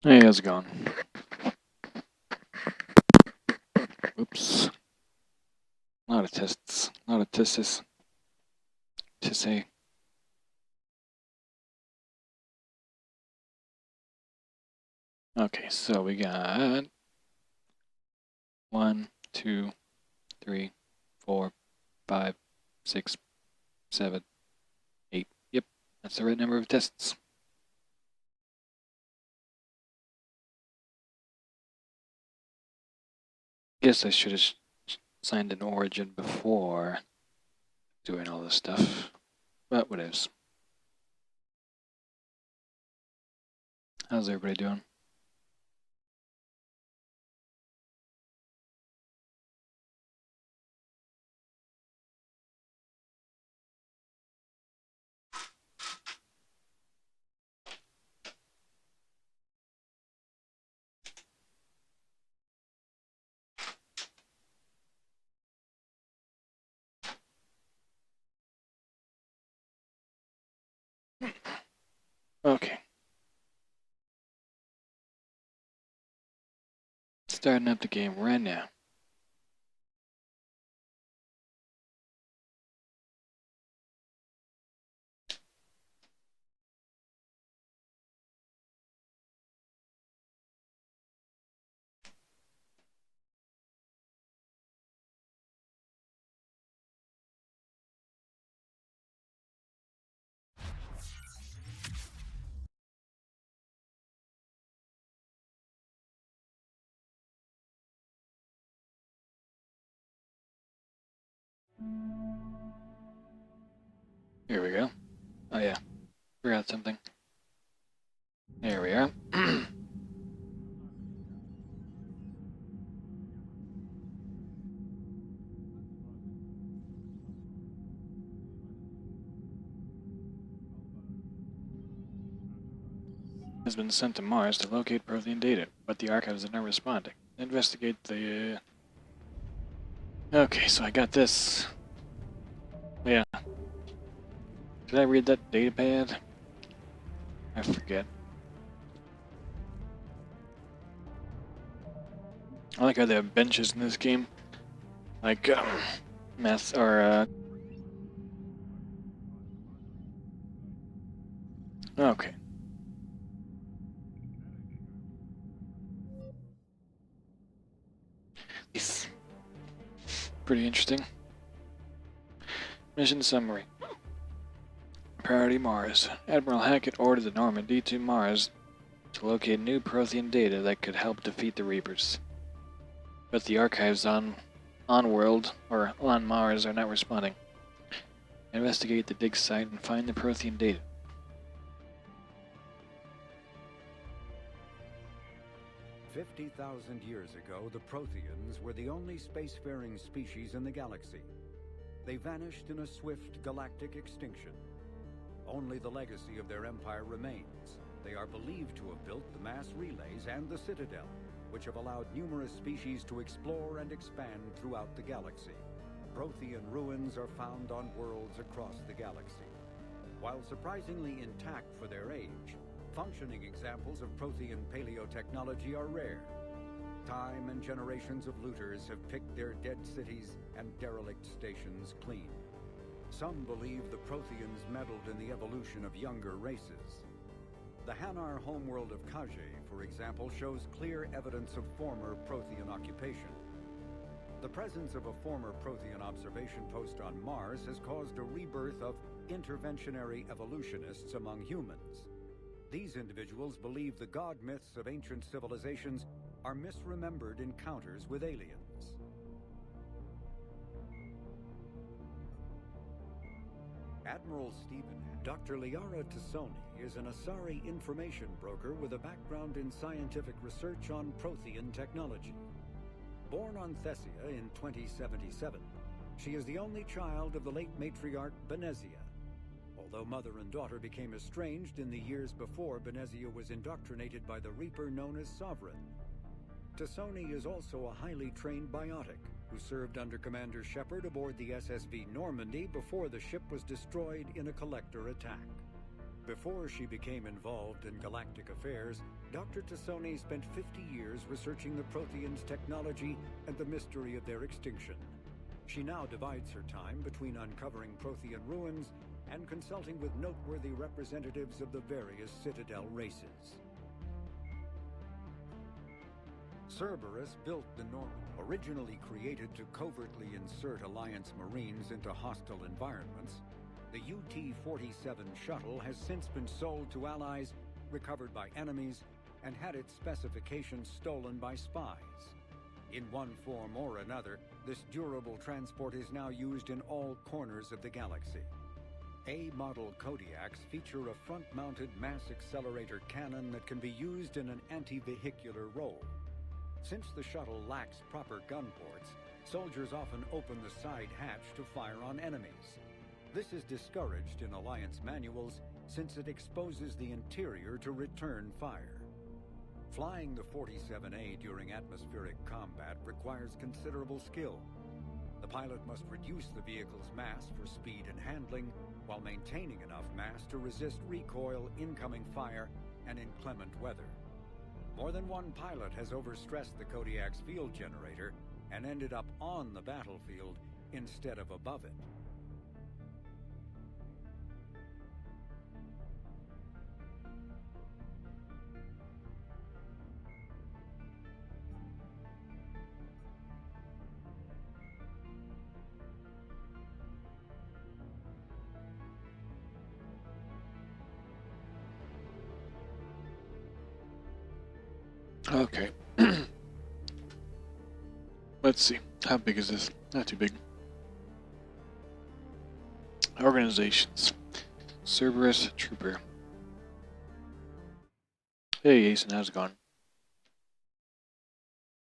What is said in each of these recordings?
Hey, how's it going? Oops. Not a tests. Not a testis. Tissy. Okay, so we got 1, 2, 3, 4, 5, 6, 7, 8. Yep, that's the right number of tests. Guess I should have signed an origin before doing all this stuff, but whatevs. How's everybody doing? Okay. Starting up the game right now. Here we go. Oh yeah, forgot something. There we are. Has been sent to Mars to locate Prothean data, but the archives are not responding. Investigate the... Okay, so I got this. Yeah. Did I read that data pad? I forget. I like how they have benches in this game. Like, math, or, Okay. Pretty interesting. Mission summary. Priority Mars. Admiral Hackett ordered the Normandy to Mars to locate new Prothean data that could help defeat the Reapers. But the archives on Mars are not responding. Investigate the dig site and find the Prothean data. "50,000 years ago, the Protheans were the only spacefaring species in the galaxy. They vanished in a swift galactic extinction. Only the legacy of their empire remains. They are believed to have built the mass relays and the Citadel, which have allowed numerous species to explore and expand throughout the galaxy. Prothean ruins are found on worlds across the galaxy. While surprisingly intact for their age, functioning examples of Prothean paleotechnology are rare. Time and generations of looters have picked their dead cities and derelict stations clean. Some believe the Protheans meddled in the evolution of younger races. The Hanar homeworld of Kajé, for example, shows clear evidence of former Prothean occupation. The presence of a former Prothean observation post on Mars has caused a rebirth of interventionary evolutionists among humans. These individuals believe the god myths of ancient civilizations are misremembered encounters with aliens. Admiral Stephen, Dr. Liara Tassoni is an Asari information broker with a background in scientific research on Prothean technology. Born on Thessia in 2077, she is the only child of the late matriarch Benezia. Although mother and daughter became estranged in the years before Benezia was indoctrinated by the Reaper known as Sovereign. Tassoni is also a highly trained biotic who served under Commander Shepard aboard the SSV Normandy before the ship was destroyed in a collector attack. Before she became involved in galactic affairs, Dr. Tassoni spent 50 years researching the Protheans' technology and the mystery of their extinction. She now divides her time between uncovering Prothean ruins and consulting with noteworthy representatives of the various Citadel races. Cerberus built the Normandy. Originally created to covertly insert Alliance Marines into hostile environments, the UT-47 shuttle has since been sold to allies, recovered by enemies, and had its specifications stolen by spies. In one form or another, this durable transport is now used in all corners of the galaxy. A-model Kodiaks feature a front-mounted mass accelerator cannon that can be used in an anti-vehicular role. Since the shuttle lacks proper gun ports, soldiers often open the side hatch to fire on enemies. This is discouraged in Alliance manuals since it exposes the interior to return fire. Flying the 47A during atmospheric combat requires considerable skill. The pilot must reduce the vehicle's mass for speed and handling, while maintaining enough mass to resist recoil, incoming fire, and inclement weather. More than one pilot has overstressed the Kodiak's field generator and ended up on the battlefield instead of above it. Okay. Let's see. How big is this? Not too big. Organizations. Cerberus Trooper. Hey, Asen, how's it going?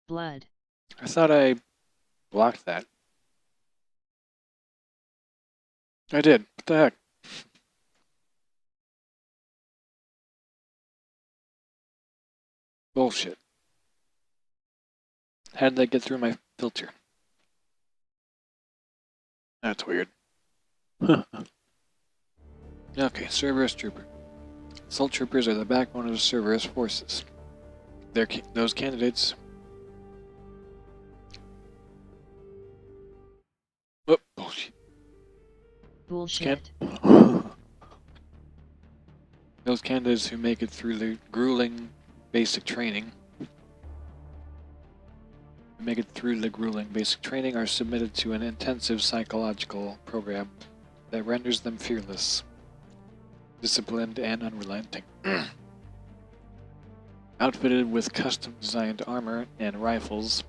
Blood. I thought I blocked that. I did. What the heck? Bullshit. How did that get through my filter? That's weird. Okay, Cerberus Trooper. Assault troopers are the backbone of the Cerberus forces. Those candidates. Oh, bullshit. Bullshit. Those candidates who make it through the grueling basic training are submitted to an intensive psychological program that renders them fearless, disciplined, and unrelenting. Outfitted with custom-designed armor and rifles,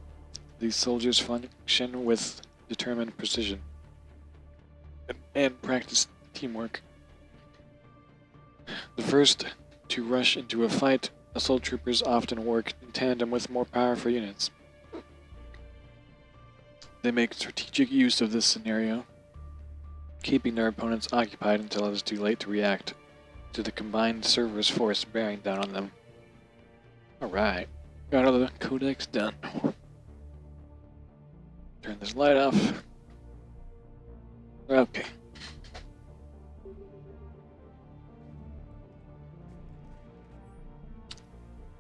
these soldiers function with determined precision and practice teamwork. The first to rush into a fight, assault troopers often work in tandem with more powerful units. They make strategic use of this scenario, keeping their opponents occupied until it is too late to react to the combined Cerberus force bearing down on them. Alright, got all the codex done. Turn this light off. Okay.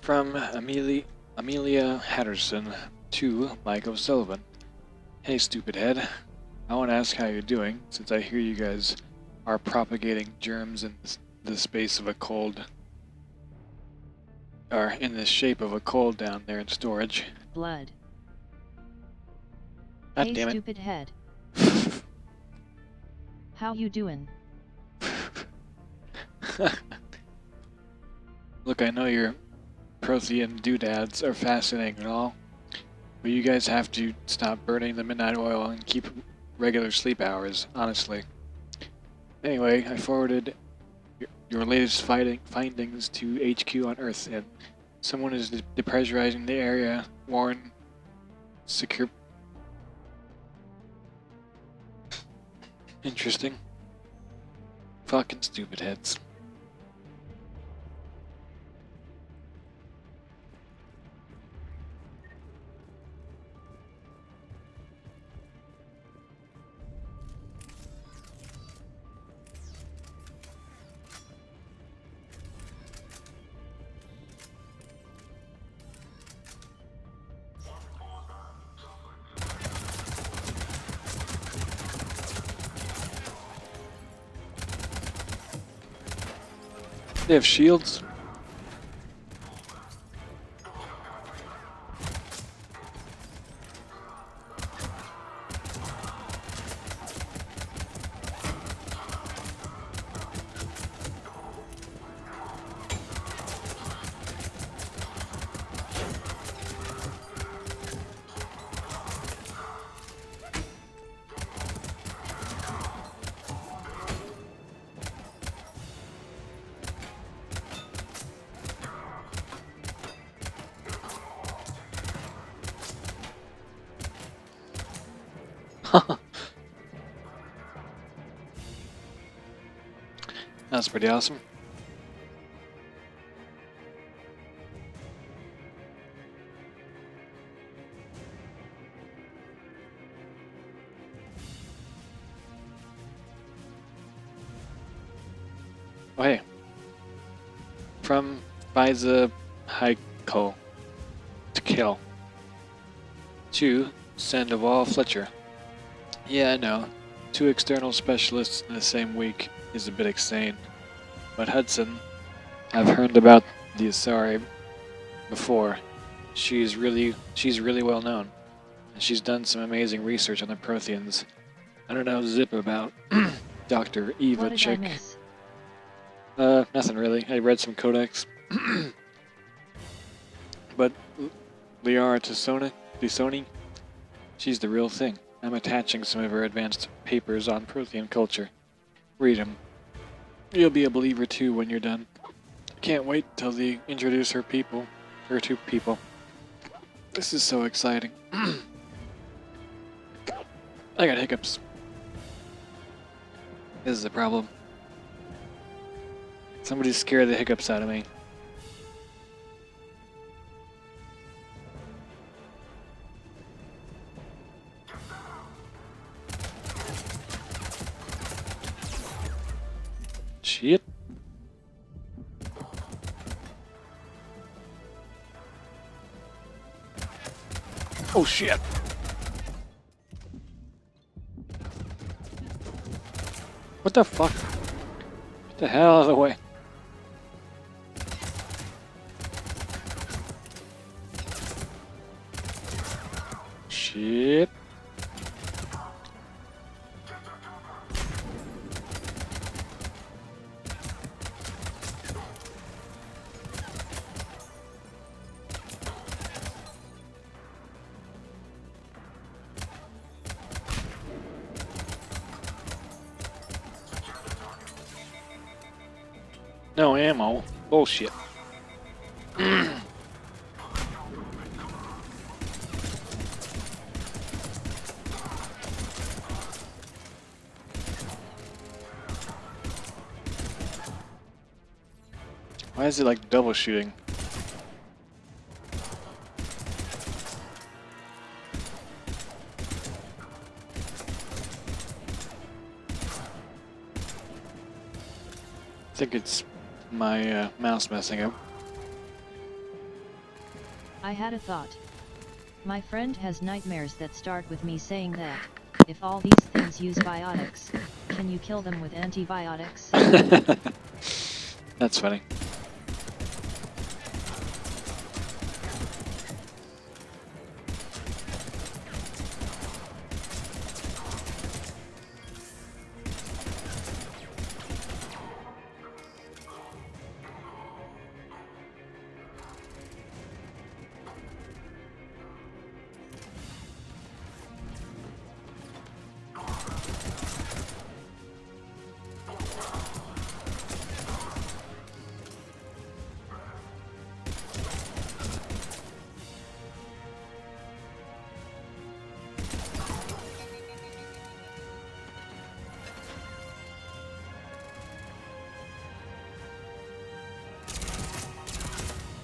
From Amelia Hatterson to Mike O'Sullivan. Hey, stupid head. I want to ask how you're doing, since I hear you guys are propagating germs in the space of a cold, or in the shape of a cold down there in storage. Blood. God Hey, damn it. stupid head. How you doing? Look, I know your Prothean doodads are fascinating and all, but you guys have to stop burning the midnight oil and keep regular sleep hours, honestly. Anyway, I forwarded your latest findings to HQ on Earth, and someone is depressurizing the area. Warren, secure. Interesting. Fucking stupid heads. They have shields. That's pretty awesome. Oh, hey. From Biza Heiko to kill. To Sandoval Fletcher. Yeah, I know. 2 external specialists in the same week is a bit insane. But Hudson, I've heard about the Asari before. She's really well known. And she's done some amazing research on the Protheans. I don't know zip about Dr. Eva What did I Chick. miss? Nothing really. I read some codex. But Liara Tisoni, she's the real thing. I'm attaching some of her advanced papers on Prothean culture. Read them. You'll be a believer too when you're done. Can't wait till they introduce her people. Her two people. This is so exciting. I got hiccups. This is a problem. Somebody's scared the hiccups out of me. Shit. Oh shit. What the fuck? Get the hell out of the way. Shit. No ammo. Bullshit. Why is it like double shooting? I think it's my mouse messing up. I had a thought. My friend has nightmares that start with me saying that, if all these things use biotics, can you kill them with antibiotics? That's funny.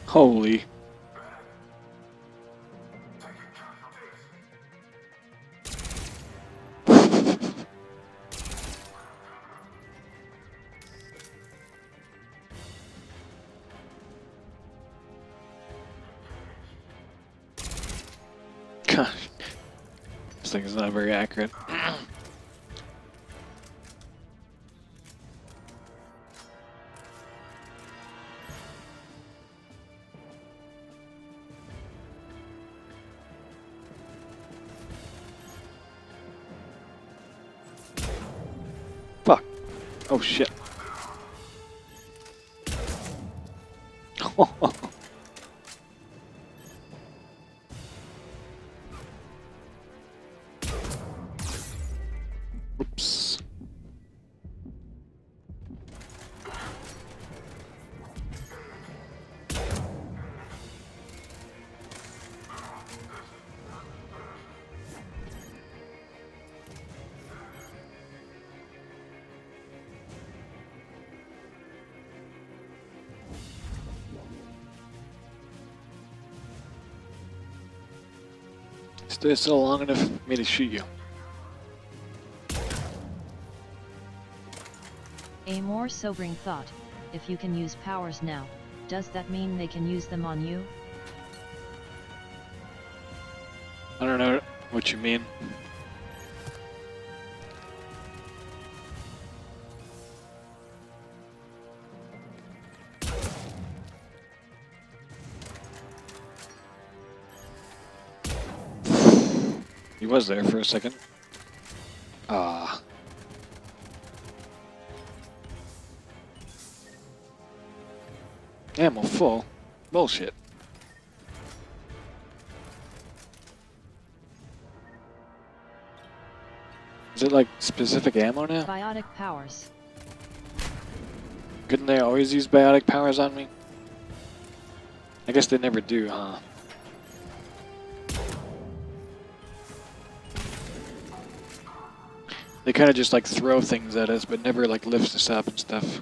Holy. Gosh. This thing is not very accurate. Fuck. Oh shit. Oops. Stay still long enough for me to shoot you. A more sobering thought, if you can use powers now, does that mean they can use them on you? I don't know what you mean. He was there for a second. Ah. Ammo full. Bullshit. Is it like specific ammo now? Biotic powers. Couldn't they always use biotic powers on me? I guess they never do, huh? They kind of just like throw things at us, but never like lifts us up and stuff.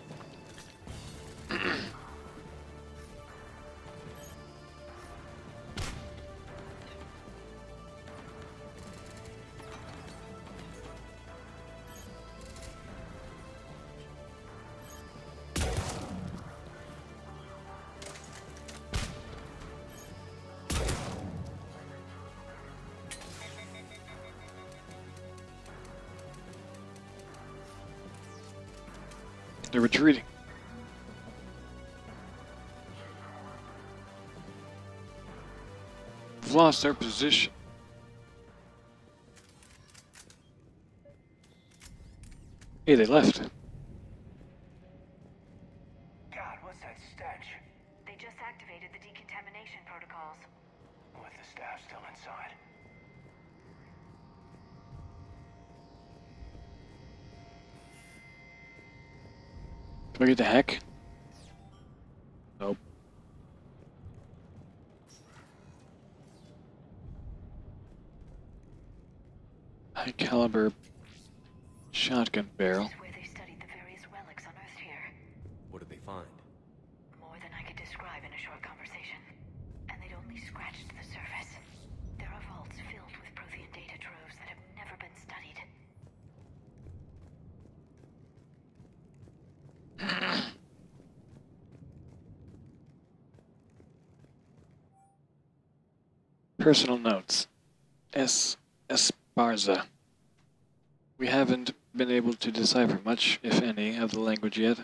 They're retreating. We've lost their position. Hey, they left. God, what's that stench? They just activated the decontamination protocols. With the staff still inside. Can I get the heck? Nope. High caliber shotgun barrel. This is where they studied the various relics unearthed here. What did they find? More than I could describe in a short conversation. And they'd only scratched the surface. There are vaults filled with Prothean data troves that have never been studied. Personal notes. S. Esparza. We haven't been able to decipher much, if any, of the language yet,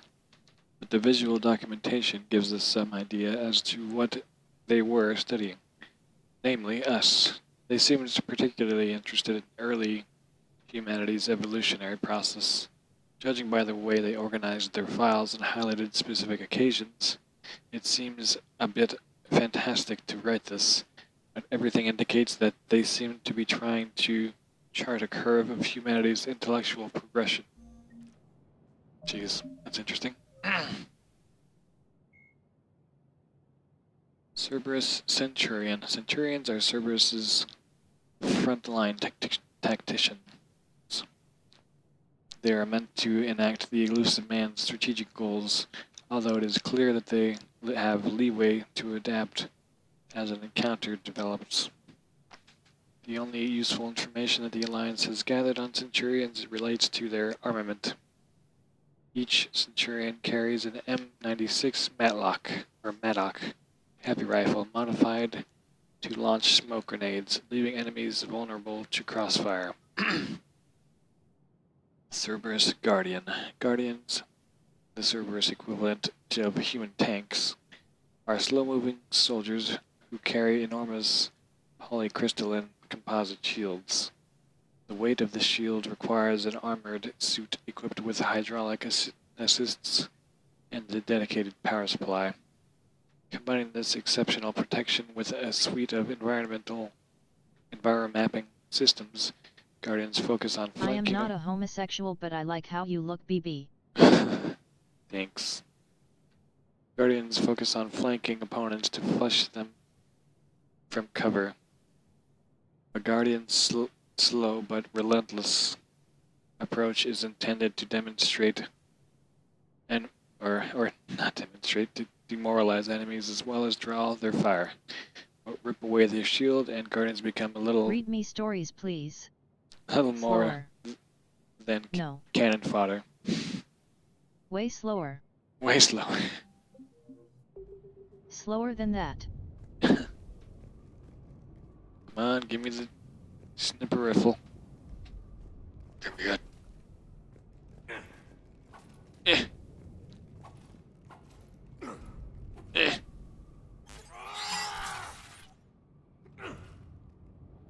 but the visual documentation gives us some idea as to what they were studying. Namely, us. They seemed particularly interested in early humanity's evolutionary process. Judging by the way they organized their files and highlighted specific occasions, it seems a bit fantastic to write this, but everything indicates that they seem to be trying to chart a curve of humanity's intellectual progression. Jeez, that's interesting. Cerberus Centurion. Centurions are Cerberus's frontline tacticians. They are meant to enact the elusive man's strategic goals, although it is clear that they have leeway to adapt as an encounter develops. The only useful information that the Alliance has gathered on Centurions relates to their armament. Each Centurion carries an M96 Mattock heavy rifle modified to launch smoke grenades, leaving enemies vulnerable to crossfire. Cerberus Guardian. Guardians, the Cerberus equivalent of human tanks, are slow-moving soldiers who carry enormous polycrystalline composite shields. The weight of the shield requires an armored suit equipped with hydraulic assists and a dedicated power supply. Combining this exceptional protection with a suite of enviromapping systems, Guardians focus on flanking. I am not a homosexual, but I like how you look, BB. Thanks. Guardians focus on flanking opponents to flush them from cover. A Guardian's slow but relentless approach is intended to demonstrate or not demonstrate, to demoralize enemies as well as draw their fire. Rip away their shield and Guardians become a little Read me stories, please. more Slower. than No. cannon fodder. Way slower. Way slower. Slower than that. Come on, give me the snipper rifle. There we go. Eh. Eh.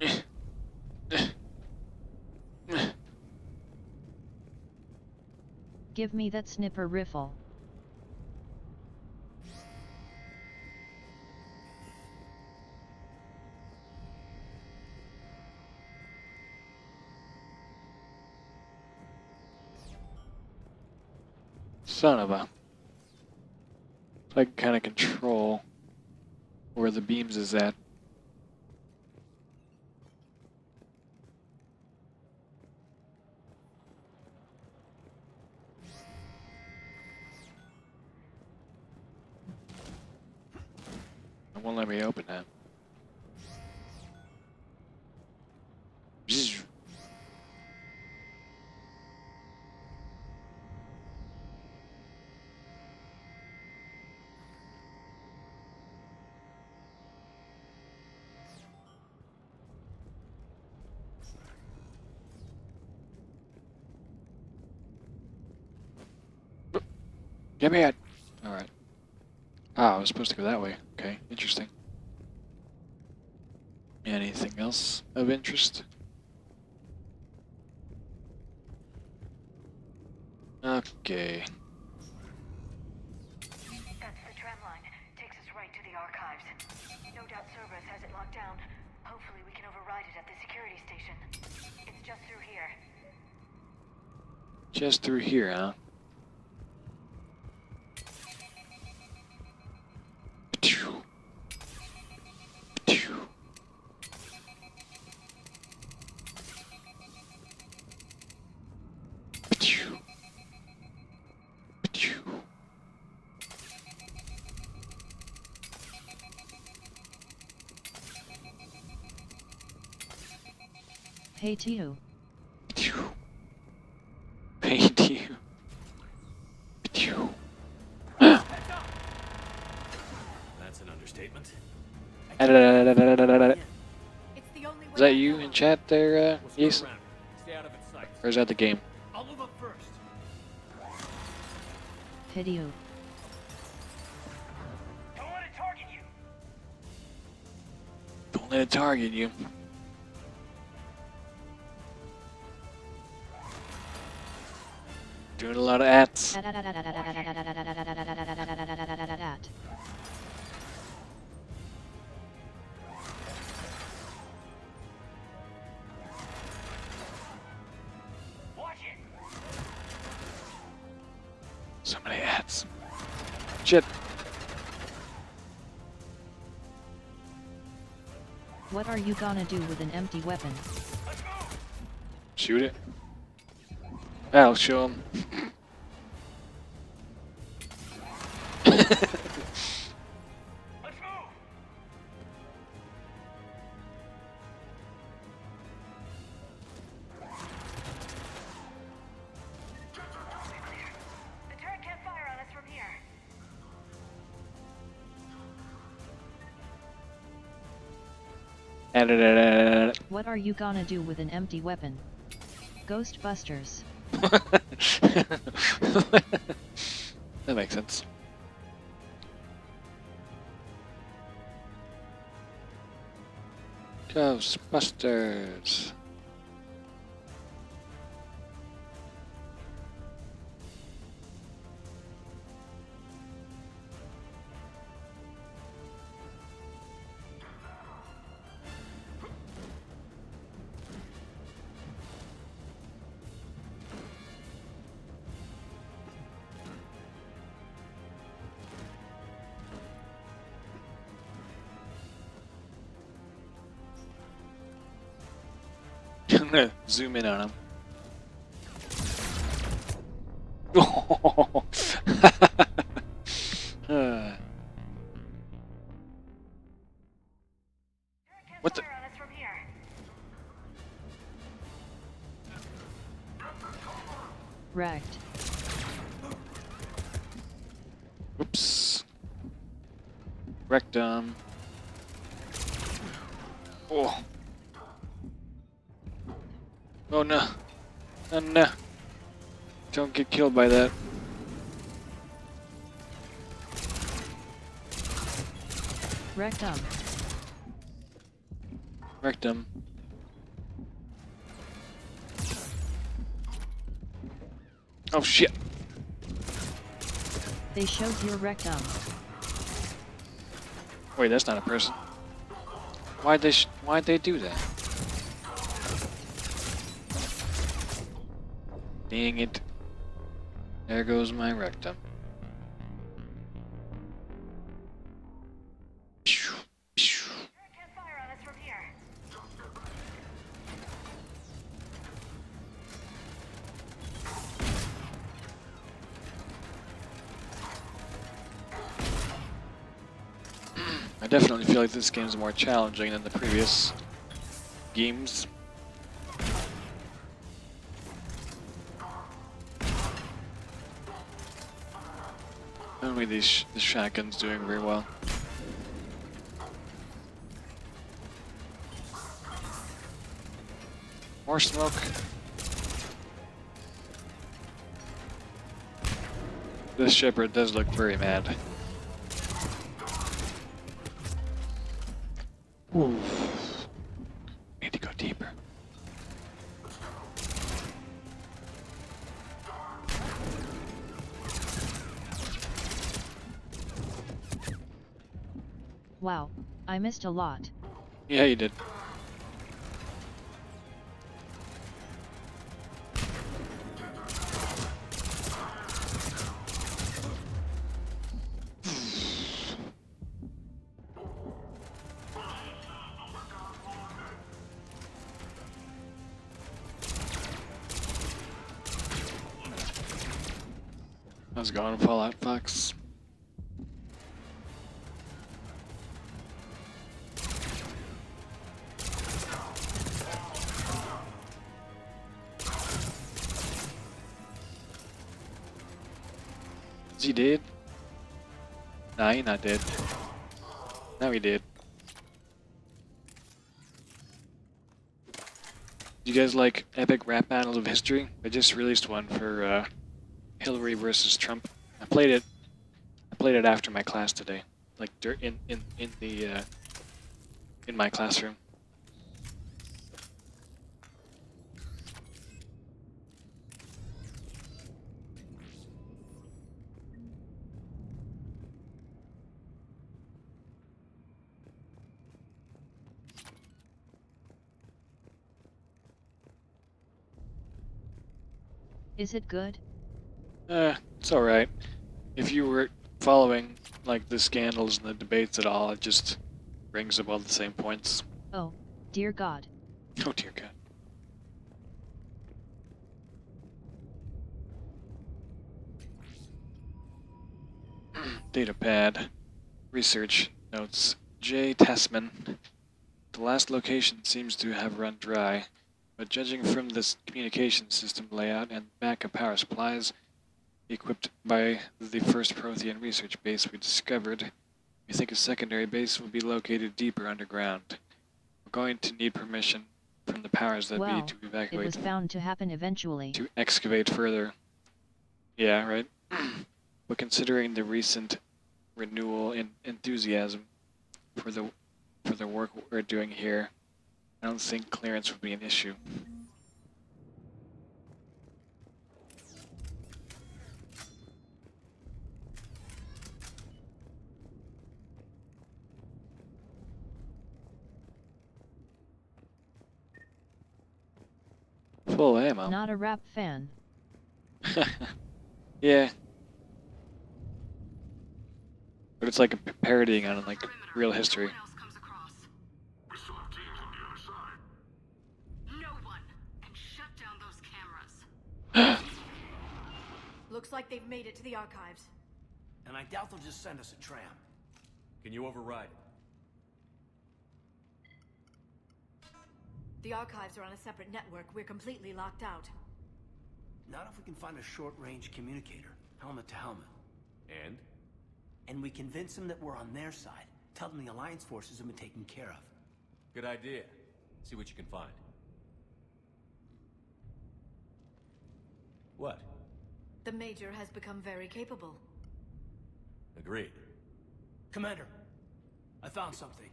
Eh. Eh. Eh. Give me that snipper rifle. Son of a... So I can kind of control where the beams is at. It won't let me open that. Bzzz. Get me out! Alright. Ah, I was supposed to go that way. Okay, interesting. Anything else of interest? Okay. That's the tram line. Takes us right to the archives. No doubt Cerberus has it locked down. Hopefully we can override it at the security station. It's just through here. Just through here, huh? Phew. Phew. Phew. Phew. Hey Tio. Phew. Paid you. Phew. That's an understatement. Is It's the only way. that you in chat there, We'll Yes? skirt around it. Stay out of its sight. Or is that the game? I'll move up first. Hideo. Don't let it target you. Don't let it target you. Doing a lot of ats. Watch it. So many ats. Shit. What are you gonna do with an empty weapon? Let's move. Shoot it. That'll show him. Let's move. The turret can't fire on us from here. What are you gonna do with an empty weapon? Ghostbusters. That makes sense. Ghostbusters. I'm gonna zoom in on him. Turret can't What the- fire on us from here. Wrecked. Whoops. Rectum. Oh. Oh no. Oh no. Don't get killed by that. Rectum. Rectum. Oh shit. They showed your rectum. Wait, that's not a person. Why'd they do that? Dang it. There goes my rectum. I definitely feel like this game is more challenging than the previous games. I don't think the shotgun's doing very well. More smoke. This shepherd does look very mad. Ooh. Need to go deeper. Wow, I missed a lot. Yeah, you did. How's it going, Fallout Fox? Is he dead? Nah, he not dead. Now he did. You guys like epic rap battles of history? I just released one for Hillary versus Trump. I played it after my class today, like in my classroom. Is it good? It's alright. If you were following like the scandals and the debates at all, it just brings up all the same points. Oh, dear God. Oh dear God. Datapad. Research notes. J. Tessman. The last location seems to have run dry, but judging from this communication system layout and backup power supplies equipped by the first Prothean research base we discovered, we think a secondary base will be located deeper underground. We're going to need permission from the powers that Well, be to it evacuate, was bound to happen eventually. to excavate further. Yeah, right? But considering the recent renewal in enthusiasm for the work we're doing here, I don't think clearance would be an issue. Full ammo. Not a rap fan. Yeah. But it's like a parodying on like real history. No one can shut down those cameras. Looks like they've made it to the archives. And I doubt they'll just send us a tram. Can you override it? The archives are on a separate network. We're completely locked out. Not if we can find a short-range communicator, helmet to helmet. And? And we convince them that we're on their side. Tell them the Alliance forces have been taken care of. Good idea. See what you can find. What? The Major has become very capable. Agreed. Commander, I found something.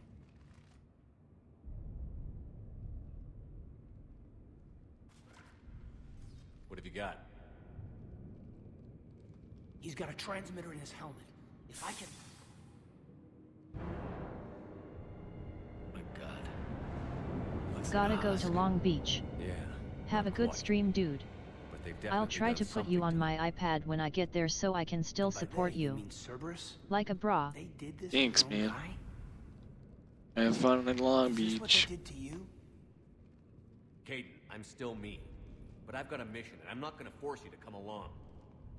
What have you got? He's got a transmitter in his helmet. If I can... My God. Looks Gotta like go Oz. to Long Beach. Yeah. Have a good quite. stream, dude. But they've I'll definitely try done to put something you on to my iPad when I get there so I can still By support they, you. mean Cerberus? Like a bra. They did this Thanks, to their own man. guy? Have fun in Long Is this what Beach. they did to you? Caden, I'm still me. But I've got a mission, and I'm not gonna force you to come along.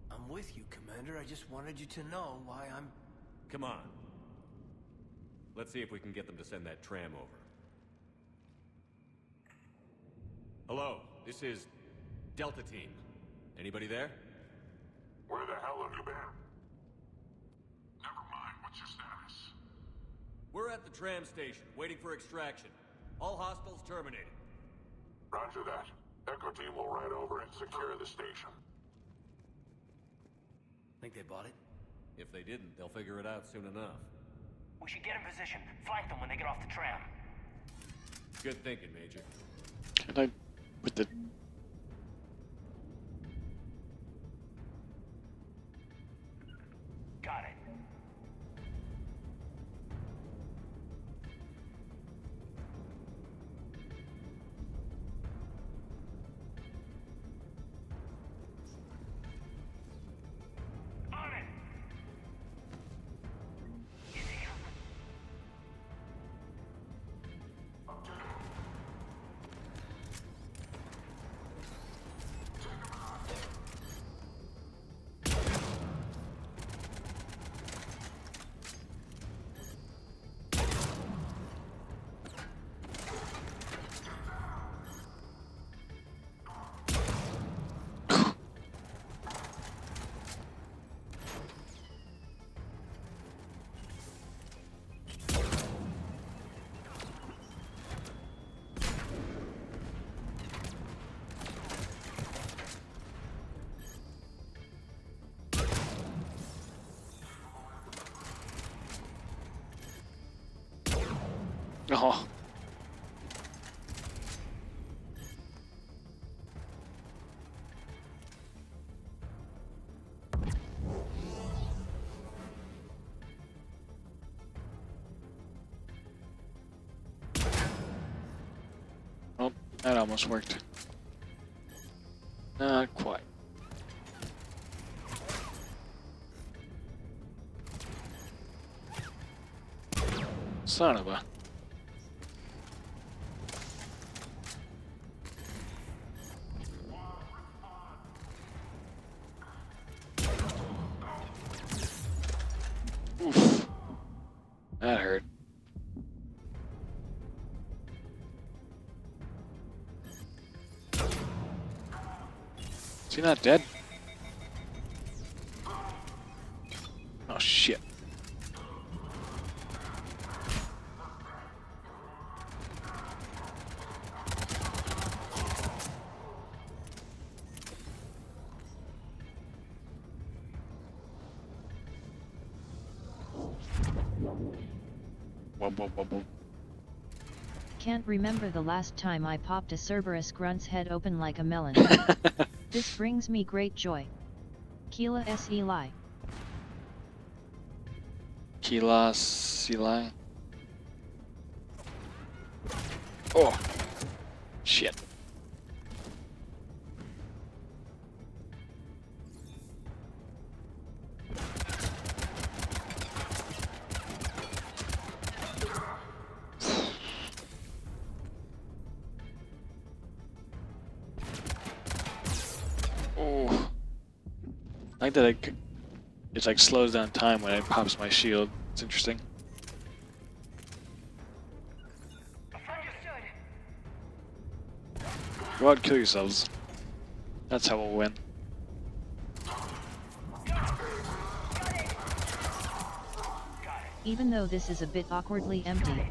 I'm with you, Commander. I just wanted you to know why I'm... Come on. Let's see if we can get them to send that tram over. Hello, this is Delta Team. Anybody there? Where the hell have you been? Never mind, what's your status? We're at the tram station, waiting for extraction. All hostiles terminated. Roger that. Echo Team will ride over and secure the station. Think they bought it? If they didn't, they'll figure it out soon enough. We should get in position. Flank them when they get off the tram. Good thinking, Major. Can I put the... Got it. On it. Oh. Oh, that almost worked. Not quite. Son of a... Oof. That hurt. Is he not dead? Oh shit. Wub, wub, wub, wub. Can't remember the last time I popped a Cerberus grunt's head open like a melon. This brings me great joy. Keela S. Eli. Keela Eli. Oh. Shit. Oh. I like that it's like slows down time when it pops my shield. It's interesting. Understood. Go out and kill yourselves. That's how we'll win. Even though this is a bit awkwardly empty.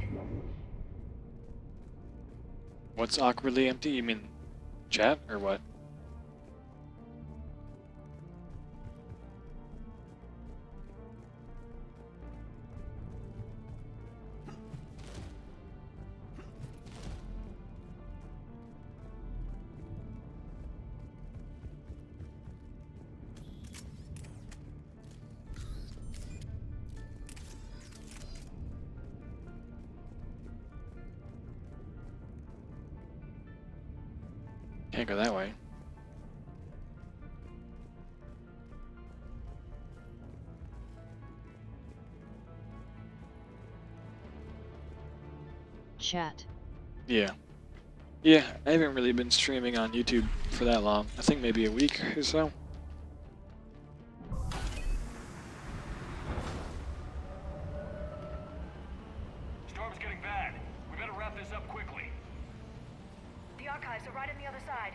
What's awkwardly empty? You mean chat or what? Can't go that way. Chat. Yeah. Yeah, I haven't really been streaming on YouTube for that long. I think maybe a week or so. wrap this up quickly. The archives are right on the other side.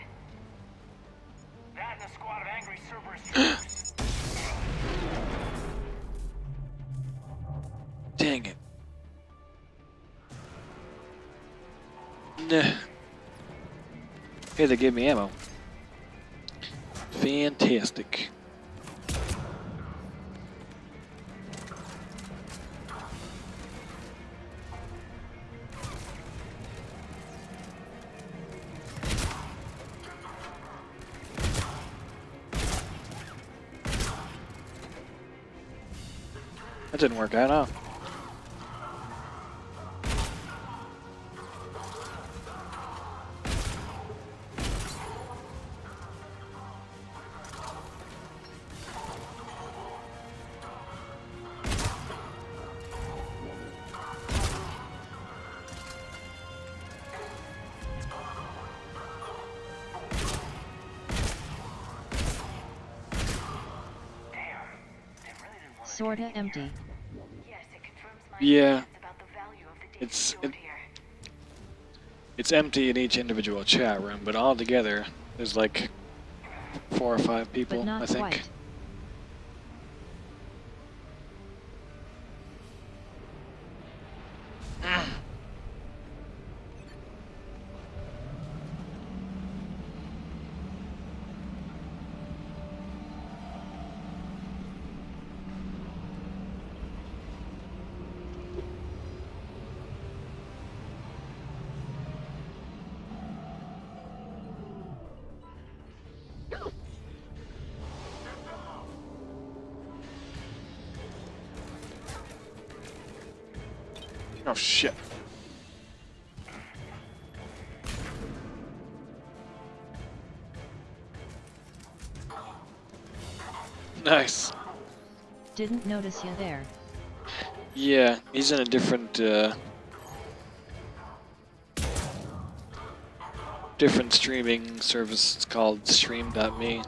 That and a squad of angry Cerberus troopers. Dang it. Nah. Hey, they gave me ammo. Fantastic. That didn't work out, huh? Sorta empty. Yes, it confirms my Yeah. suspicions about the value of the data It's stored here. It's empty in each individual chat room, but all together there's like 4 or 5 people, But not I think. quite. Oh shit. Nice. Didn't notice you there. Yeah, he's in a different different streaming service. It's called stream.me.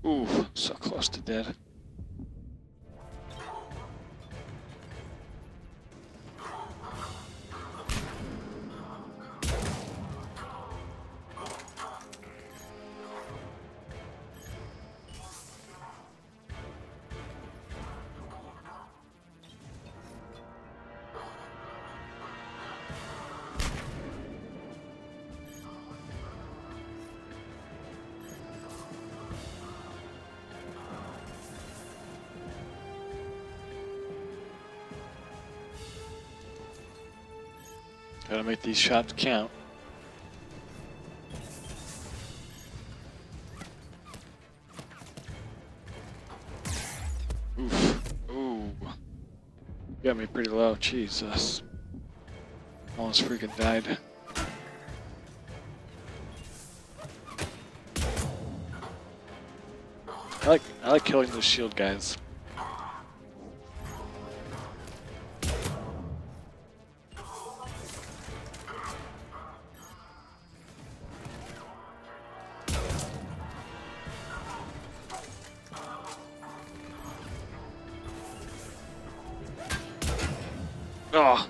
Ooh, so close to dead. Gotta make these shots count. Oof. Ooh. Got me pretty low. Jesus. Almost freaking died. I like killing those shield guys. Oh.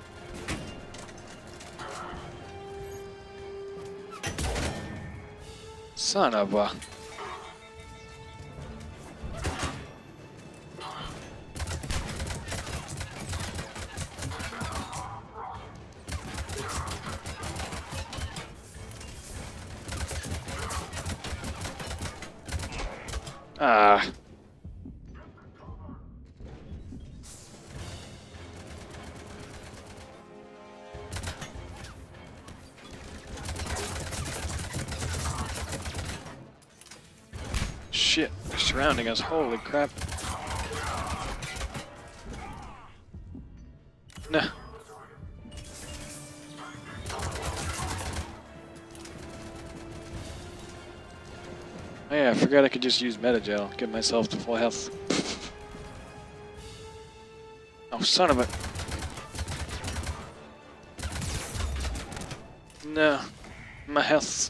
Son of a. Ah. Shit, they're surrounding us. Holy crap. Oh yeah, I forgot I could just use Metagel, get myself to full health. Oh, son of a... No, my health.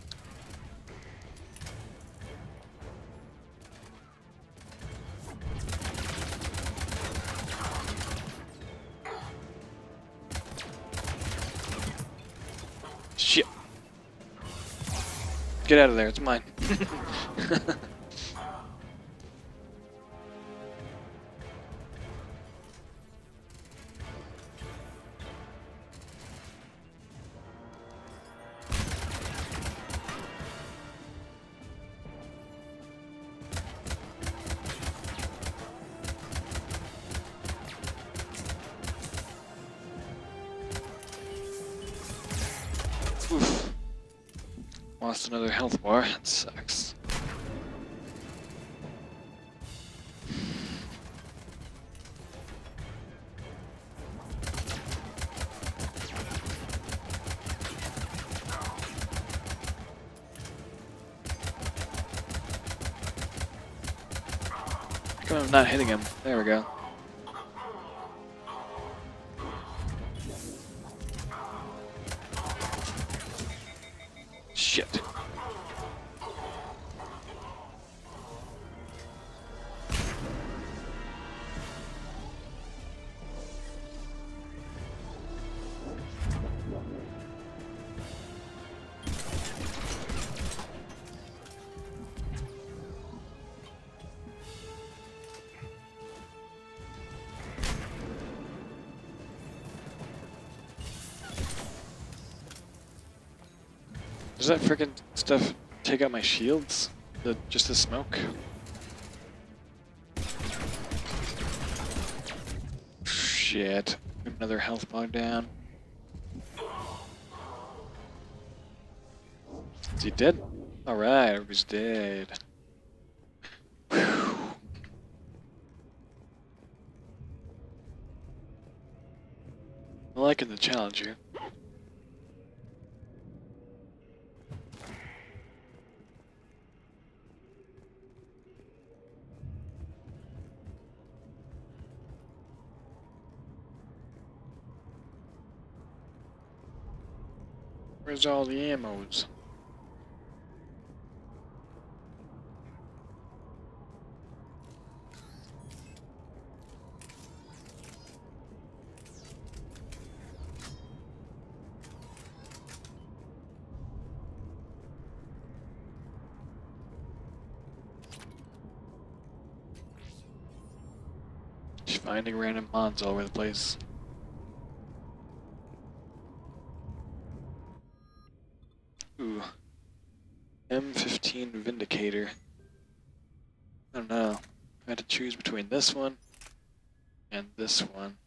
Shit. Get out of there, it's mine. Oof. Lost another health bar, that sucks. How come I'm not hitting him? There we go. Shit. Does that frickin' stuff take out my shields? Just the smoke? Shit. Another health bar down. Is he dead? Alright, everybody's dead. Whew. I'm liking the challenge here. Where's all the ammos? Just finding random mods all over the place. Ooh. M15 Vindicator. I don't know. I had to choose between this one and this one.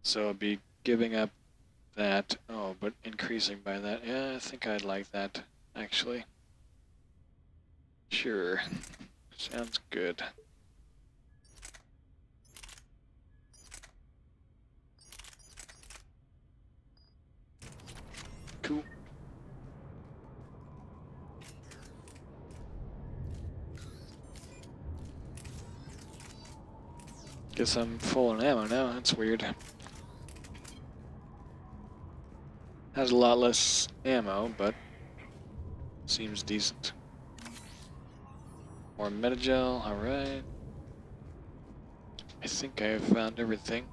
So I'll be giving up that. Oh, but increasing by that. Yeah, I think I'd like that, actually. Sure. Sounds good. Cool. Guess I'm full on ammo now. That's weird. Has a lot less ammo, but seems decent. More Metagel, alright. I think I have found everything.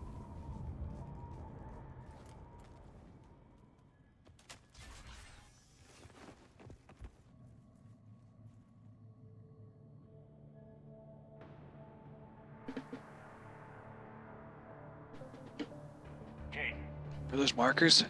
Kate, Are those markers?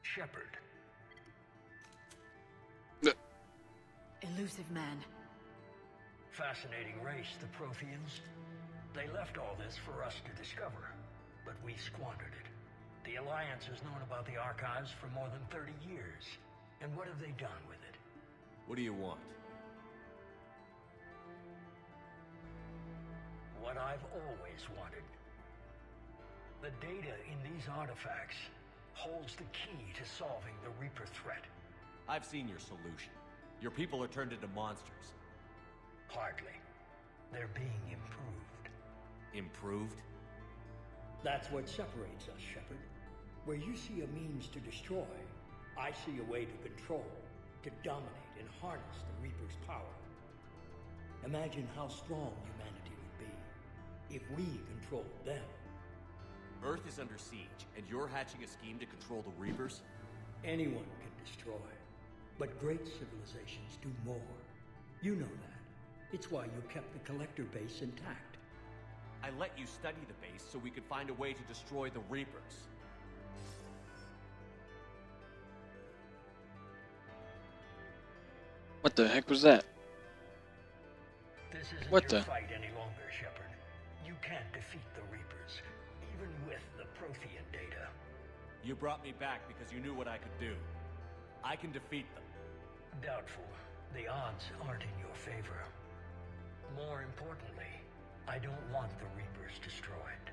Shepard. Elusive man. fascinating race, the Protheans. They left all this for us to discover. but we squandered it. The Alliance has known about the archives for more than 30 years. And what have they done with it? What do you want? What I've always wanted. The data in these artifacts holds the key to solving the Reaper threat. I've seen your solution. Your people are turned into monsters. Hardly. They're being improved. Improved? That's what separates us, Shepard. Where you see a means to destroy, I see a way to control, to dominate and harness the Reaper's power. Imagine how strong humanity would be if we controlled them. Earth is under siege, and you're hatching a scheme to control the Reapers? Anyone can destroy, but great civilizations do more. You know that. It's why you kept the Collector base intact. I let you study the base so we could find a way to destroy the Reapers. What the heck was that? This isn't What your the? fight any longer, Shepard. You can't defeat the Reapers, even with the Prothean data. You brought me back because you knew what I could do. I can defeat them. Doubtful. The odds aren't in your favor. More importantly, I don't want the Reapers destroyed.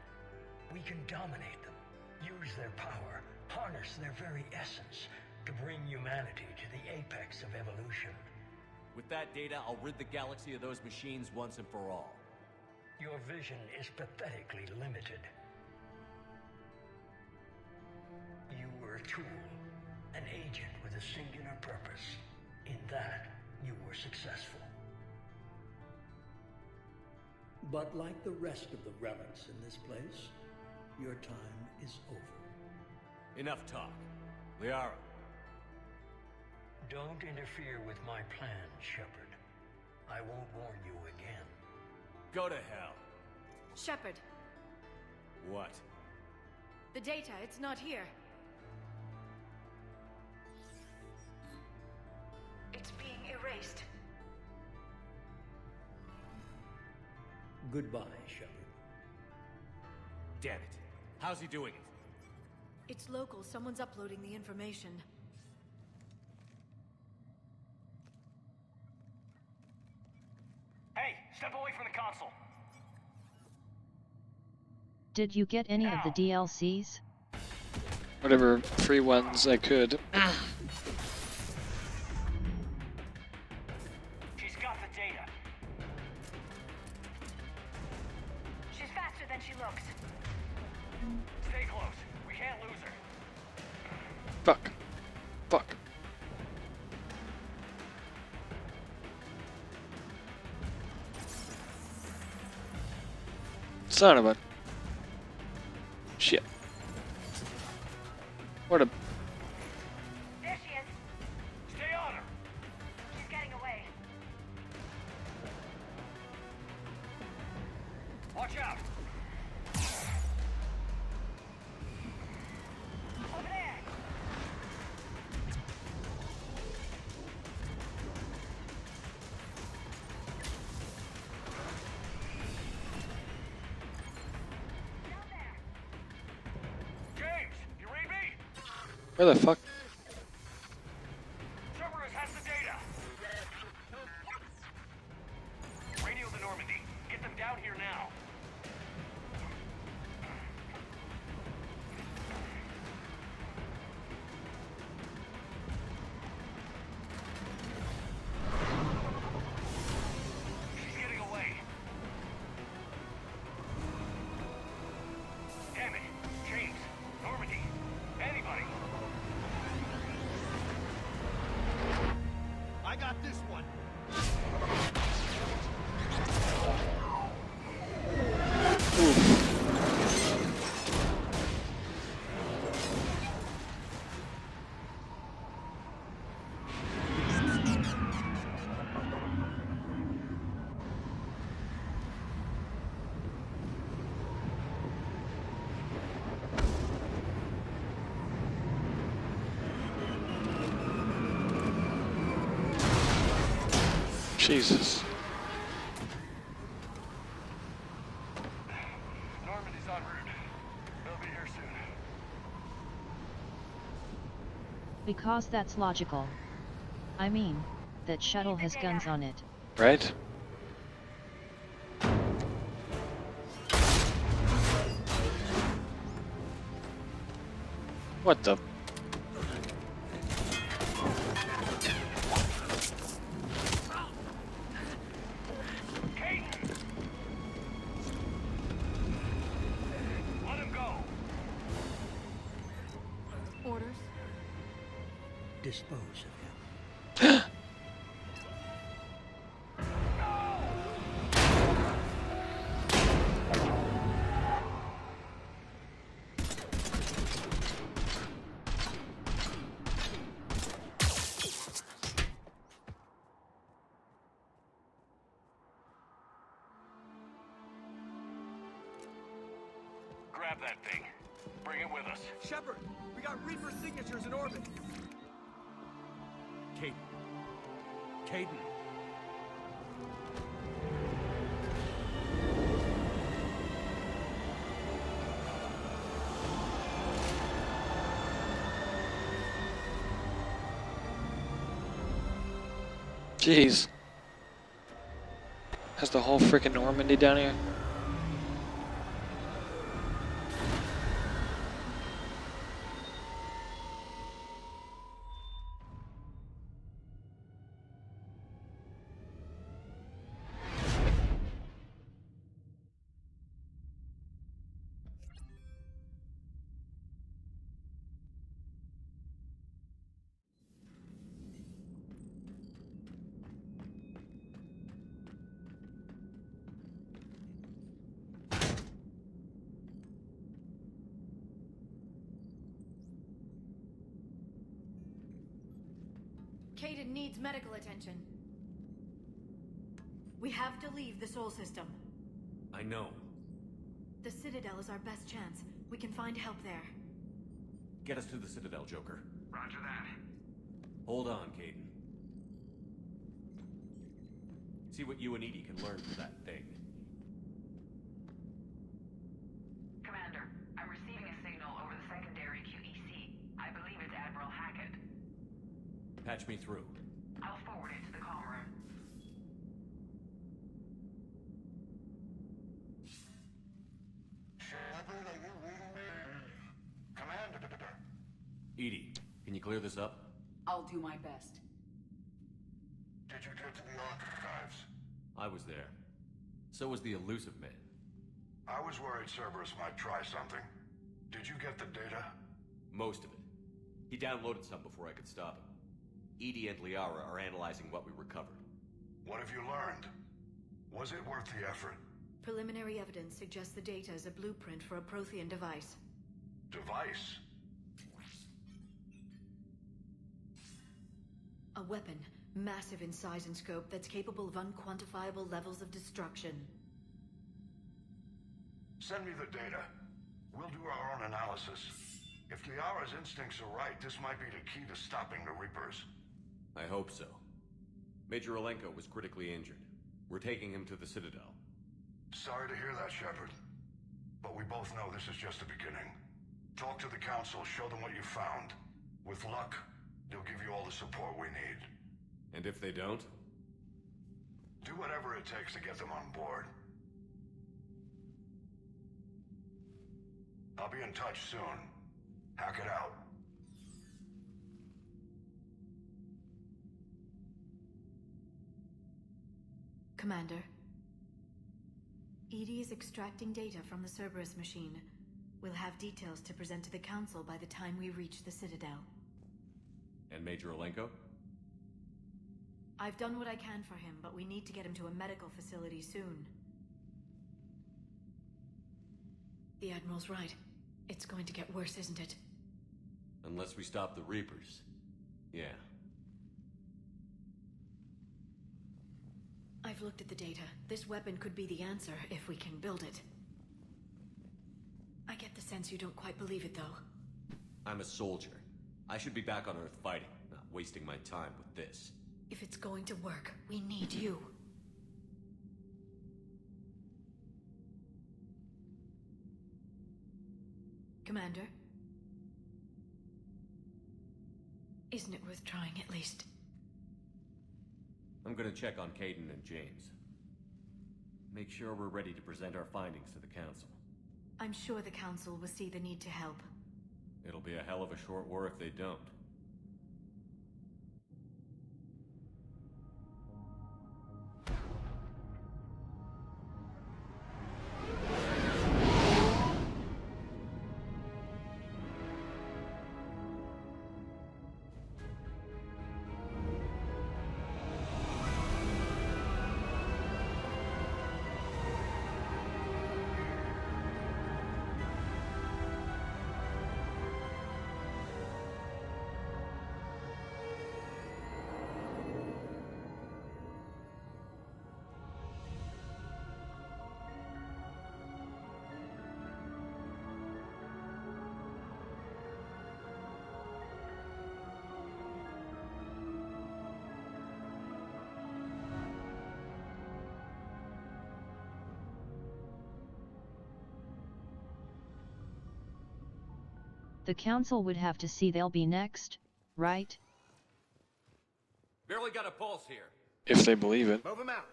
We can dominate them, use their power, harness their very essence to bring humanity to the apex of evolution. With that data, I'll rid the galaxy of those machines once and for all. Your vision is pathetically limited. You were a tool, an agent with a singular purpose. In that, you were successful. But like the rest of the relics in this place, your time is over. Enough talk. Liara. Don't interfere with my plan, Shepard. I won't warn you again. Go to hell. Shepard, What? the data, it's not here. It's being erased. Goodbye, Shepard. Damn it. How's he doing it? It's local, someone's uploading the information. Hey, step away from the console. Did you get any of the DLCs? Whatever free ones I could. She's got the data. She's faster than she looks. Stay close. We can't lose her. Fuck. Fuck. Son of a... Shit. What a... There she is. Stay on her. She's getting away. Watch out. Over there. Down there. James, you read me? Where the fuck? Cerberus has the data. Radio the Normandy. Get them down here now. She's getting away. Damn it. James, Normandy, anybody. I got this one. Jesus. Normandy's en route. Because that's logical. I mean, that shuttle has guns on it. Right? What the? Let him go. Orders? Dispose of him. Grab that thing. Bring it with us. Shepard, we got Reaper signatures in orbit. Caden. Caden. Jeez. Has the whole freaking Normandy down here? Caden needs medical attention. We have to leave the Sol system. I know. The Citadel is our best chance. We can find help there. Get us to the Citadel, Joker. Roger that. Hold on, Caden. See what you and Edie can learn from that thing. Commander, I'm receiving a signal over the secondary QEC. I believe it's Admiral Hackett. Patch me through. I'll forward it to the comm room. Shepard, are you reading me? Commander. Edie, can you clear this up? I'll do my best. Did you get to the archives? I was there. So was the elusive man. I was worried Cerberus might try something. Did you get the data? Most of it. He downloaded some before I could stop him. Edie and Liara are analyzing what we recovered. What have you learned? Was it worth the effort? Preliminary evidence suggests the data is a blueprint for a Prothean device. Device? A weapon, massive in size and scope, that's capable of unquantifiable levels of destruction. Send me the data. We'll do our own analysis. If Liara's instincts are right, this might be the key to stopping the Reapers. I hope so. Major Olenko was critically injured. We're taking him to the Citadel. Sorry to hear that, Shepard. But we both know this is just the beginning. Talk to the Council, show them what you found. With luck, they'll give you all the support we need. And if they don't? Do whatever it takes to get them on board. I'll be in touch soon. Hack it out. Commander. Edie is extracting data from the Cerberus machine. We'll have details to present to the Council by the time we reach the Citadel. And Major Olenko? I've done what I can for him, but we need to get him to a medical facility soon. The Admiral's right. It's going to get worse, isn't it? Unless we stop the Reapers. Yeah. I've looked at the data. This weapon could be the answer if we can build it. I get the sense you don't quite believe it, though. I'm a soldier. I should be back on Earth fighting, not wasting my time with this. If it's going to work, we need you. Commander? Isn't it worth trying at least? I'm gonna check on Caden and James. Make sure we're ready to present our findings to the Council. I'm sure the Council will see the need to help. It'll be a hell of a short war if they don't. The Council would have to see they'll be next, right? Barely got a pulse here. If they believe it. Move him out.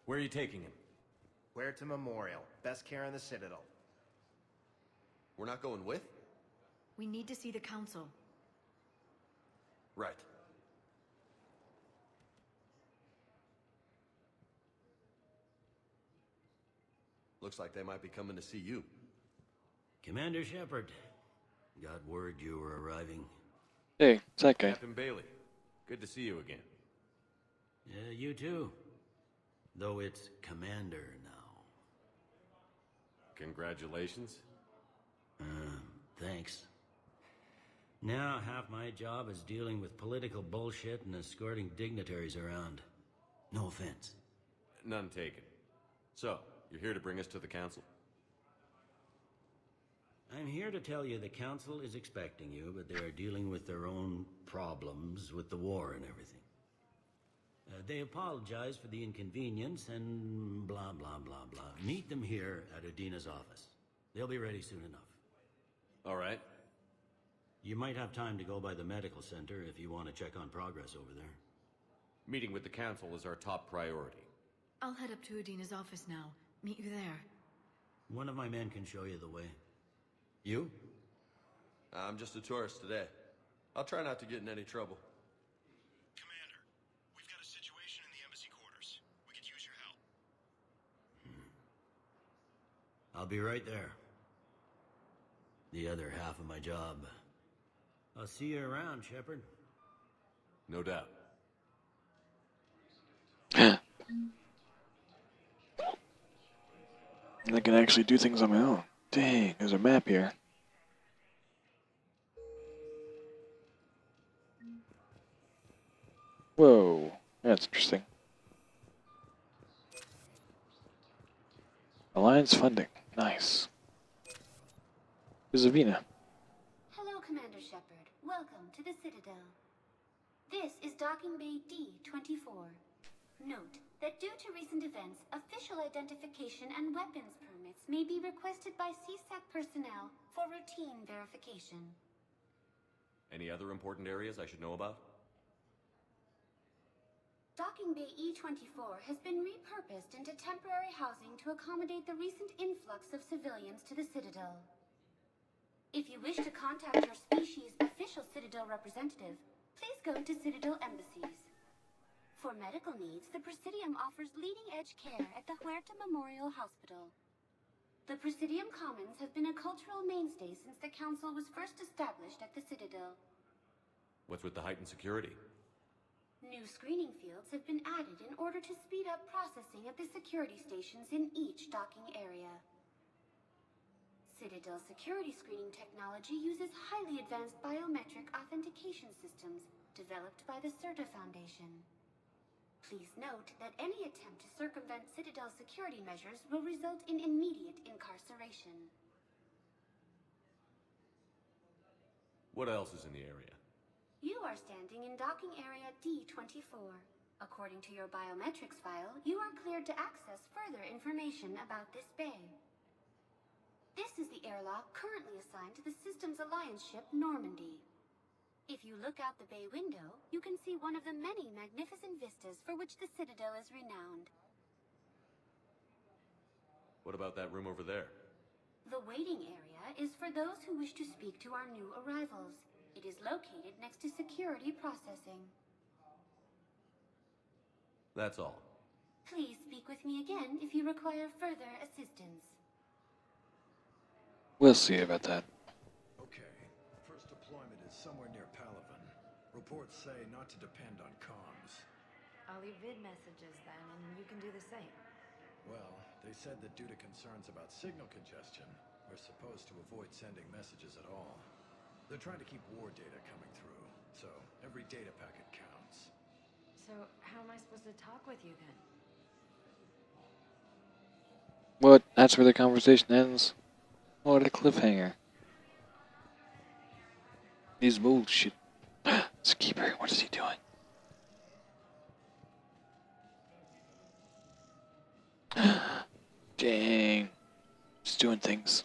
Where are you taking him? Huerta Memorial. Best care in the Citadel. We're not going with? We need to see the Council. Right. Looks like they might be coming to see you. Commander Shepard, got word you were arriving. Hey, it's that guy. Captain Bailey. Good to see you again. Yeah, you too. Though it's Commander now. Congratulations. Thanks. Now half my job is dealing with political bullshit and escorting dignitaries around. No offense. None taken. So, you're here to bring us to the Council? I'm here to tell you the Council is expecting you, but they are dealing with their own problems with the war and everything. They apologize for the inconvenience and blah, blah, blah, blah. Meet them here at Adina's office. They'll be ready soon enough. All right. You might have time to go by the medical center if you want to check on progress over there. Meeting with the Council is our top priority. I'll head up to Adina's office now. Meet you there. One of my men can show you the way. You? I'm just a tourist today. I'll try not to get in any trouble. Commander, we've got a situation in the embassy quarters. We could use your help. I'll be right there. The other half of my job. I'll see you around, Shepard. No doubt. I can actually do things on my own. Dang, there's a map here. Whoa, that's interesting. Alliance funding, nice. This is Avina. Hello, Commander Shepard. Welcome to the Citadel. This is Docking Bay D-24. Note that due to recent events, official identification and weapons permits may be requested by CSAC personnel for routine verification. Any other important areas I should know about? Docking Bay E-24 has been repurposed into temporary housing to accommodate the recent influx of civilians to the Citadel. If you wish to contact your species' official Citadel representative, please go to Citadel embassies. For medical needs, the Presidium offers leading-edge care at the Huerta Memorial Hospital. The Presidium Commons have been a cultural mainstay since the Council was first established at the Citadel. What's with the heightened security? New screening fields have been added in order to speed up processing at the security stations in each docking area. Citadel security screening technology uses highly advanced biometric authentication systems developed by the CERTA Foundation. Please note that any attempt to circumvent Citadel security measures will result in immediate incarceration. What else is in the area? You are standing in docking area D-24. According to your biometrics file, you are cleared to access further information about this bay. This is the airlock currently assigned to the Systems Alliance ship Normandy. If you look out the bay window, you can see one of the many magnificent vistas for which the Citadel is renowned. What about that room over there? The waiting area is for those who wish to speak to our new arrivals. It is located next to security processing. That's all. Please speak with me again if you require further assistance. We'll see about that. Okay. First deployment is somewhere near Palaven. Reports say not to depend on comms. I'll leave vid messages then, and you can do the same. Well, they said that due to concerns about signal congestion, we're supposed to avoid sending messages at all. They're trying to keep war data coming through, so every data packet counts. So, how am I supposed to talk with you then? What? That's where the conversation ends? What a cliffhanger. He's bullshit. Keeper, what is he doing? Dang. He's doing things.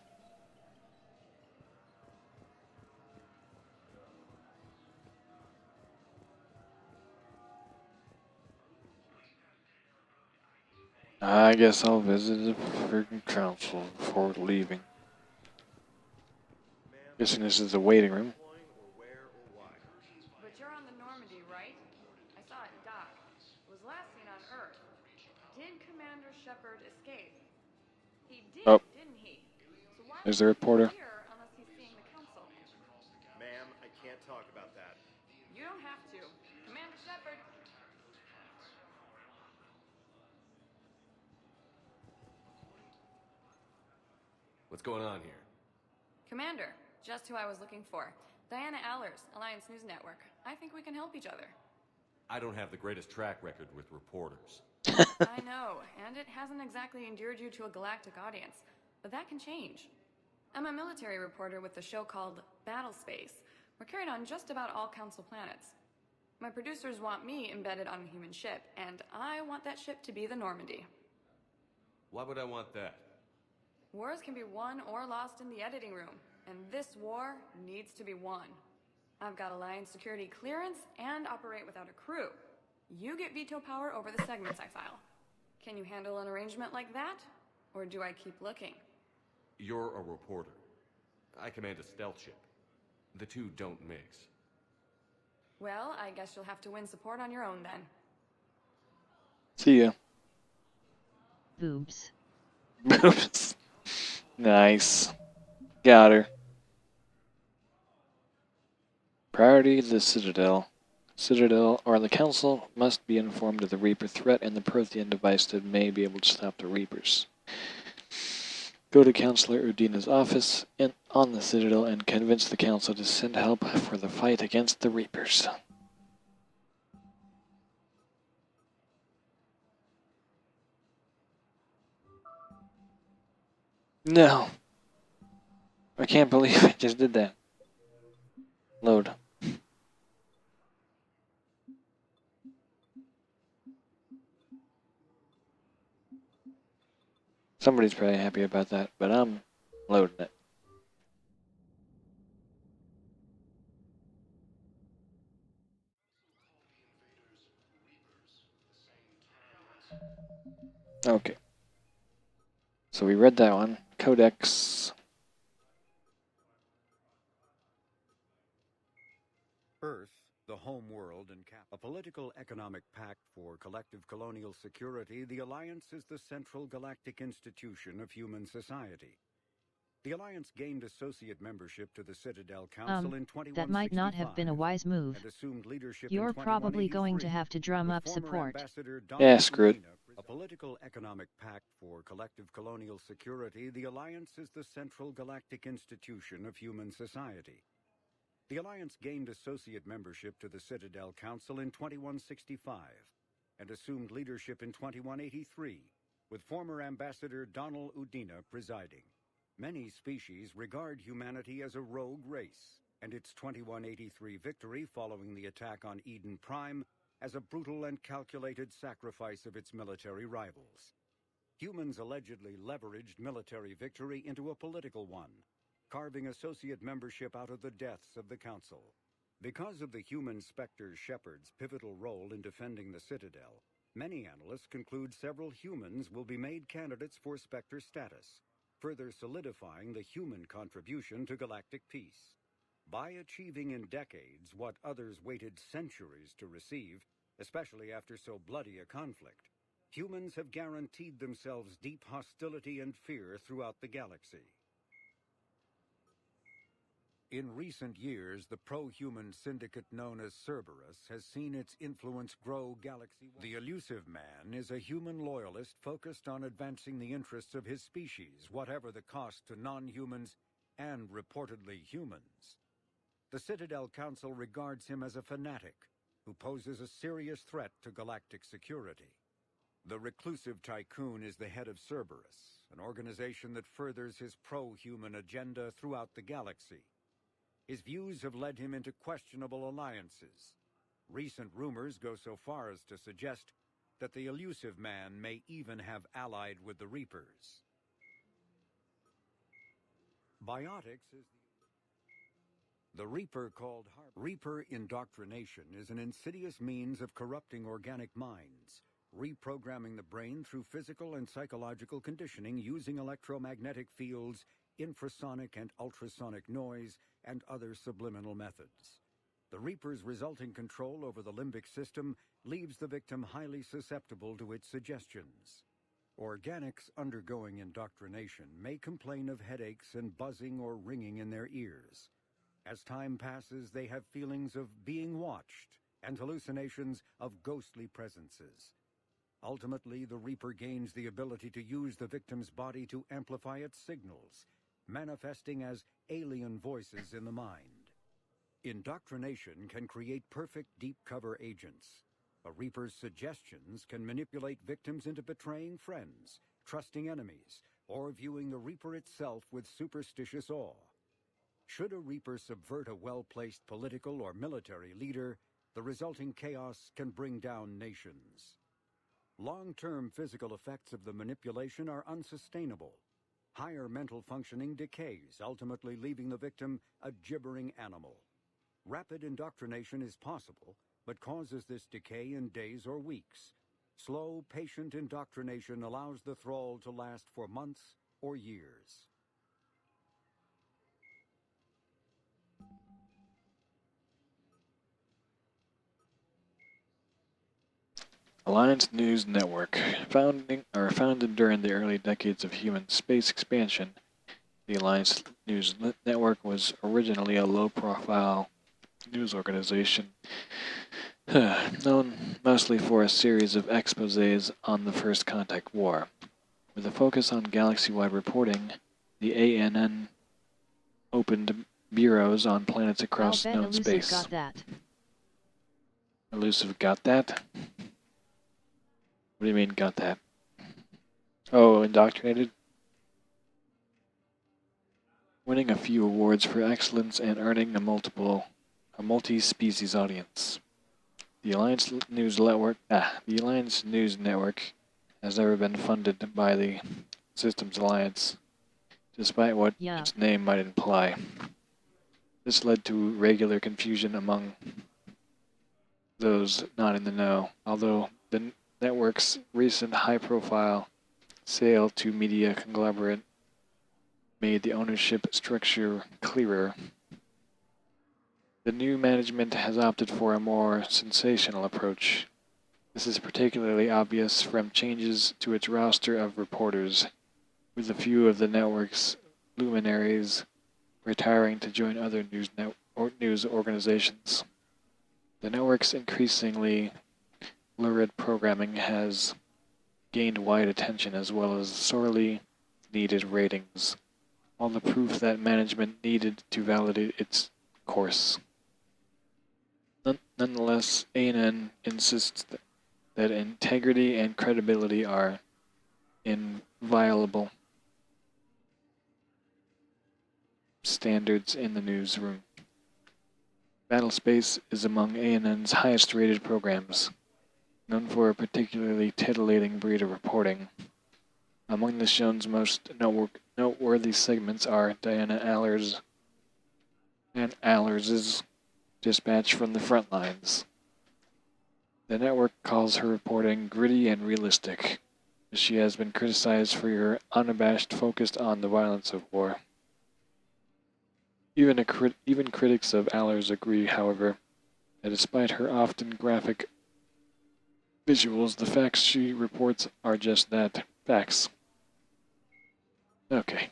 I guess I'll visit the freaking council before leaving. Guessing this is the waiting room. But you're on the Normandy, right? I saw it dock. It was last seen on Earth. Did Commander Shepard escape? He did, Oh. didn't he? So why There's the reporter. here unless he's seeing the council? Ma'am, I can't talk about that. You don't have to. Commander Shepard. What's going on here? Commander, just who I was looking for. Diana Allers, Alliance News Network. I think we can help each other. I don't have the greatest track record with reporters. I know, and it hasn't exactly endeared you to a galactic audience, but that can change. I'm a military reporter with the show called Battle Space. We're carried on just about all Council planets. My producers want me embedded on a human ship, and I want that ship to be the Normandy. Why would I want that? Wars can be won or lost in the editing room, and this war needs to be won. I've got Alliance security clearance and operate without a crew. You get veto power over the segments I file. Can you handle an arrangement like that? Or do I keep looking? You're a reporter. I command a stealth ship. The two don't mix. Well, I guess you'll have to win support on your own then. See ya. Boobs. Boobs. Nice. Got her. Priority the Citadel. Citadel or the Council must be informed of the Reaper threat and the Prothean device that may be able to stop the Reapers. Go to Counselor Udina's office on the Citadel and convince the Council to send help for the fight against the Reapers. No. I can't believe I just did that. Load. Somebody's probably happy about that, but I'm loading it. Okay. So we read that one. Codex. Earth, the home world and a political economic pact for collective colonial security, the Alliance is the central galactic institution of human society. The Alliance gained associate membership to the Citadel Council in 2165. That might not have been a wise move. And assumed leadership You're in probably going to 2183. have to drum With up former support. Ambassador Yeah, Donald screw it. Udina, a political economic pact for collective colonial security, the Alliance is the central galactic institution of human society. The Alliance gained associate membership to the Citadel Council in 2165 and assumed leadership in 2183, with former Ambassador Donald Udina presiding. Many species regard humanity as a rogue race, and its 2183 victory following the attack on Eden Prime as a brutal and calculated sacrifice of its military rivals. Humans allegedly leveraged military victory into a political one, carving associate membership out of the deaths of the Council. Because of the human Spectre Shepard's pivotal role in defending the Citadel, many analysts conclude several humans will be made candidates for Spectre status, further solidifying the human contribution to galactic peace. By achieving in decades what others waited centuries to receive, especially after so bloody a conflict, humans have guaranteed themselves deep hostility and fear throughout the galaxy. In recent years, the pro-human syndicate known as Cerberus has seen its influence grow galaxy-wide. The Elusive Man is a human loyalist focused on advancing the interests of his species, whatever the cost to non-humans and reportedly humans. The Citadel Council regards him as a fanatic who poses a serious threat to galactic security. The reclusive tycoon is the head of Cerberus, an organization that furthers his pro-human agenda throughout the galaxy. His views have led him into questionable alliances. Recent rumors go so far as to suggest that the Elusive Man may even have allied with the Reapers. Biotics is the Reaper called Reaper indoctrination is an insidious means of corrupting organic minds, reprogramming the brain through physical and psychological conditioning using electromagnetic fields, infrasonic and ultrasonic noise, and other subliminal methods. The Reaper's resulting control over the limbic system leaves the victim highly susceptible to its suggestions. Organics undergoing indoctrination may complain of headaches and buzzing or ringing in their ears. As time passes, they have feelings of being watched and hallucinations of ghostly presences. Ultimately, the Reaper gains the ability to use the victim's body to amplify its signals, manifesting as alien voices in the mind. Indoctrination can create perfect deep-cover agents. A Reaper's suggestions can manipulate victims into betraying friends, trusting enemies, or viewing the Reaper itself with superstitious awe. Should a Reaper subvert a well-placed political or military leader, the resulting chaos can bring down nations. Long-term physical effects of the manipulation are unsustainable. Higher mental functioning decays, ultimately leaving the victim a gibbering animal. Rapid indoctrination is possible, but causes this decay in days or weeks. Slow, patient indoctrination allows the thrall to last for months or years. Alliance News Network. Founded during the early decades of human space expansion, the Alliance News Network was originally a low-profile news organization known mostly for a series of exposés on the First Contact War. With a focus on galaxy-wide reporting, the ANN opened bureaus on planets across known space. Got that. Elusive got that? What do you mean, got that? Oh, indoctrinated? Winning a few awards for excellence and earning a multi-species audience. The Alliance News Network has never been funded by the Systems Alliance, despite what its name might imply. This led to regular confusion among those not in the know, although the network's recent high-profile sale to media conglomerate made the ownership structure clearer. The new management has opted for a more sensational approach. This is particularly obvious from changes to its roster of reporters, with a few of the network's luminaries retiring to join other news organizations. The network's increasingly lurid programming has gained wide attention as well as sorely needed ratings, all the proof that management needed to validate its course. Nonetheless, ANN insists that integrity and credibility are inviolable standards in the newsroom. Battlespace is among ANN's highest-rated programs, known for a particularly titillating breed of reporting. Among the show's most noteworthy segments are Diana Allers' dispatch from the front lines. The network calls her reporting gritty and realistic. She has been criticized for her unabashed focus on the violence of war. Even critics of Allers agree, however, that despite her often graphic visuals, the facts she reports are just that, facts. Okay.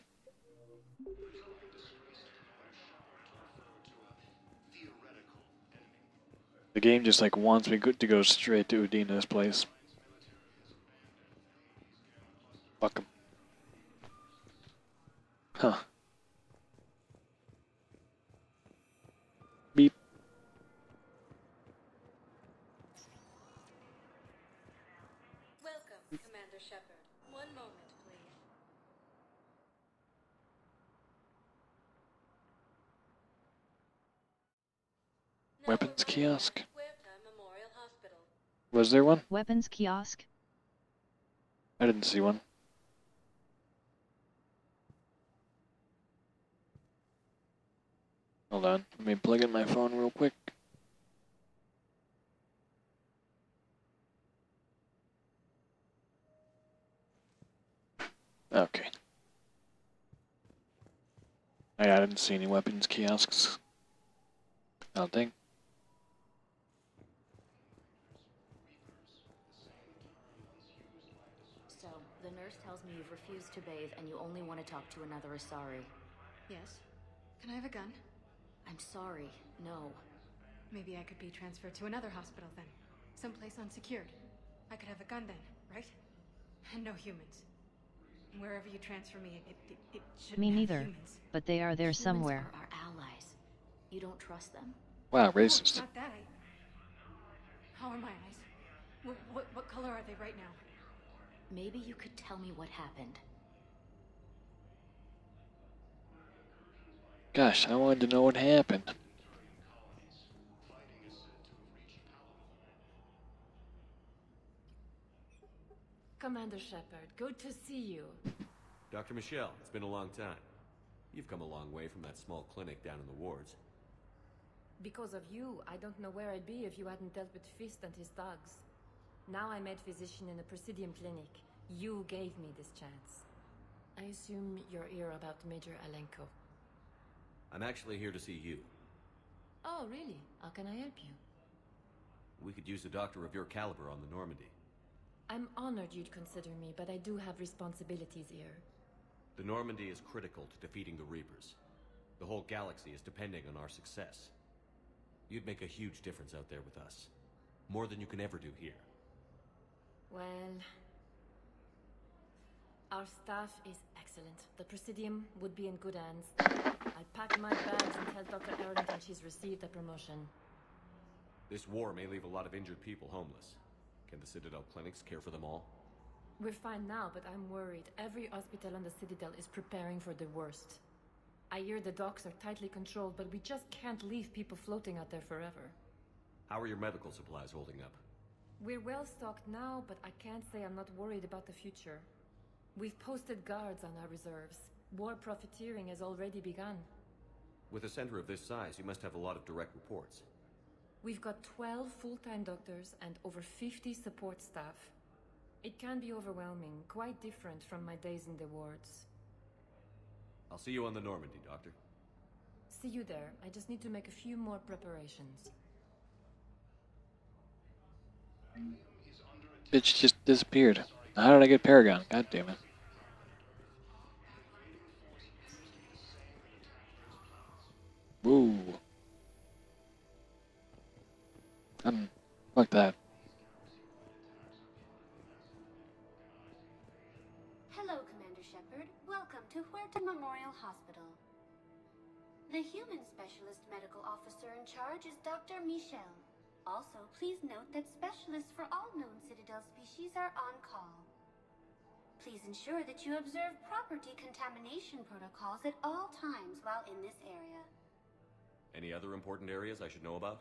The game just like wants me to go straight to Udina's place. Fuck him. Huh. Beep. Welcome, Commander Shepard. One moment, please. Weapons kiosk? Huerta Memorial Hospital. Was there one? Weapons kiosk? I didn't see one. Hold on, let me plug in my phone real quick. Okay. I didn't see any weapons kiosks. I don't think. So, the nurse tells me you've refused to bathe and you only want to talk to another Asari. Yes. Can I have a gun? I'm sorry, no. Maybe I could be transferred to another hospital then. Someplace unsecured. I could have a gun then, right? And no humans. Wherever you transfer me, it shouldn't Me have neither, humans. but they are there Humans somewhere. are our allies. You don't trust them? Wow, No, racist. not that. How are my eyes? What color are they right now? Maybe you could tell me what happened. Gosh, I wanted to know what happened. Commander Shepard, good to see you. Dr. Michelle, it's been a long time. You've come a long way from that small clinic down in the wards. Because of you, I don't know where I'd be if you hadn't dealt with Fist and his thugs. Now I'm head physician in a Presidium clinic. You gave me this chance. I assume you're here about Major Alenko. I'm actually here to see you. Oh, really? How can I help you? We could use a doctor of your caliber on the Normandy. I'm honored you'd consider me, but I do have responsibilities here. The Normandy is critical to defeating the Reapers. The whole galaxy is depending on our success. You'd make a huge difference out there with us. More than you can ever do here. Well... Our staff is excellent. The Presidium would be in good hands. I'll pack my bags and tell Dr. Arlington she's received a promotion. This war may leave a lot of injured people homeless. Can the Citadel clinics care for them all? We're fine now, but I'm worried. Every hospital on the Citadel is preparing for the worst. I hear the docks are tightly controlled, but we just can't leave people floating out there forever. How are your medical supplies holding up? We're well stocked now, but I can't say I'm not worried about the future. We've posted guards on our reserves. War profiteering has already begun. With a center of this size, you must have a lot of direct reports. We've got 12 full-time doctors and over 50 support staff. It can be overwhelming, quite different from my days in the wards. I'll see you on the Normandy, Doctor. See you there. I just need to make a few more preparations. Bitch just disappeared. How did I get Paragon? God damn it. Woo. Fuck that. Hello, Commander Shepard. Welcome to Huerta Memorial Hospital. The human specialist medical officer in charge is Dr. Michel. Also, please note that specialists for all known Citadel species are on call. Please ensure that you observe proper decontamination protocols at all times while in this area. Any other important areas I should know about?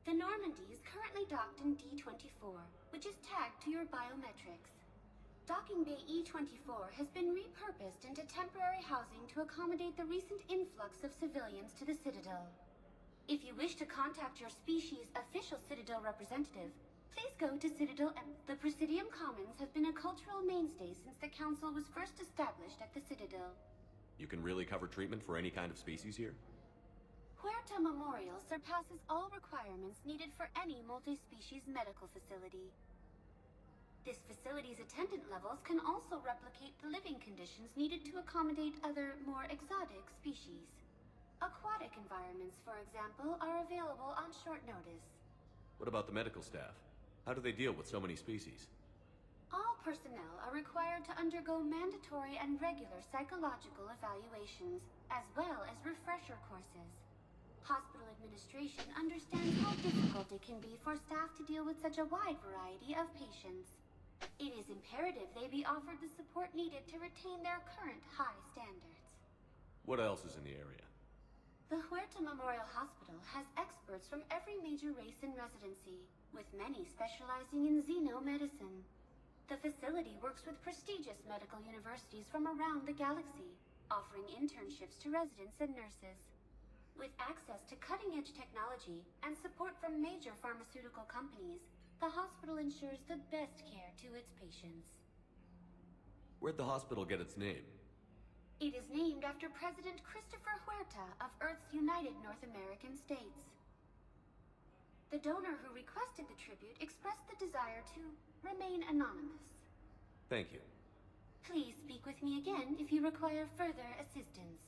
The Normandy is currently docked in D-24, which is tagged to your biometrics. Docking Bay E-24 has been repurposed into temporary housing to accommodate the recent influx of civilians to the Citadel. If you wish to contact your species' official Citadel representative, please go to Citadel. The Presidium Commons have been a cultural mainstay since the Council was first established at the Citadel. You can really cover treatment for any kind of species here? Huerta Memorial surpasses all requirements needed for any multi-species medical facility. This facility's attendant levels can also replicate the living conditions needed to accommodate other, more exotic species. Aquatic environments, for example, are available on short notice. What about the medical staff? How do they deal with so many species? All personnel are required to undergo mandatory and regular psychological evaluations, as well as refresher courses. Hospital administration understands how difficult it can be for staff to deal with such a wide variety of patients. It is imperative they be offered the support needed to retain their current high standards. What else is in the area? The Huerta Memorial Hospital has experts from every major race in residency, with many specializing in xenomedicine. The facility works with prestigious medical universities from around the galaxy, offering internships to residents and nurses. With access to cutting-edge technology and support from major pharmaceutical companies, the hospital ensures the best care to its patients. Where'd the hospital get its name? It is named after President Christopher Huerta of Earth's United North American States. The donor who requested the tribute expressed the desire to remain anonymous. Thank you. Please speak with me again if you require further assistance.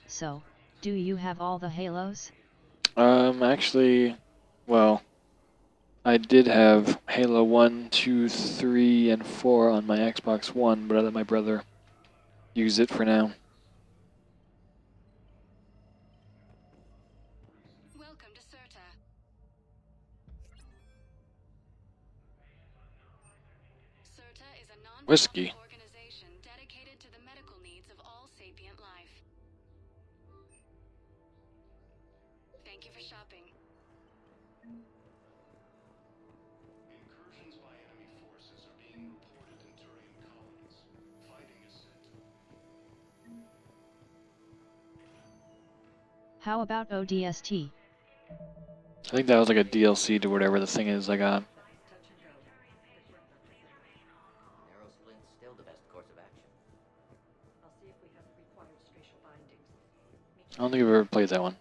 So, do you have all the Halos? Actually, well, I did have Halo 1, 2, 3, and 4 on my Xbox One, but I let my brother use it for now. Welcome to Serta. Serta is a non-profit Whiskey. organization dedicated to the medical needs of all sapient life. Thank you for shopping. Incursions by enemy forces are being reported in Turian colonies. Fighting is set to... How about ODST? I think that was like a DLC to whatever the thing is I got. Narrow splint's still the best course of action. I'll see if we have the required spatial bindings. I don't think I've ever played that one.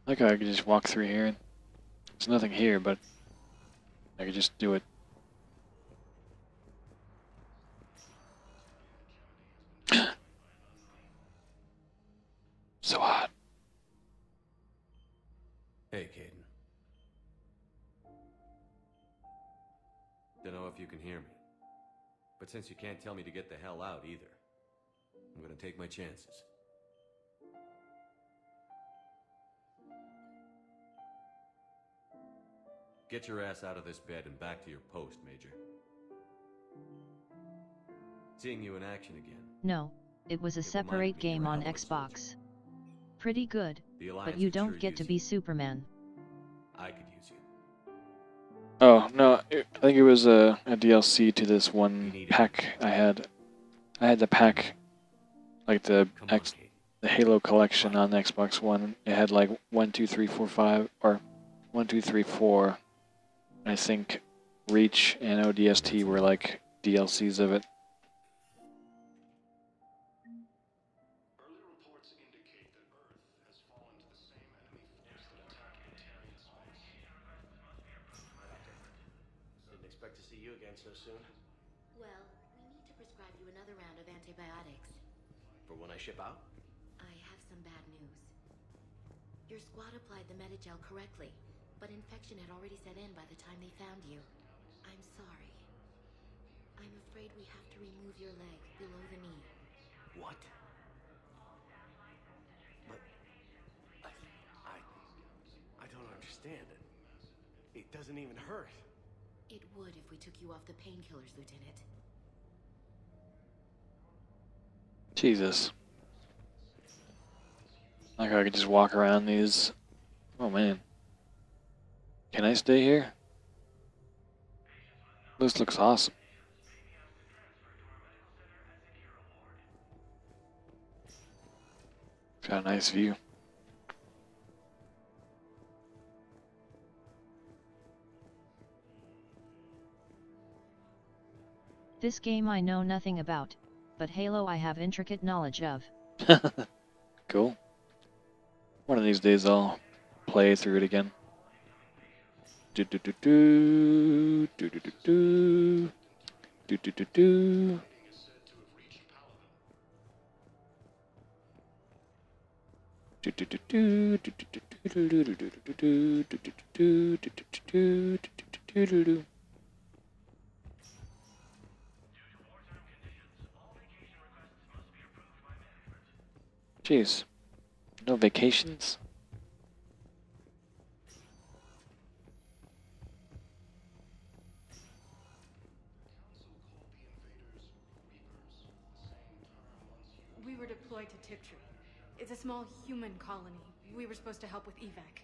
Like I could just walk through here. There's nothing here, but I could just do it. So hot. Hey, Caden. Don't know if you can hear me. But since you can't tell me to get the hell out either, I'm gonna take my chances. Get your ass out of this bed and back to your post, Major. Seeing you in action again. No, it was a separate game on Xbox. Pretty good, but you don't get to be Superman. I could use you. Oh, no, I think it was a DLC to this one pack I had. I had the pack, like the Halo collection on Xbox One. It had like 1, 2, 3, 4, 5, or 1, 2, 3, 4. I think Reach and ODST were like DLCs of it. Early reports indicate that Earth has fallen to the same enemy force that attacked Batarian space. Didn't expect to see you again so soon. Well, we need to prescribe you another round of antibiotics. For when I ship out? I have some bad news. Your squad applied the Medigel correctly, but infection had already set in by the time they found you. I'm sorry. I'm afraid we have to remove your leg below the knee. What? But understand it. It doesn't even hurt. It would if we took you off the painkillers, Lieutenant. Jesus. Like I could just walk around these. Oh man. Can I stay here? This looks awesome. Got a nice view. This game I know nothing about, but Halo I have intricate knowledge of. Cool. One of these days I'll play through it again. Do do do do do do do do do do do do. Do do do do do do do do do do do do do do do do do. Jeez, no vacations? We were deployed to Tiptree. It's a small human colony. We were supposed to help with evac.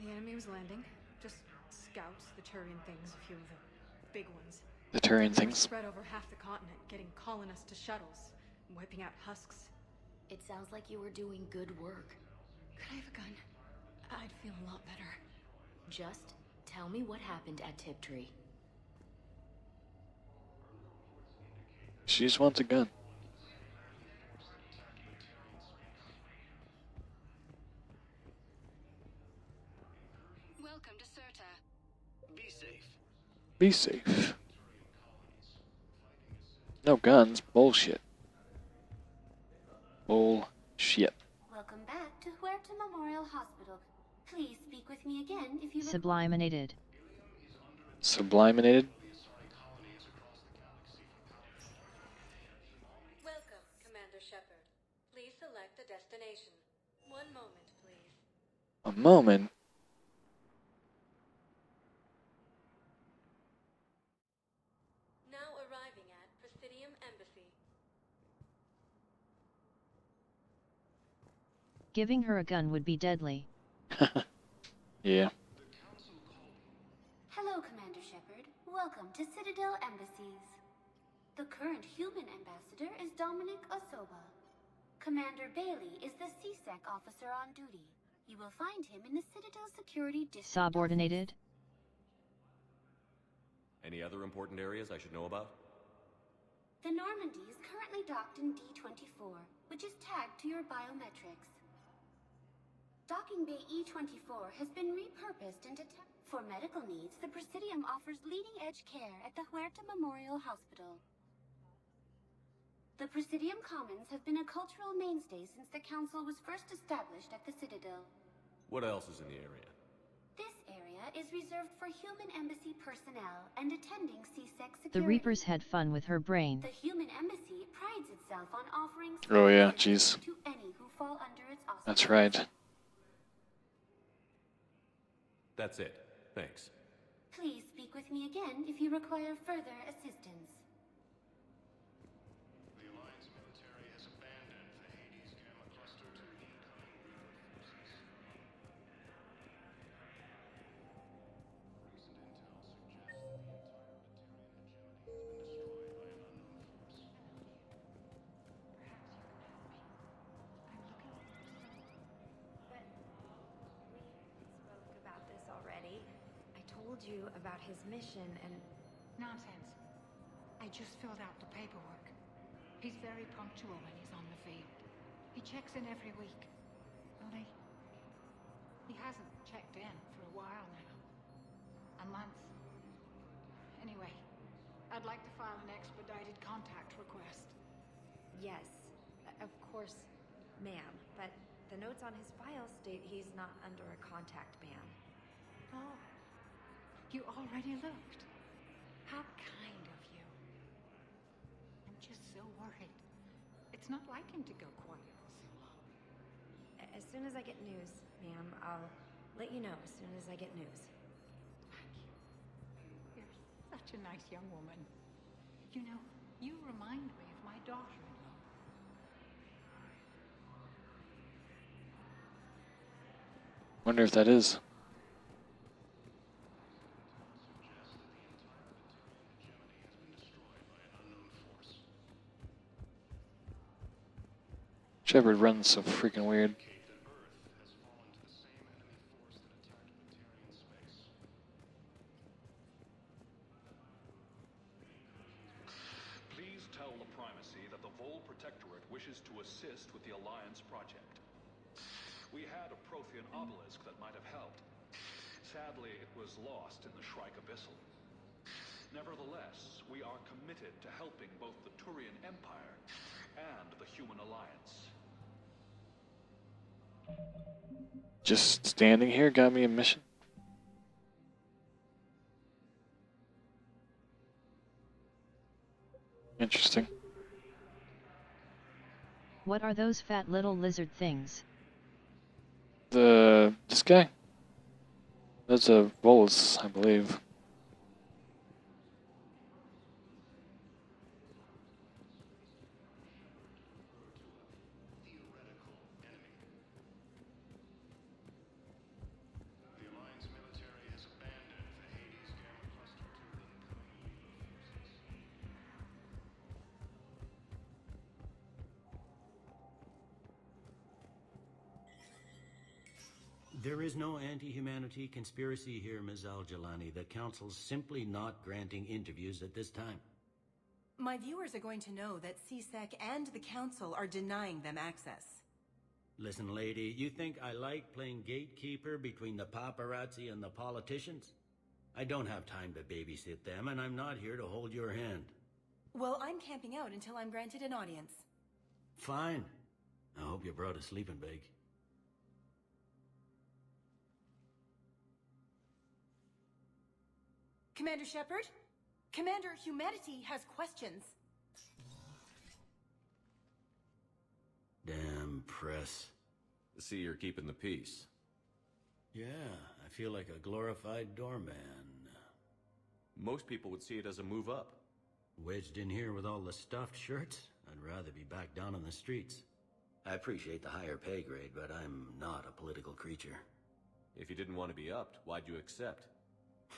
The enemy was landing. Just scouts, the Turian things, a few of the big ones. The Turian We were things? spread over half the continent, getting colonists to shuttles, wiping out husks. It sounds like you were doing good work. Could I have a gun? I'd feel a lot better. Just tell me what happened at Tiptree. She just wants a gun. Welcome to Serta. Be safe. Be safe. No guns. Bullshit. Bullshit. Welcome back to Huerta Memorial Hospital. Please speak with me again if you... Subliminated. Subliminated? Welcome, Commander Shepard. Please select a destination. One moment, please. A moment? Now arriving at Presidium Embassy. Giving her a gun would be deadly. Yeah. Hello, Commander Shepard. Welcome to Citadel Embassies. The current human ambassador is Dominic Osoba. Commander Bailey is the CSEC officer on duty. You will find him in the Citadel Security District. Subordinated? Any other important areas I should know about? The Normandy is currently docked in D-24, which is tagged to your biometrics. Docking Bay E-24 has been repurposed into... For medical needs, the Presidium offers leading-edge care at the Huerta Memorial Hospital. The Presidium Commons have been a cultural mainstay since the Council was first established at the Citadel. What else is in the area? This area is reserved for human embassy personnel and attending CSEC security. The Reapers had fun with her brain. The human embassy prides itself on offering... Oh yeah, jeez. ...to any who fall under its auspices. That's right. That's it. Thanks. Please speak with me again if you require further assistance. The Alliance military has abandoned the Hades Gamma Cluster to incoming Reaper forces. Recent intel suggests the entire Batarian hegemony has been destroyed by an unknown force. But we spoke about this already. I told you about his mission and... Nonsense. I just filled out the paperwork. He's very punctual when he's on the field. He checks in every week. Only... he hasn't checked in for a while now. A month. Anyway, I'd like to file an expedited contact request. Yes, of course, ma'am. But the notes on his file state he's not under a contact ban. Oh. You already looked. How kind of you. I'm just so worried. It's not like him to go quiet for so long. As soon as I get news, ma'am, I'll let you know as soon as I get news. You're such a nice young woman. You know, you remind me of my daughter-in-law. Wonder if that is. Shepard runs so freaking weird. Please tell the Primacy that the Vol Protectorate wishes to assist with the Alliance project. We had a Prothean obelisk that might have helped. Sadly, it was lost in the Shrike Abyssal. Nevertheless, we are committed to helping both the Turian Empire and the Human Alliance. Just standing here got me a mission. Interesting. What are those fat little lizard things? This guy? That's a Volus, I believe. There is no anti-humanity conspiracy here, Ms. Al-Jalani. The Council's simply not granting interviews at this time. My viewers are going to know that CSEC and the Council are denying them access. Listen, lady, you think I like playing gatekeeper between the paparazzi and the politicians? I don't have time to babysit them, and I'm not here to hold your hand. Well, I'm camping out until I'm granted an audience. Fine. I hope you brought a sleeping bag. Commander Shepard? Commander, humanity has questions. Damn press. See, you're keeping the peace. Yeah, I feel like a glorified doorman. Most people would see it as a move up. Wedged in here with all the stuffed shirts? I'd rather be back down on the streets. I appreciate the higher pay grade, but I'm not a political creature. If you didn't want to be upped, why'd you accept?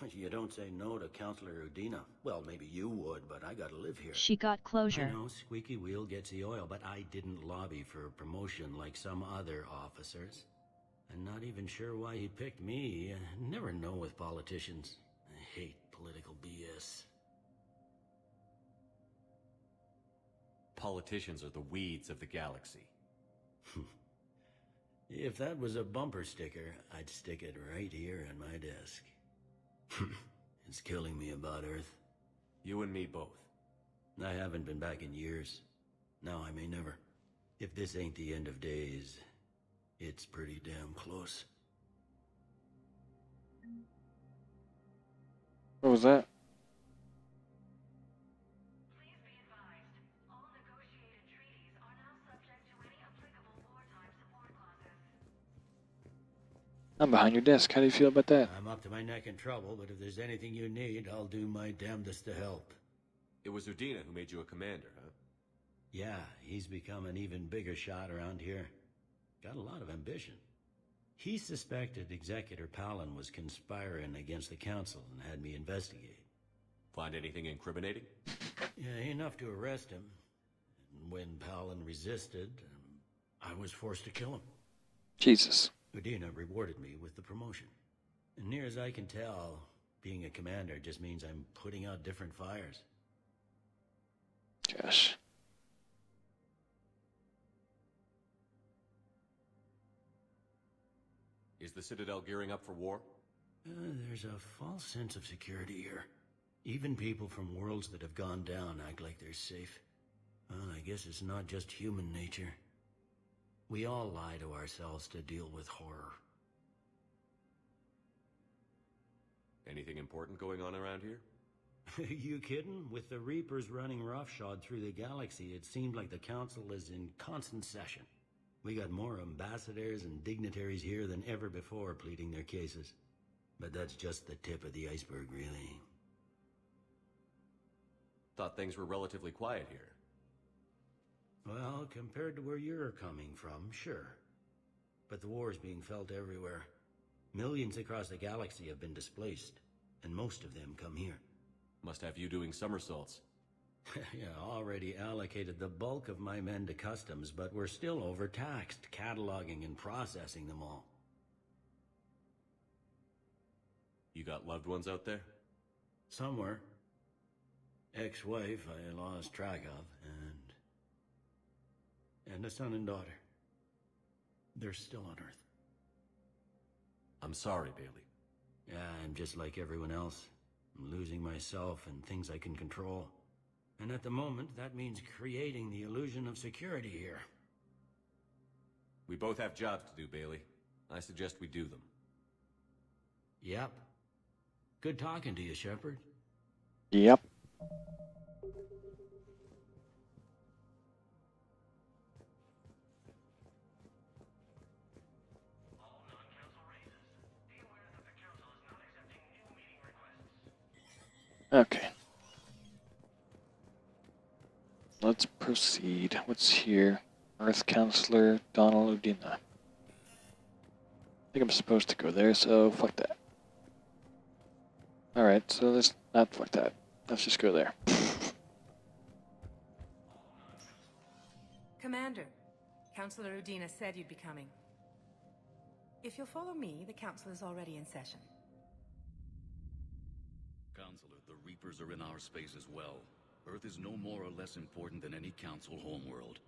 You don't say no to Counselor Udina. Well, maybe you would, but I gotta live here. She got closure. I know, squeaky wheel gets the oil, but I didn't lobby for promotion like some other officers. I'm not even sure why he picked me. I never know with politicians. I hate political BS. Politicians are the weeds of the galaxy. If that was a bumper sticker, I'd stick it right here on my desk. It's killing me about Earth. You and me both. I haven't been back in years. Now I may never. If this ain't the end of days, it's pretty damn close. What was that? I'm behind your desk. How do you feel about that? I'm up to my neck in trouble, but if there's anything you need, I'll do my damnedest to help. It was Udina who made you a commander, huh? Yeah, he's become an even bigger shot around here. Got a lot of ambition. He suspected Executor Palin was conspiring against the Council and had me investigate. Find anything incriminating? Yeah, enough to arrest him. And when Palin resisted, I was forced to kill him. Jesus. Udina rewarded me with the promotion. And near as I can tell, being a commander just means I'm putting out different fires. Gosh. Is the Citadel gearing up for war? There's a false sense of security here. Even people from worlds that have gone down act like they're safe. Well, I guess it's not just human nature. We all lie to ourselves to deal with horror. Anything important going on around here? You kidding? With the Reapers running roughshod through the galaxy, it seemed like the Council is in constant session. We got more ambassadors and dignitaries here than ever before pleading their cases. But that's just the tip of the iceberg, really. Thought things were relatively quiet here. Well, compared to where you're coming from, sure. But the war's being felt everywhere. Millions across the galaxy have been displaced, and most of them come here. Must have you doing somersaults. Yeah, already allocated the bulk of my men to customs, but we're still overtaxed, cataloging and processing them all. You got loved ones out there? Somewhere. Ex-wife I lost track of, and a son and daughter. They're still on Earth. I'm sorry, Bailey. Yeah, I'm just like everyone else. I'm losing myself and things I can control. And at the moment, that means creating the illusion of security here. We both have jobs to do, Bailey. I suggest we do them. Yep. Good talking to you, Shepard. Yep. Okay. Let's proceed. What's here? Earth Counselor Donald Udina. I think I'm supposed to go there, so fuck that. Alright, so let's not fuck that. Let's just go there. Commander, Counselor Udina said you'd be coming. If you'll follow me, the council is already in session. Counselor, the Reapers are in our space as well. Earth is no more or less important than any Council homeworld.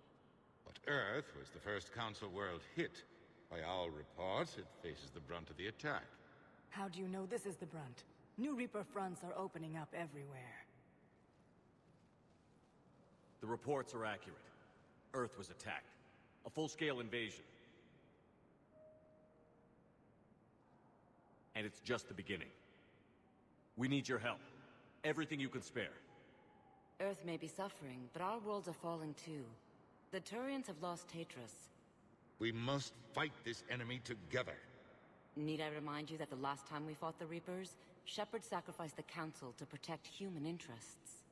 But Earth was the first Council world hit. By all reports, it faces the brunt of the attack. How do you know this is the brunt? New Reaper fronts are opening up everywhere. The reports are accurate. Earth was attacked. A full-scale invasion. And it's just the beginning. We need your help. Everything you can spare. Earth may be suffering, but our worlds are falling too. The Turians have lost Tatris. We must fight this enemy together. Need I remind you that the last time we fought the Reapers, Shepard sacrificed the Council to protect human interests?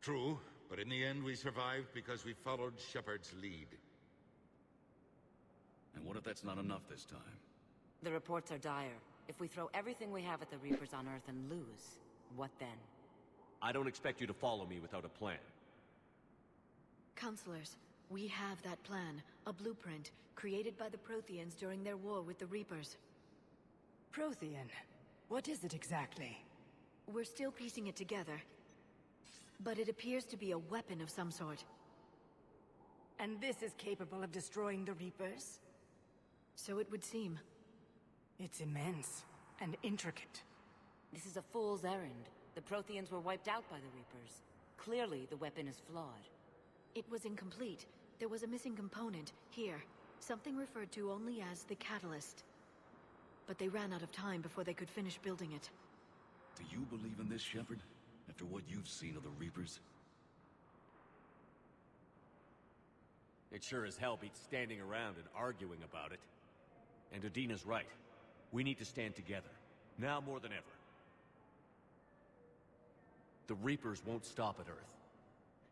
True, but in the end we survived because we followed Shepard's lead. And what if that's not enough this time? The reports are dire. If we throw everything we have at the Reapers on Earth and lose, what then? I don't expect you to follow me without a plan. Counselors, we have that plan, a blueprint, created by the Protheans during their war with the Reapers. Prothean? What is it exactly? We're still piecing it together, but it appears to be a weapon of some sort. And this is capable of destroying the Reapers? So it would seem. It's immense and intricate. This is a fool's errand. The Protheans were wiped out by the Reapers. Clearly, the weapon is flawed. It was incomplete. There was a missing component, here. Something referred to only as the catalyst. But they ran out of time before they could finish building it. Do you believe in this, Shepard? After what you've seen of the Reapers? It sure as hell beats standing around and arguing about it. And Udina's right. We need to stand together. Now more than ever. The Reapers won't stop at Earth.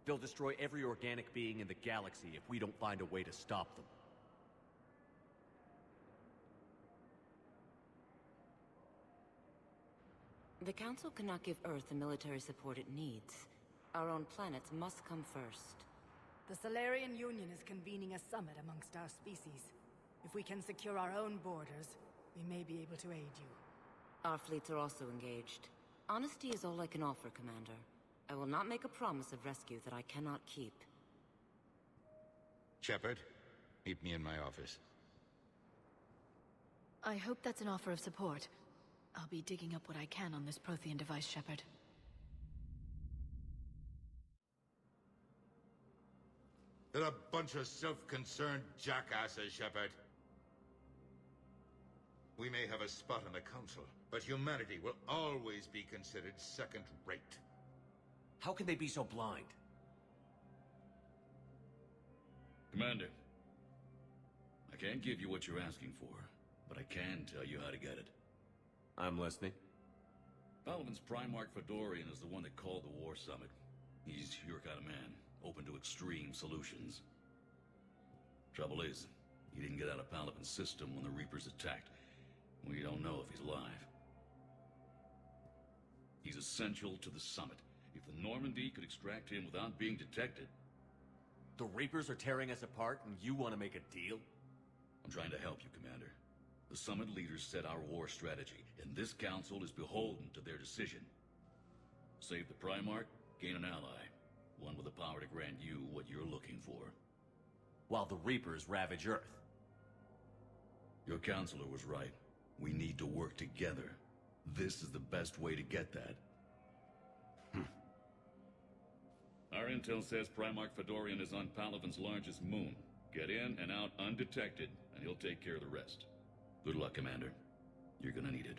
They'll destroy every organic being in the galaxy if we don't find a way to stop them. The Council cannot give Earth the military support it needs. Our own planets must come first. The Solarian Union is convening a summit amongst our species. If we can secure our own borders, we may be able to aid you. Our fleets are also engaged. Honesty is all I can offer, Commander. I will not make a promise of rescue that I cannot keep. Shepard, meet me in my office. I hope that's an offer of support. I'll be digging up what I can on this Prothean device, Shepard. They're a bunch of self-concerned jackasses, Shepard. We may have a spot on the Council, but humanity will always be considered second-rate. How can they be so blind? Commander, I can't give you what you're asking for, but I can tell you how to get it. I'm listening. Palaven's Primarch Fedorian is the one that called the War Summit. He's your kind of man, open to extreme solutions. Trouble is, he didn't get out of Palaven's system when the Reapers attacked. We don't know if he's alive. He's essential to the summit. If the Normandy could extract him without being detected... The Reapers are tearing us apart, and you want to make a deal? I'm trying to help you, Commander. The summit leaders set our war strategy, and this council is beholden to their decision. Save the Primarch, gain an ally. One with the power to grant you what you're looking for. While the Reapers ravage Earth. Your counselor was right. We need to work together. This is the best way to get that. Our intel says Primarch Fedorian is on Palaven's largest moon. Get in and out undetected, and he'll take care of the rest. Good luck, Commander. You're gonna need it.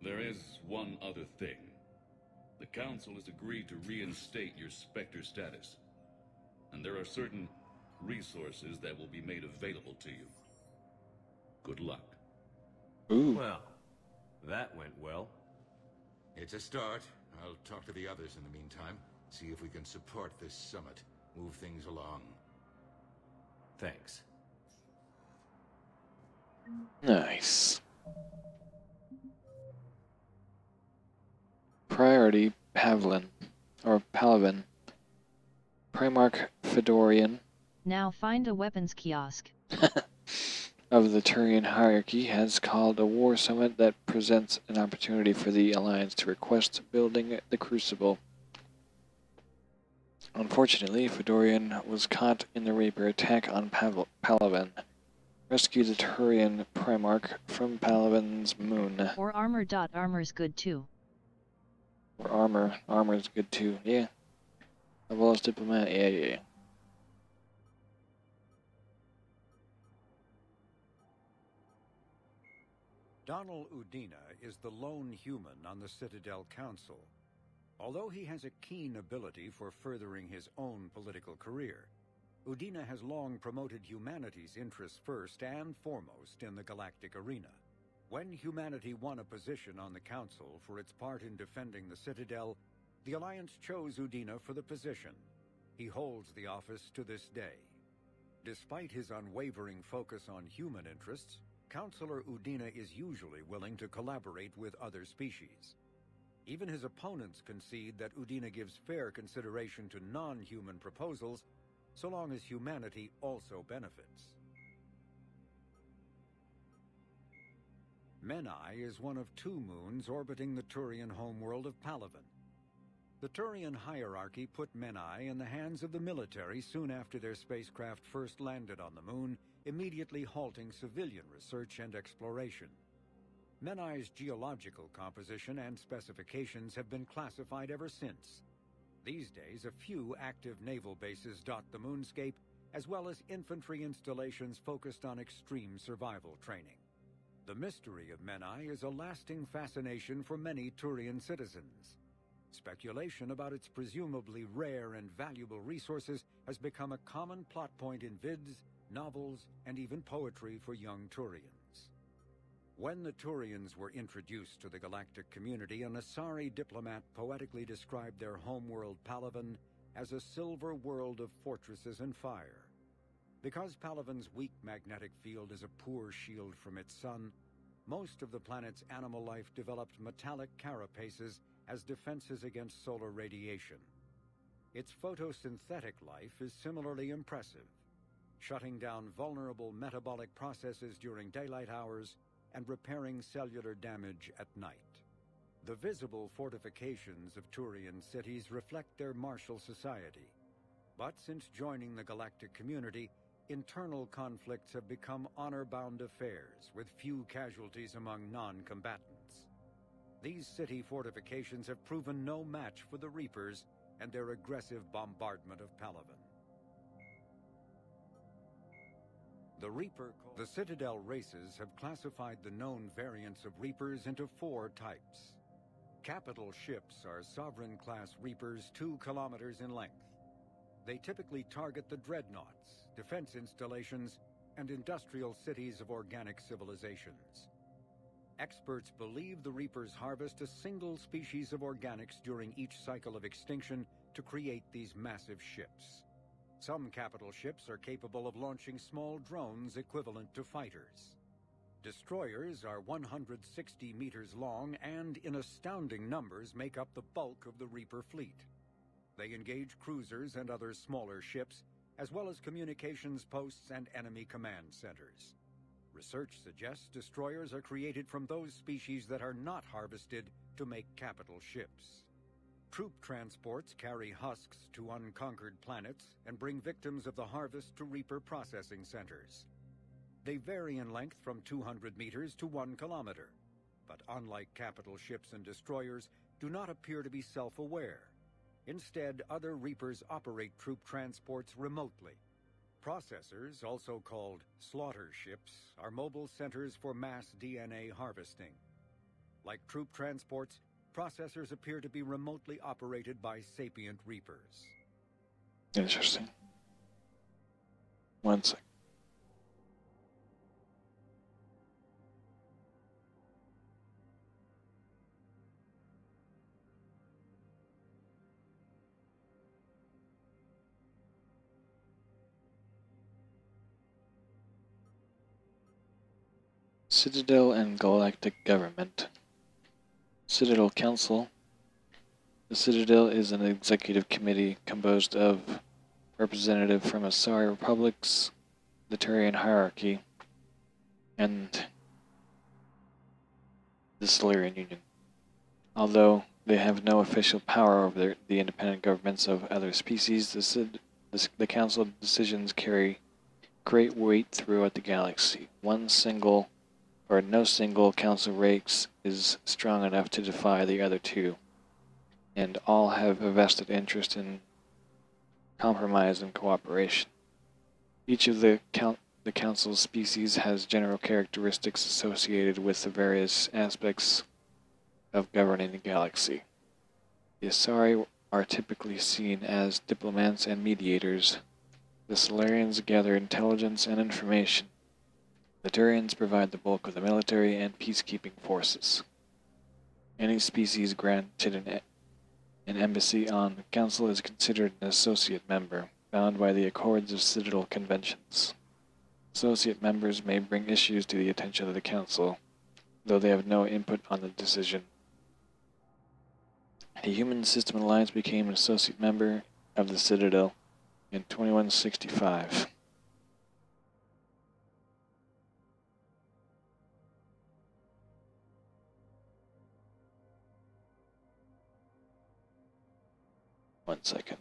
There is one other thing. The Council has agreed to reinstate your Spectre status. And there are certain resources that will be made available to you. Good luck. Ooh. Well, that went well. It's a start. I'll talk to the others in the meantime. See if we can support this summit. Move things along. Thanks. Nice. Priority Pavlin. Or Palaven. Primarch Fedorian. Now find a weapons kiosk. Of the Turian hierarchy has called a war summit that presents an opportunity for the Alliance to request building the Crucible. Unfortunately, Fedorian was caught in the Reaper attack on Palaven. Rescue the Turian Primarch from Palaven's moon. Or armor. Armor's good too. Or armor. Armor's good too, yeah. A well as diplomat, yeah. Donald Udina is the lone human on the Citadel Council. Although he has a keen ability for furthering his own political career, Udina has long promoted humanity's interests first and foremost in the galactic arena. When humanity won a position on the Council for its part in defending the Citadel, the Alliance chose Udina for the position. He holds the office to this day. Despite his unwavering focus on human interests, Councilor Udina is usually willing to collaborate with other species. Even his opponents concede that Udina gives fair consideration to non-human proposals, so long as humanity also benefits. Menai is one of 2 moons orbiting the Turian homeworld of Palaven. The Turian hierarchy put Menai in the hands of the military soon after their spacecraft first landed on the moon, immediately halting civilian research and exploration. Menai's geological composition and specifications have been classified ever since. These days, a few active naval bases dot the moonscape, as well as infantry installations focused on extreme survival training. The mystery of Menai is a lasting fascination for many Turian citizens. Speculation about its presumably rare and valuable resources has become a common plot point in vids, novels, and even poetry for young Turians. When the Turians were introduced to the galactic community, an Asari diplomat poetically described their homeworld Palaven as a silver world of fortresses and fire. Because Palaven's weak magnetic field is a poor shield from its sun, most of the planet's animal life developed metallic carapaces as defenses against solar radiation. Its photosynthetic life is similarly impressive, shutting down vulnerable metabolic processes during daylight hours and repairing cellular damage at night. The visible fortifications of Turian cities reflect their martial society. But since joining the galactic community, internal conflicts have become honor-bound affairs, with few casualties among non-combatants. These city fortifications have proven no match for the Reapers and their aggressive bombardment of Palaven. The Citadel races have classified the known variants of Reapers into 4 types. Capital ships are Sovereign-class Reapers 2 kilometers in length. They typically target the dreadnoughts, defense installations, and industrial cities of organic civilizations. Experts believe the Reapers harvest a single species of organics during each cycle of extinction to create these massive ships. Some capital ships are capable of launching small drones equivalent to fighters. Destroyers are 160 meters long and, in astounding numbers, make up the bulk of the Reaper fleet. They engage cruisers and other smaller ships, as well as communications posts and enemy command centers. Research suggests destroyers are created from those species that are not harvested to make capital ships. Troop transports carry husks to unconquered planets and bring victims of the harvest to Reaper processing centers. They vary in length from 200 meters to 1 kilometer, but unlike capital ships and destroyers, do not appear to be self-aware. Instead, other Reapers operate troop transports remotely. Processors, also called slaughter ships, are mobile centers for mass DNA harvesting. Like troop transports, processors appear to be remotely operated by sapient Reapers. Interesting. One sec. Citadel and Galactic Government. Citadel Council. The Citadel is an executive committee composed of representatives from Asari republics, the Turian hierarchy, and the Solarian Union. Although they have no official power over the independent governments of other species, the Council decisions carry great weight throughout the galaxy. No single council race is strong enough to defy the other two, and all have a vested interest in compromise and cooperation. Each of the council's species has general characteristics associated with the various aspects of governing the galaxy. The Asari are typically seen as diplomats and mediators. The Solarians gather intelligence and information. The Turians provide the bulk of the military and peacekeeping forces. Any species granted an embassy on the Council is considered an associate member, bound by the Accords of Citadel Conventions. Associate members may bring issues to the attention of the Council, though they have no input on the decision. The Human System Alliance became an associate member of the Citadel in 2165. One second.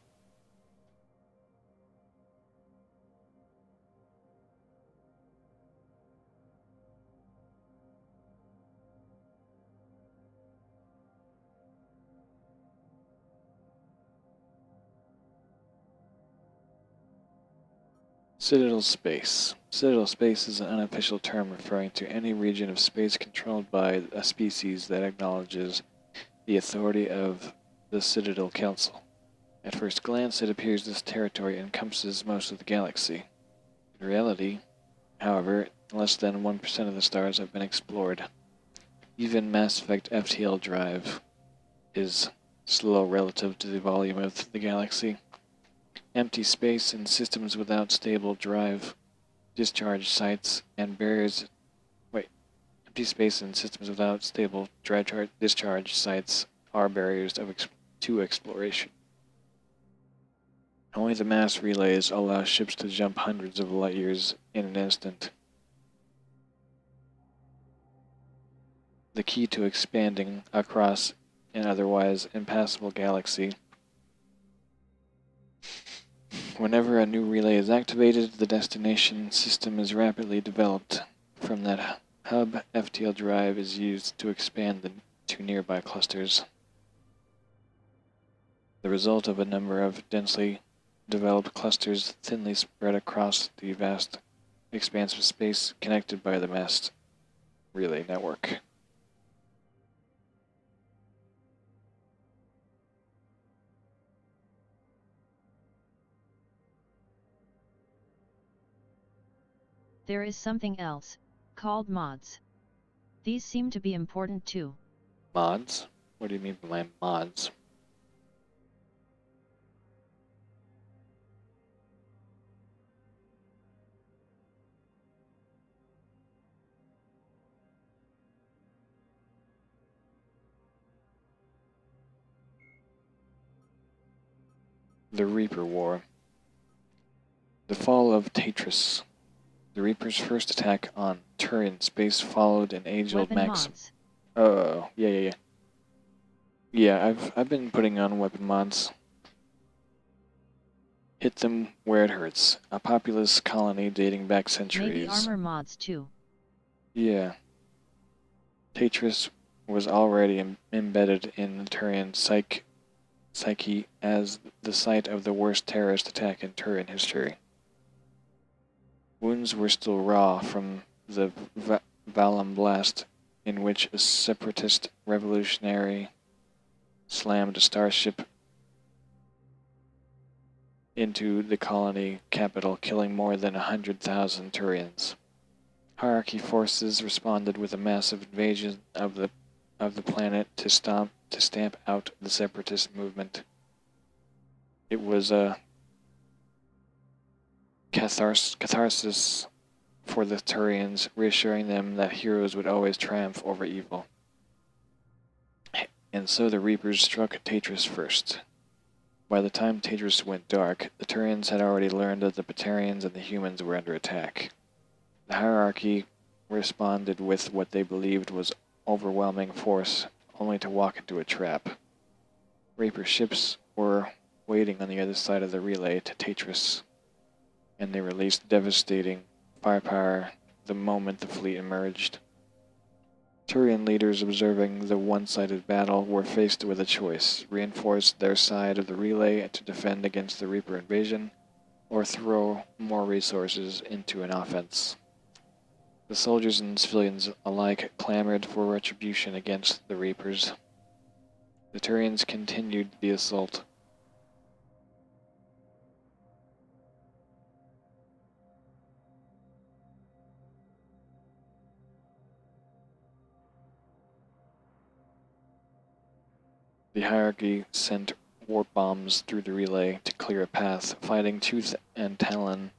Citadel space. Citadel space is an unofficial term referring to any region of space controlled by a species that acknowledges the authority of the Citadel Council. At first glance, it appears this territory encompasses most of the galaxy. In reality, however, less than 1% of the stars have been explored. Even Mass Effect FTL drive is slow relative to the volume of the galaxy. Empty space and systems without stable drive discharge sites and barriers. Empty space and systems without stable drive discharge sites are barriers to exploration. Only the mass relays allow ships to jump hundreds of light years in an instant. The key to expanding across an otherwise impassable galaxy. Whenever a new relay is activated, the destination system is rapidly developed. From that hub, FTL drive is used to expand to nearby clusters. The result of a number of densely developed clusters thinly spread across the vast expanse of space connected by the mass relay network. There is something else, called mods. These seem to be important too. Mods? What do you mean by mods? The Reaper War. The fall of Tetris. The Reaper's first attack on Turian space followed an age-old maxim. Oh, yeah. Yeah, I've been putting on weapon mods. Hit them where it hurts. A populous colony dating back centuries. Maybe armor mods too. Yeah. Tetris was already embedded in the Turian psyche as the site of the worst terrorist attack in Turian history. Wounds were still raw from the Valum blast, in which a separatist revolutionary slammed a starship into the colony capital, killing more than 100,000 Turians. Hierarchy forces responded with a massive invasion of the planet to stamp out the separatist movement. It was a catharsis for the Turians, reassuring them that heroes would always triumph over evil. And so the Reapers struck Tetris first. By the time Tetris went dark, the Turians had already learned that the Batarians and the humans were under attack. The hierarchy responded with what they believed was overwhelming force, only to walk into a trap. Reaper ships were waiting on the other side of the relay to Tetris, and they released devastating firepower the moment the fleet emerged. Turian leaders observing the one-sided battle were faced with a choice: reinforce their side of the relay to defend against the Reaper invasion, or throw more resources into an offense. The soldiers and civilians alike clamored for retribution against the Reapers. The Turians continued the assault. The hierarchy sent warp bombs through the relay to clear a path, fighting tooth and talon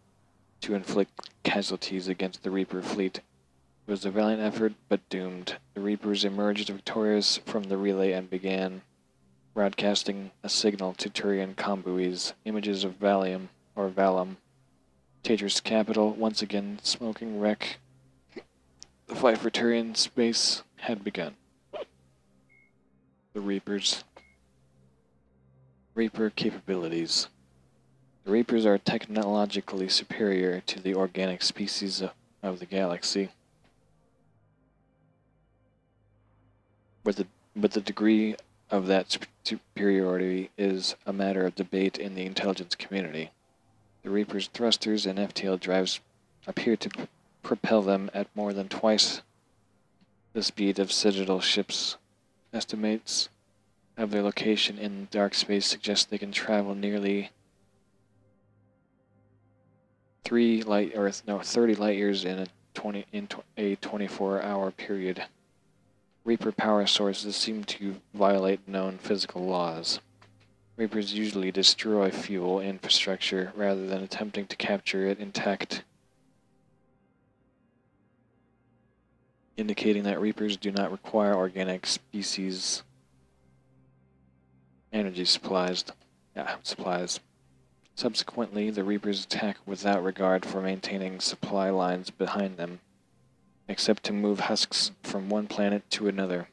to inflict casualties against the Reaper fleet. It was a valiant effort, but doomed. The Reapers emerged victorious from the relay and began broadcasting a signal to Turian combuis, images of Valum, Tetris' capital, once again smoking wreck. The fight for Turian space had begun. The Reapers. Reaper capabilities. The Reapers are technologically superior to the organic species of the galaxy. But the degree of that superiority is a matter of debate in the intelligence community. The Reaper's thrusters and FTL drives appear to propel them at more than twice the speed of Citadel ships. Estimates of their location in dark space suggest they can travel nearly 30 light years in a 24-hour period. Reaper power sources seem to violate known physical laws. Reapers usually destroy fuel infrastructure rather than attempting to capture it intact, indicating that Reapers do not require organic species energy supplies. Subsequently, the Reapers attack without regard for maintaining supply lines behind them, except to move husks from one planet to another.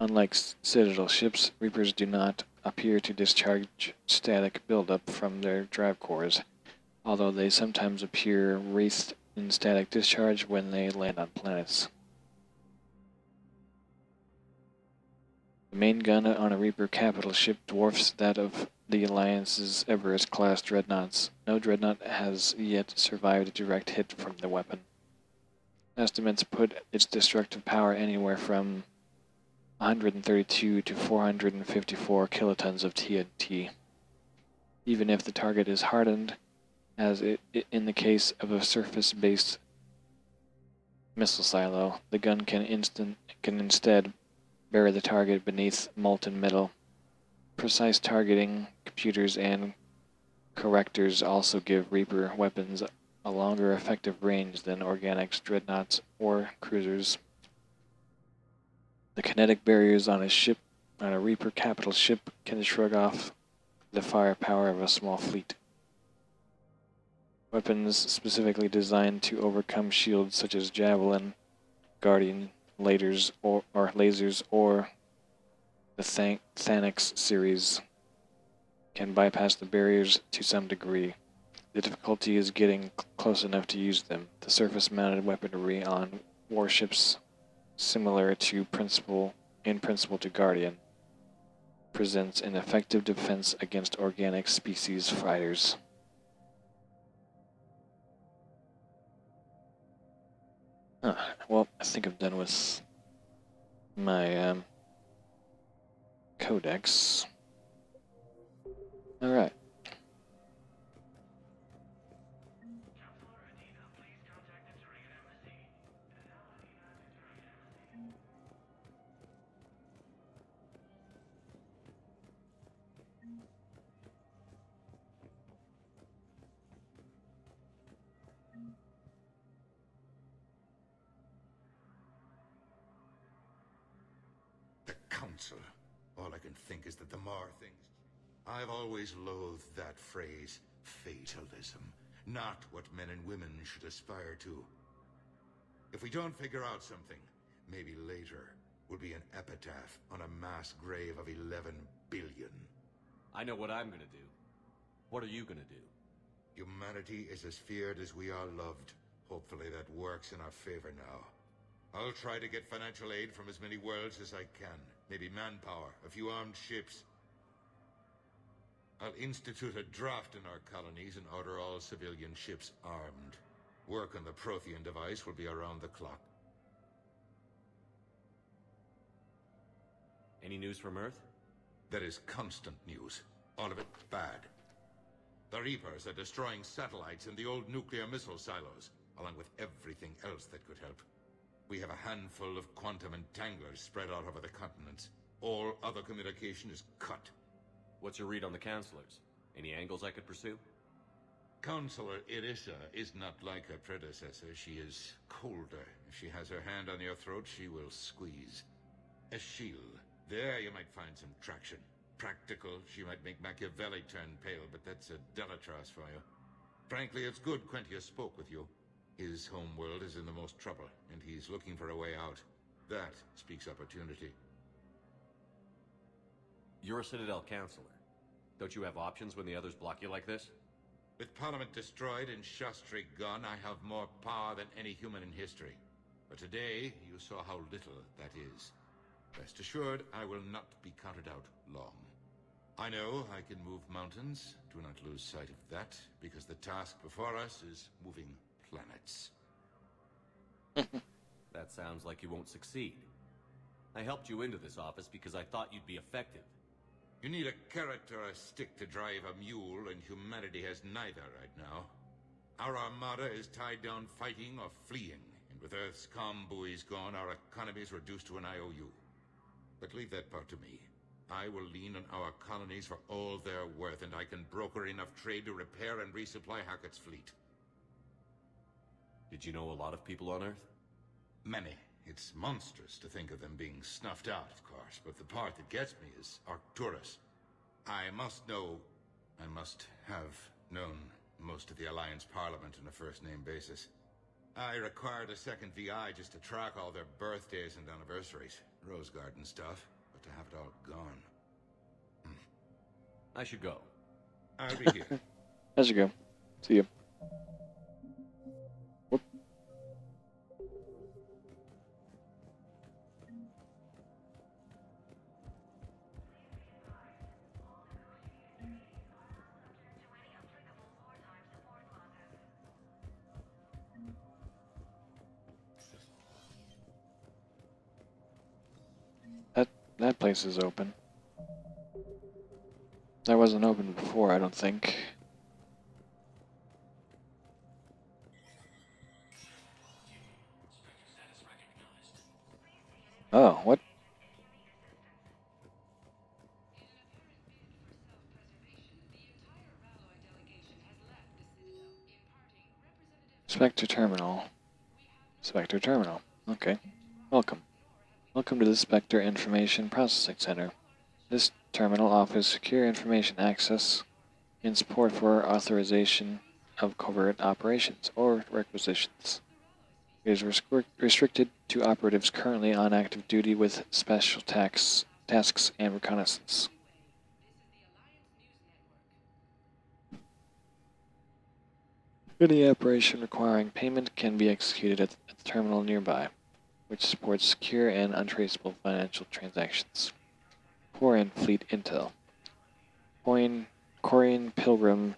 Unlike Citadel ships, Reapers do not appear to discharge static buildup from their drive cores, although they sometimes appear wreathed in static discharge when they land on planets. The main gun on a Reaper capital ship dwarfs that of the Alliance's Everest-class dreadnoughts. No dreadnought has yet survived a direct hit from the weapon. Estimates put its destructive power anywhere from 132 to 454 kilotons of TNT. Even if the target is hardened, as in the case of a surface-based missile silo. The gun can instead bury the target beneath molten metal. Precise targeting computers and correctors also give Reaper weapons a longer effective range than Organics, dreadnoughts, or cruisers. The kinetic barriers on a Reaper capital ship can shrug off the firepower of a small fleet. Weapons specifically designed to overcome shields such as Javelin, Guardian, lasers, or the Thanix series can bypass the barriers to some degree. The difficulty is getting close enough to use them. The surface-mounted weaponry on warships, similar to in principle to Guardian, presents an effective defense against organic species fighters. Well, I think I'm done with my codex. Alright. The Council. All I can think is that the more things... I've always loathed that phrase, fatalism. Not what men and women should aspire to. If we don't figure out something, maybe later will be an epitaph on a mass grave of 11 billion. I know what I'm gonna do. What are you gonna do? Humanity is as feared as we are loved. Hopefully that works in our favor now. I'll try to get financial aid from as many worlds as I can. Maybe manpower, a few armed ships. I'll institute a draft in our colonies and order all civilian ships armed. Work on the Prothean device will be around the clock. Any news from Earth? There is constant news. All of it bad. The Reapers are destroying satellites and the old nuclear missile silos, along with everything else that could help. We have a handful of quantum entanglers spread out over the continents. All other communication is cut. What's your read on the counselors? Any angles I could pursue? Counselor Irissa is not like her predecessor. She is colder. If she has her hand on your throat, she will squeeze. Eschil, there you might find some traction. Practical, she might make Machiavelli turn pale, but that's a Delatras for you. Frankly, it's good Quentius spoke with you. His homeworld is in the most trouble, and he's looking for a way out. That speaks opportunity. You're a Citadel counselor. Don't you have options when the others block you like this? With Parliament destroyed and Shastri gone, I have more power than any human in history. But today, you saw how little that is. Rest assured, I will not be counted out long. I know I can move mountains. Do not lose sight of that, because the task before us is moving planets. That sounds like you won't succeed. I helped you into this office because I thought you'd be effective. You need a carrot or a stick to drive a mule, and humanity has neither right now. Our armada is tied down fighting or fleeing, and with Earth's comm buoys gone, our economy is reduced to an IOU. But leave that part to me. I will lean on our colonies for all they're worth, and I can broker enough trade to repair and resupply Hackett's fleet. Did you know a lot of people on Earth? Many. It's monstrous to think of them being snuffed out, of course, but the part that gets me is Arcturus. I must have known most of the Alliance Parliament on a first-name basis. I required a second VI just to track all their birthdays and anniversaries. Rose Garden stuff, but to have it all gone. I should go. I'll be here. I should go. See you. Whoop. That place is open. That wasn't open before, I don't think. Oh, what? Spectre Terminal. Spectre Terminal. Okay. Welcome. Welcome to the Spectre Information Processing Center. This terminal offers secure information access and support for authorization of covert operations or requisitions. It is restricted to operatives currently on active duty with special tasks and reconnaissance. Any operation requiring payment can be executed at the terminal nearby, which supports secure and untraceable financial transactions. Quarian Fleet Intel. Quarian Pilgrim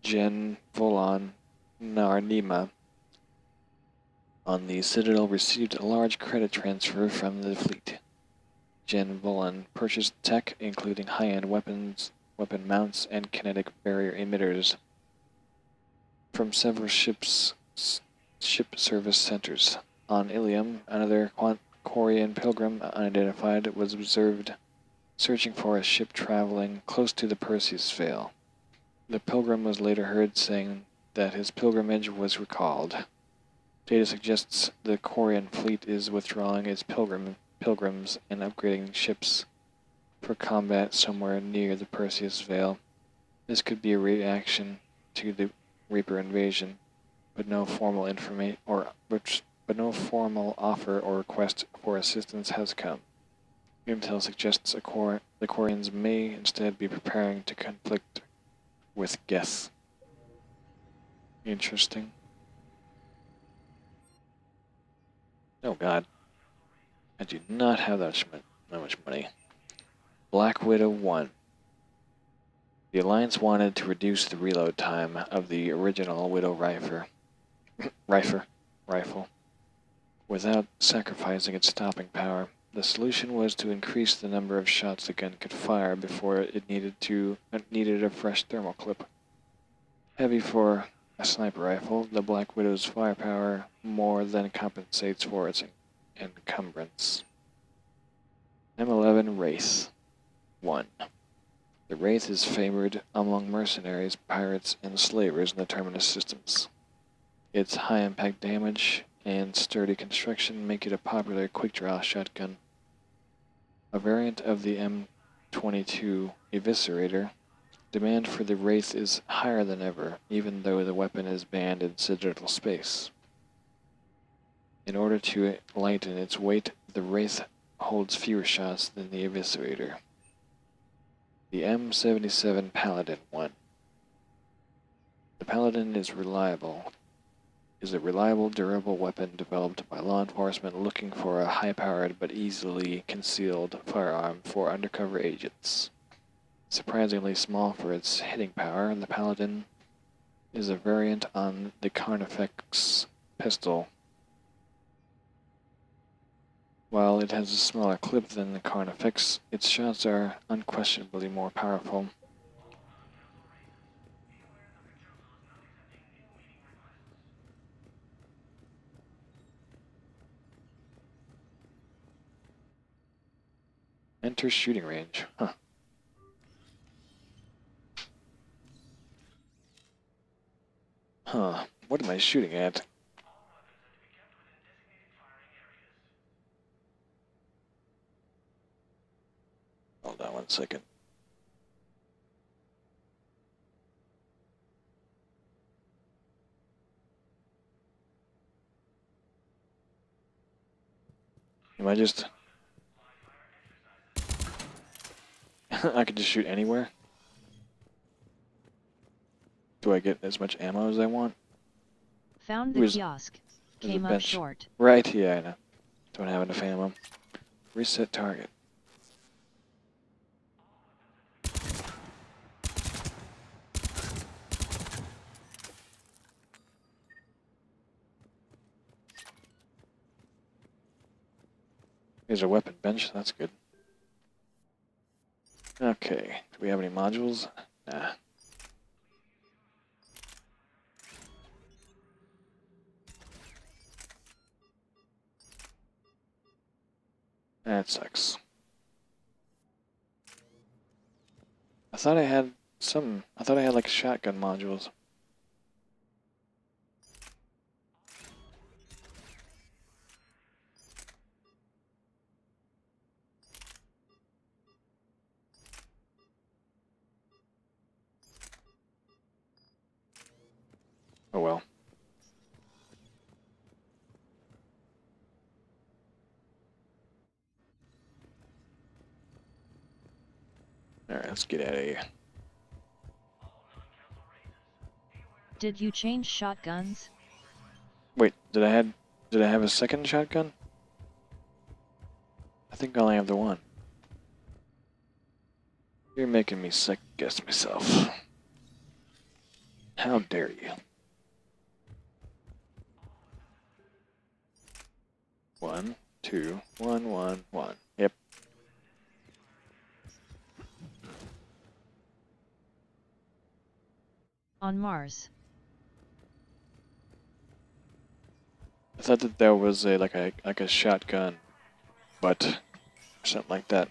Gen Volon Narnima on the Citadel received a large credit transfer from the fleet. Gen Volon purchased tech, including high-end weapon mounts, and kinetic barrier emitters from several ship service centers. On Ilium, another Quarian pilgrim, unidentified, was observed searching for a ship traveling close to the Perseus Veil. The pilgrim was later heard saying that his pilgrimage was recalled. Data suggests the Quarian fleet is withdrawing its pilgrims and upgrading ships for combat somewhere near the Perseus Veil. This could be a reaction to the Reaper invasion, but no formal no formal offer or request for assistance has come. Intel suggests the Quarians may instead be preparing to conflict with Geth. Interesting. Oh god. I do not have that much money. Black Widow 1. The Alliance wanted to reduce the reload time of the original Widow rifle without sacrificing its stopping power. The solution was to increase the number of shots the gun could fire before it needed a fresh thermal clip. Heavy for a sniper rifle, the Black Widow's firepower more than compensates for its encumbrance. M11 Wraith 1. The Wraith is favored among mercenaries, pirates, and slavers in the Terminus systems. Its high impact damage and sturdy construction make it a popular quick-draw shotgun. A variant of the M22 Eviscerator, demand for the Wraith is higher than ever, even though the weapon is banned in Citadel space. In order to lighten its weight, the Wraith holds fewer shots than the Eviscerator. The M77 Paladin 1. The Paladin is a reliable, durable weapon developed by law enforcement looking for a high-powered but easily concealed firearm for undercover agents. Surprisingly small for its hitting power, the Paladin is a variant on the Carnifex pistol. While it has a smaller clip than the Carnifex, its shots are unquestionably more powerful. Enter shooting range. Huh. Huh. What am I shooting at? Hold on 1 second. Am I just... I can just shoot anywhere? Do I get as much ammo as I want? Found the kiosk. Came up short. Right, yeah, I know. Don't have enough ammo. Reset target. Here's a weapon bench, that's good. Okay, do we have any modules? Nah. That sucks. I thought I had like shotgun modules. Oh well. Alright, let's get out of here. Did you change shotguns? Wait, did I have a second shotgun? I think I only have the one. You're making me second guess myself. How dare you? 1, 2, 1, 1, 1. Yep. On Mars. I thought that there was a like a shotgun butt or something like that.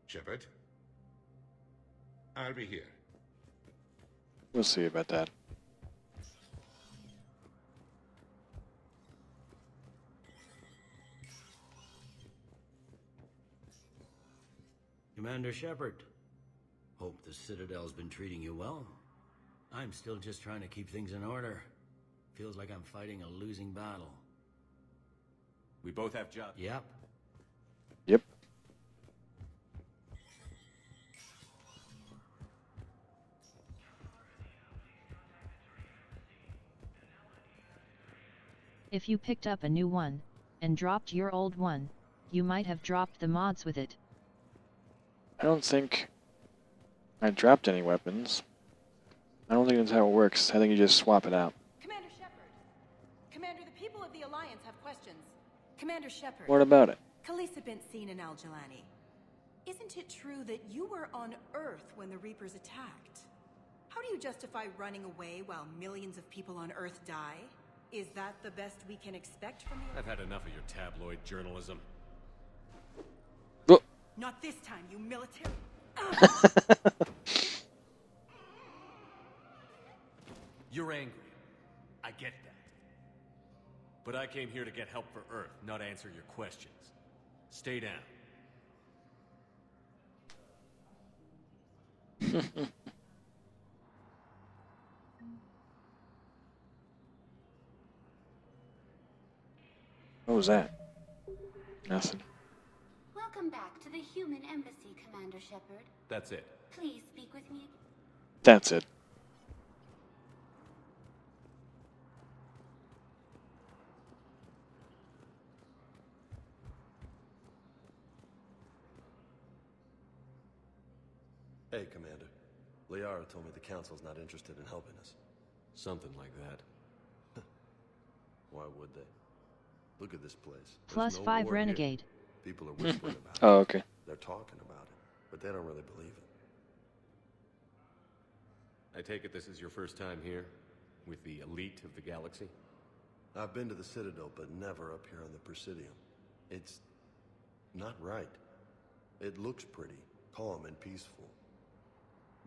Shepard? I'll be here. We'll see about that. Commander Shepard. Hope the Citadel's been treating you well. I'm still just trying to keep things in order. Feels like I'm fighting a losing battle. We both have jobs. Yep. Yep. If you picked up a new one, and dropped your old one, you might have dropped the mods with it. I don't think I dropped any weapons. I don't think that's how it works. I think you just swap it out. Commander Shepard. Commander, the people of the Alliance have questions. Commander Shepard. What about it? Khalisah bint Seen and Al-Jalani. Isn't it true that you were on Earth when the Reapers attacked? How do you justify running away while millions of people on Earth die? Is that the best we can expect from the... I've had enough of your tabloid journalism. Not this time, you military... You're angry. I get that. But I came here to get help for Earth, not answer your questions. Stay down. What was that? Nothing. Welcome back to the human embassy, Commander Shepard. That's it. Please speak with me. That's it. Hey, Commander. Liara told me the Council's not interested in helping us. Something like that. Why would they? Look at this place. Plus There's no 5 war here. Renegade. People are whispering about it. Oh, okay. They're talking about it, but they don't really believe it. I take it this is your first time here? With the elite of the galaxy? I've been to the Citadel, but never up here on the Presidium. It's not right. It looks pretty, calm and peaceful.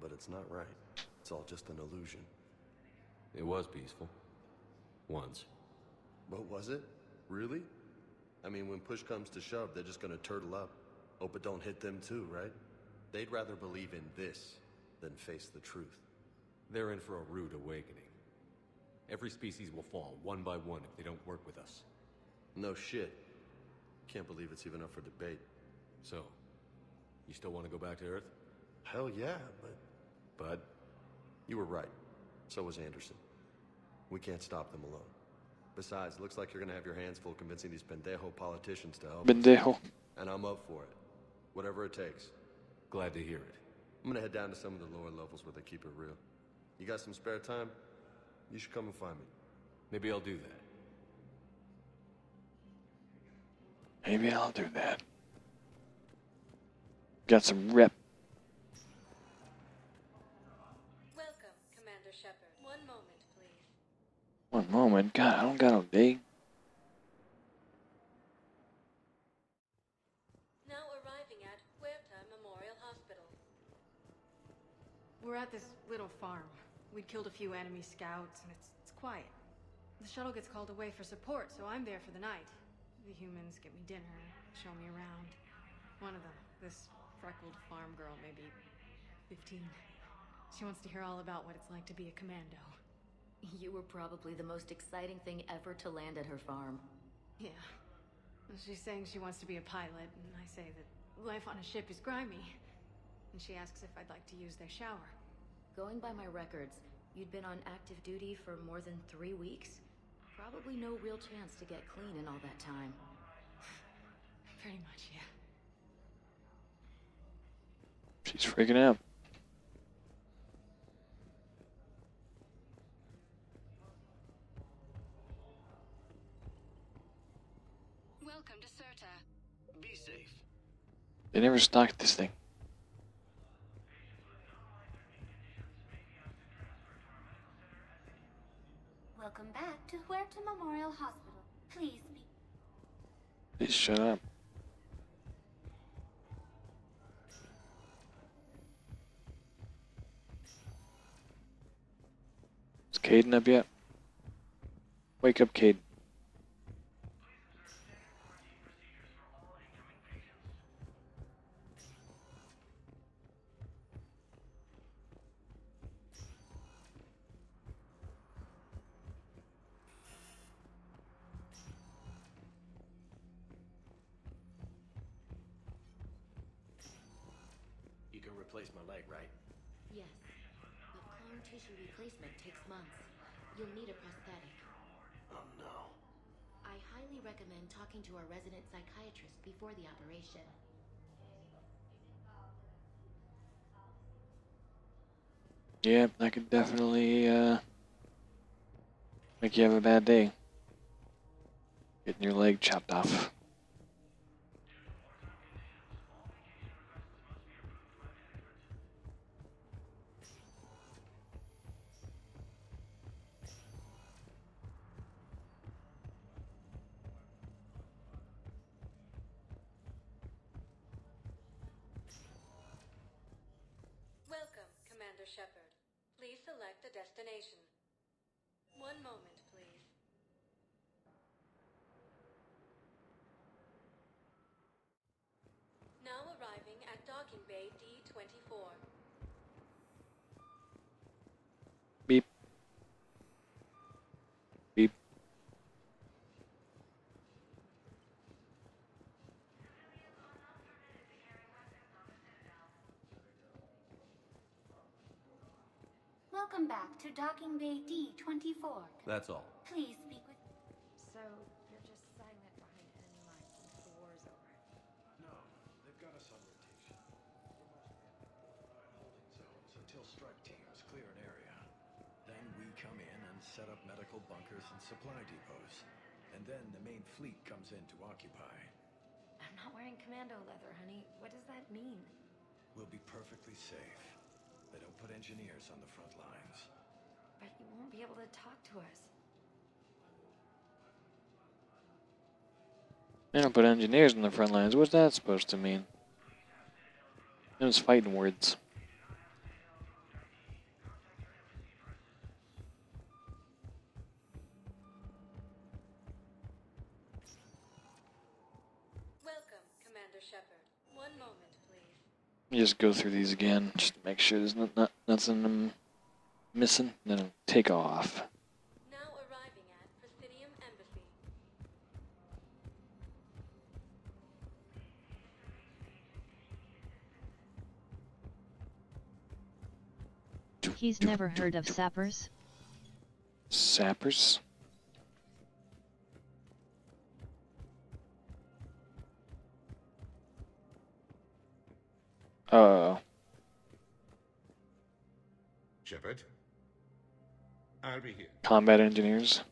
But it's not right. It's all just an illusion. It was peaceful. Once. But was it? Really? I mean, when push comes to shove, they're just gonna turtle up. Hope it don't hit them too, right? They'd rather believe in this than face the truth. They're in for a rude awakening. Every species will fall, one by one, if they don't work with us. No shit. Can't believe it's even up for debate. So, you still want to go back to Earth? Hell yeah, but... Bud? You were right. So was Anderson. We can't stop them alone. Besides, looks like you're gonna have your hands full convincing these pendejo politicians to help Pendejo. us. And I'm up for it. Whatever it takes. Glad to hear it. I'm gonna head down to some of the lower levels where they keep it real. You got some spare time? You should come and find me. Maybe I'll do that. Maybe I'll do that. Got some rep. Welcome, Commander Shepard. One moment, please. One moment. God, I don't got no day. Now arriving at Huerta Memorial Hospital. We're at this little farm. We'd killed a few enemy scouts, and it's quiet. The shuttle gets called away for support, so I'm there for the night. The humans get me dinner, show me around. One of them, this freckled farm girl, maybe 15. She wants to hear all about what it's like to be a commando. You were probably the most exciting thing ever to land at her farm. Yeah. Well, she's saying she wants to be a pilot, and I say that life on a ship is grimy. And she asks if I'd like to use their shower. Going by my records, you'd been on active duty for more than 3 weeks. Probably no real chance to get clean in all that time. Pretty much, yeah. She's freaking out. Welcome to Serta. Be safe. They never stocked this thing. Welcome back to Huerta Memorial Hospital. Please be... Please shut up. Is Caden up yet? Wake up, Caden. You can replace my leg, right? Yes, but clone tissue replacement takes months. You'll need a prosthetic. Oh no. I highly recommend talking to our resident psychiatrist before the operation. Yeah, that could definitely make you have a bad day. Getting your leg chopped off. Welcome, Commander Shepard. Please select a destination. One moment, please. Now arriving at Docking Bay D-24. Beep. Beep. Welcome back to Docking Bay D-24. That's all. Please speak with... So, you're just silent behind enemy lines until the war is over. No, they've got us on rotation. We're mostly in fortified holding zones until strike teams clear an area. Then we come in and set up medical bunkers and supply depots. And then the main fleet comes in to occupy. I'm not wearing commando leather, honey. What does that mean? We'll be perfectly safe. They don't put engineers on the front lines. But you won't be able to talk to us. They don't put engineers in the front lines. What's that supposed to mean? Those fighting words. Welcome, Commander Shepard. One moment, please. You just go through these again, just to make sure there's nothing missing. Then I'll take off. Now arriving at Presidium Embassy. He's never heard of sappers? Sappers? Oh. Shepard, I'll be here. combat engineers.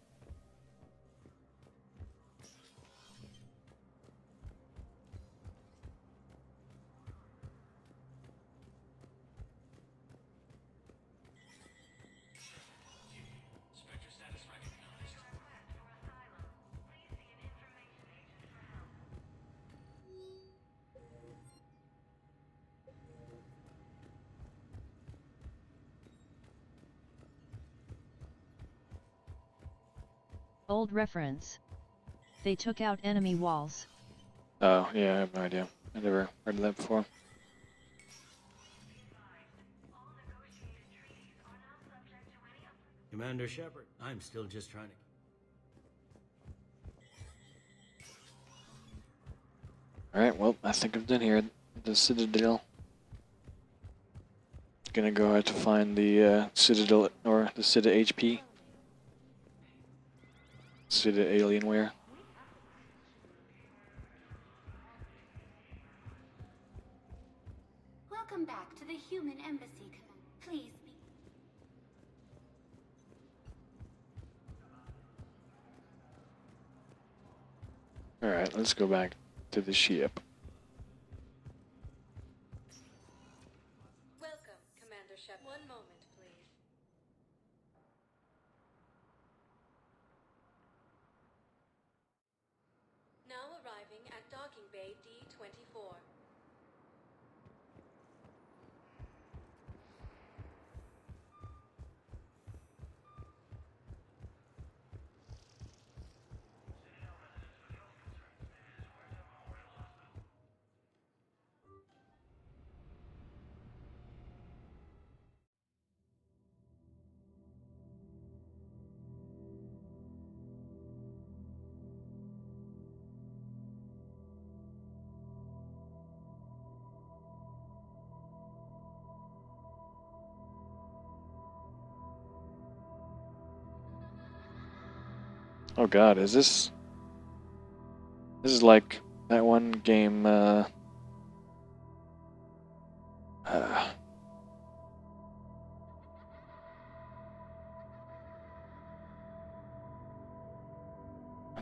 Old reference. They took out enemy walls. Oh, yeah, I have no idea. I never heard of that before. Commander Shepard, I'm still just trying to... Alright, well, I think I'm done here at the Citadel. Gonna go out to find the Citadel, or the Cita HP. Cita Alienware. Welcome back to the human embassy. Please be... Alright, let's go back to the ship. Welcome, Commander Shepard. One moment, please. Now arriving at docking bay D-24. Oh god, is this... This is like that one game, what's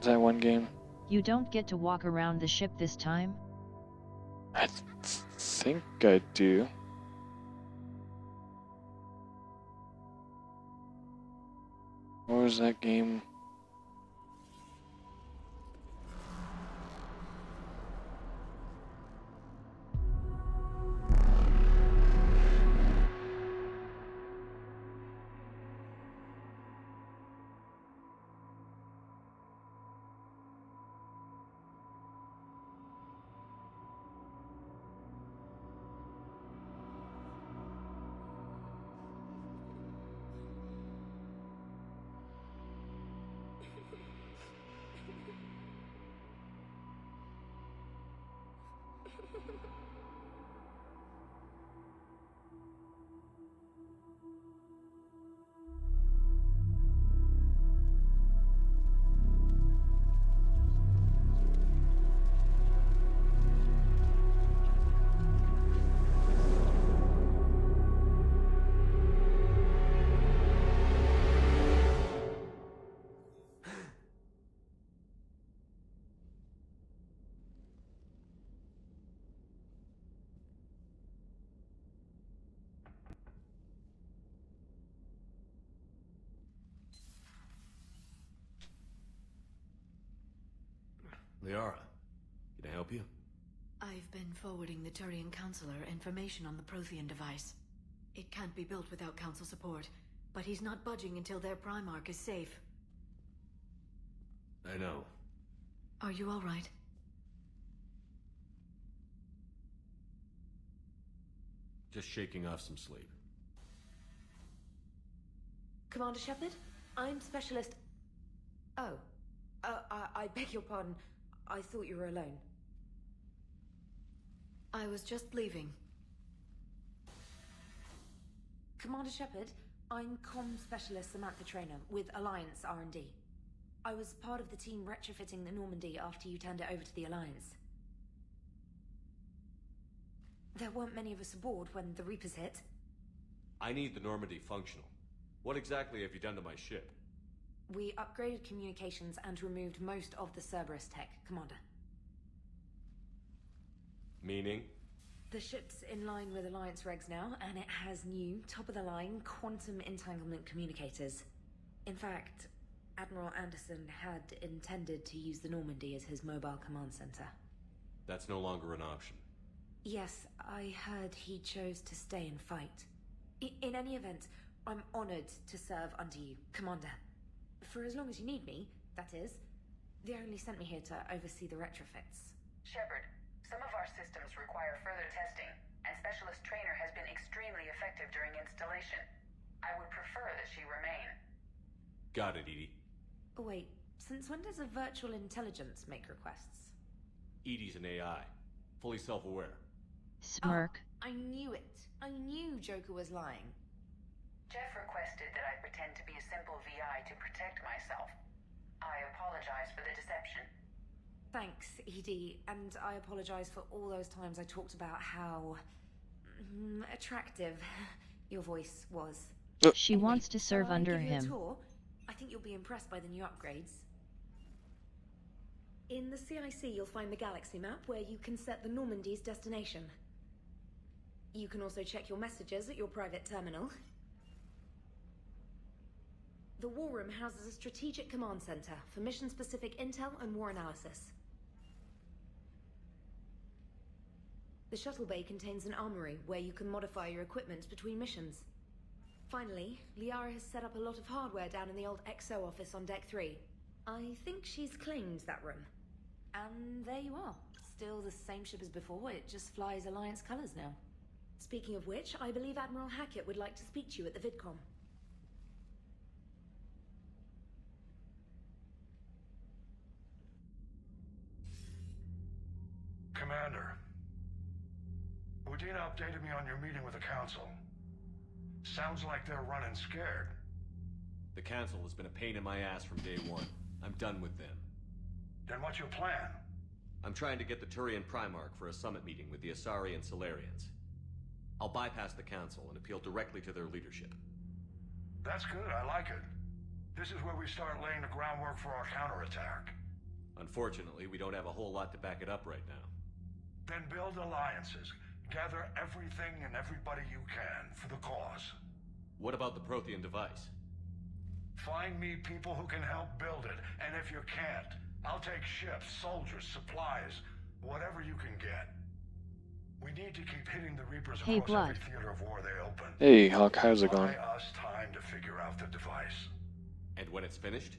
that one game? You don't get to walk around the ship this time? I think I do. What was that game? Liara, can I help you? I've been forwarding the Turian Counselor information on the Prothean device. It can't be built without Council support, but he's not budging until their Primarch is safe. I know. Are you all right? Just shaking off some sleep. Commander Shepard? I'm Specialist... Oh. I beg your pardon. I thought you were alone. I was just leaving. Commander Shepard, I'm Comm Specialist Samantha Traynor with Alliance R&D. I was part of the team retrofitting the Normandy after you turned it over to the Alliance. There weren't many of us aboard when the Reapers hit. I need the Normandy functional. What exactly have you done to my ship? We upgraded communications and removed most of the Cerberus tech, Commander. Meaning? The ship's in line with Alliance regs now, and it has new, top-of-the-line, quantum entanglement communicators. In fact, Admiral Anderson had intended to use the Normandy as his mobile command center. That's no longer an option. Yes, I heard he chose to stay and fight. In any event, I'm honored to serve under you, Commander. For as long as you need me, that is. They only sent me here to oversee the retrofits. Shepard, some of our systems require further testing, and Specialist Trainer has been extremely effective during installation. I would prefer that she remain. Got it, Edie. Oh, wait, since when does a virtual intelligence make requests? Edie's an AI. Fully self-aware. Smirk. Oh, I knew it. I knew Joker was lying. Jeff requested that I pretend to be a simple VI to protect myself. I apologize for the deception. Thanks, Edie, and I apologize for all those times I talked about how attractive your voice was. She wants to serve Shall I under give you a him. tour? I think you'll be impressed by the new upgrades. In the CIC, you'll find the galaxy map where you can set the Normandy's destination. You can also check your messages at your private terminal. The War Room houses a strategic command center for mission-specific intel and war analysis. The shuttle bay contains an armory where you can modify your equipment between missions. Finally, Liara has set up a lot of hardware down in the old XO office on Deck 3. I think she's claimed that room. And there you are. Still the same ship as before, it just flies Alliance colors now. Speaking of which, I believe Admiral Hackett would like to speak to you at the VidCom. Commander, Udina updated me on your meeting with the Council. Sounds like they're running scared. The Council has been a pain in my ass from day one. I'm done with them. Then what's your plan? I'm trying to get the Turian Primarch for a summit meeting with the Asari and Solarians. I'll bypass the Council and appeal directly to their leadership. That's good, I like it. This is where we start laying the groundwork for our counterattack. Unfortunately, we don't have a whole lot to back it up right now. Then build alliances. Gather everything and everybody you can for the cause. What about the Prothean device? Find me people who can help build it, and if you can't, I'll take ships, soldiers, supplies, whatever you can get. We need to keep hitting the Reapers Hey, across Blood. every theater of war they open. Hey, Hawk, how's it going? Buy us time to figure out the device. And when it's finished?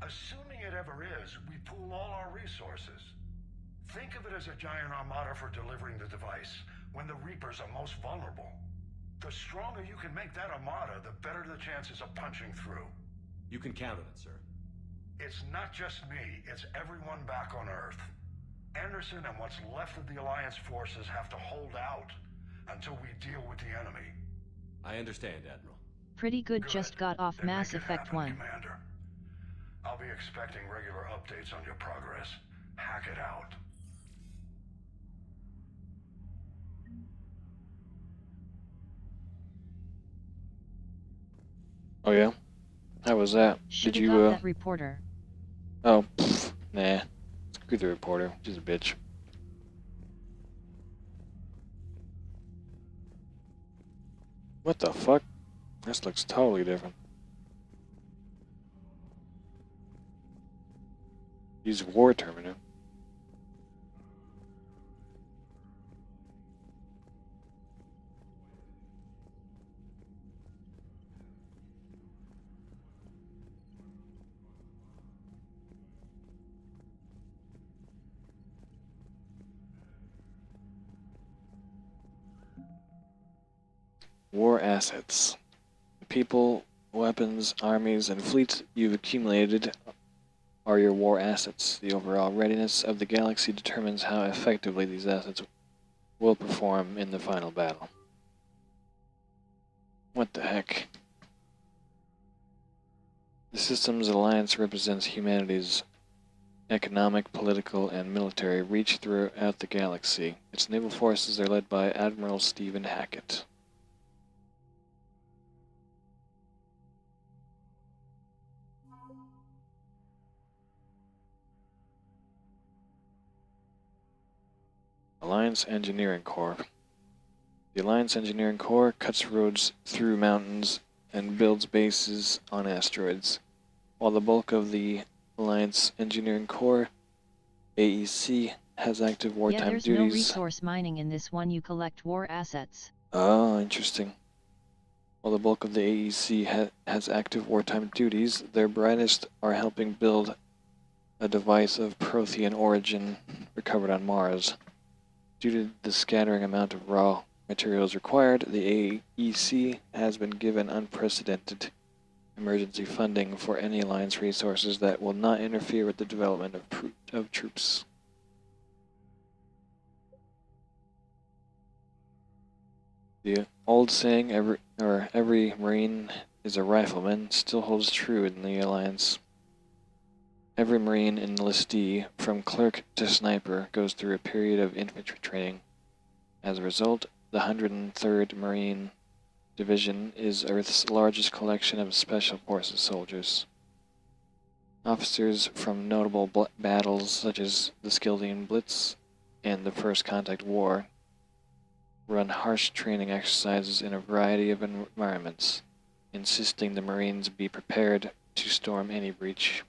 Assuming it ever is, we pool all our resources. Think of it as a giant armada for delivering the device, when the Reapers are most vulnerable. The stronger you can make that armada, the better the chances of punching through. You can count on it, sir. It's not just me, it's everyone back on Earth. Anderson and what's left of the Alliance forces have to hold out until we deal with the enemy. I understand, Admiral. Pretty good, just got off Then Mass make it Effect happen, 1. Commander. I'll be expecting regular updates on your progress. Hack it out. Oh yeah? How was that? Shoulda Did you, got that reporter. Oh, pfft, nah. Screw the reporter. She's a bitch. What the fuck? This looks totally different. Use war terminal. War assets. The people, weapons, armies, and fleets you've accumulated are your war assets. The overall readiness of the galaxy determines how effectively these assets will perform in the final battle. What the heck? The Systems Alliance represents humanity's economic, political, and military reach throughout the galaxy. Its naval forces are led by Admiral Stephen Hackett. Alliance Engineering Corps. The Alliance Engineering Corps cuts roads through mountains and builds bases on asteroids, while the bulk of the Alliance Engineering Corps, AEC, has active wartime yeah, there's duties. No resource mining in this one, you collect war assets. Oh, interesting. While the bulk of the AEC has active wartime duties, their brightest are helping build a device of Prothean origin recovered on Mars. Due to the scattering amount of raw materials required, the AEC has been given unprecedented emergency funding for any Alliance resources that will not interfere with the development of troops. The old saying, every Marine is a rifleman, still holds true in the Alliance. Every Marine enlistee, from clerk to sniper, goes through a period of infantry training. As a result, the 103rd Marine Division is Earth's largest collection of Special Forces soldiers. Officers from notable battles such as the Skildian Blitz and the First Contact War run harsh training exercises in a variety of environments, insisting the Marines be prepared to storm any breach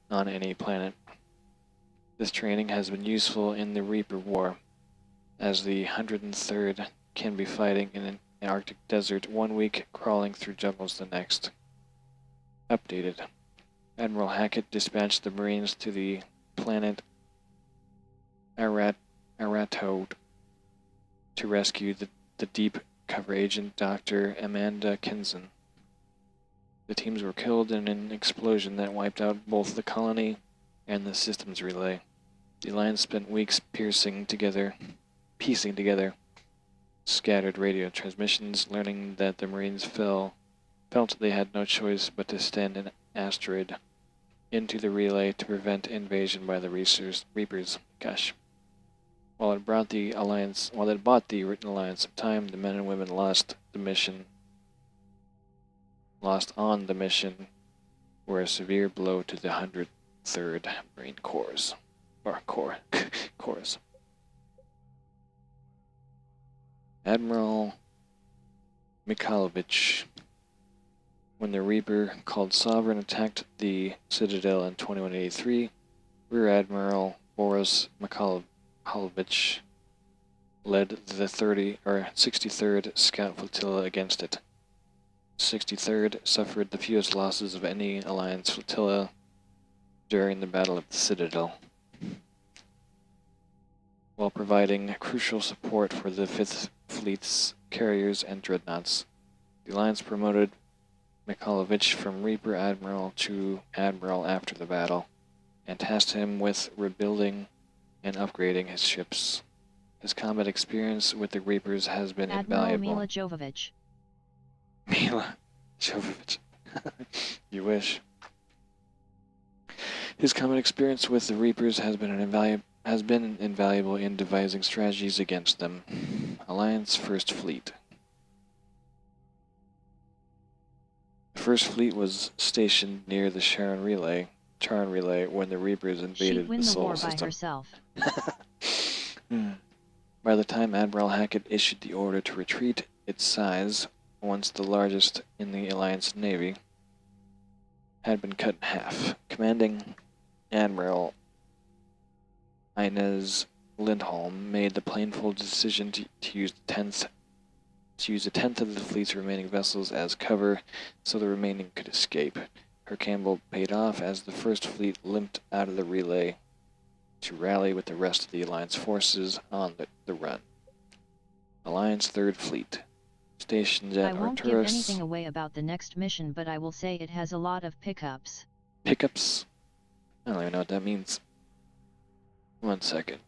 on any planet. This training has been useful in the Reaper War, as the 103rd can be fighting in an Arctic desert one week, crawling through jungles the next. Updated. Admiral Hackett dispatched the Marines to the planet Aratode to rescue the deep cover agent Dr. Amanda Kinson. The teams were killed in an explosion that wiped out both the colony and the systems relay. The Alliance spent weeks piecing together scattered radio transmissions, learning that the Marines felt they had no choice but to send an asteroid into the relay to prevent invasion by the Reapers. Gosh. While it bought the Alliance some time, the men and women lost on the mission were a severe blow to the 103rd Marine Corps. Admiral Mikhailovich. When the Reaper called Sovereign attacked the Citadel in 2183, Rear Admiral Boris Mikhailovich led the 63rd Scout Flotilla against it. 63rd suffered the fewest losses of any Alliance flotilla during the Battle of the Citadel, while providing crucial support for the 5th Fleet's carriers and dreadnoughts. The Alliance promoted Mikhailovich from Reaper Admiral to Admiral after the battle, and tasked him with rebuilding and upgrading his ships. His combat experience with the Reapers has been invaluable. Mila Jovovich. Mila Jovovich. You wish. His combat experience with the Reapers has been invaluable in devising strategies against them. Alliance First Fleet. The First Fleet was stationed near the Charon Relay when the Reapers invaded the Solar System. By the time Admiral Hackett issued the order to retreat, its size, once the largest in the Alliance Navy, had been cut in half. Commanding Admiral Inez Lindholm made the painful decision to use a tenth of the fleet's remaining vessels as cover so the remaining could escape. Her gamble paid off as the First Fleet limped out of the relay to rally with the rest of the Alliance forces on the run. Alliance Third Fleet, stationed at Arcturus. I won't give anything away about the next mission, but I will say it has a lot of pickups. Pickups? I don't even know what that means. 1 second.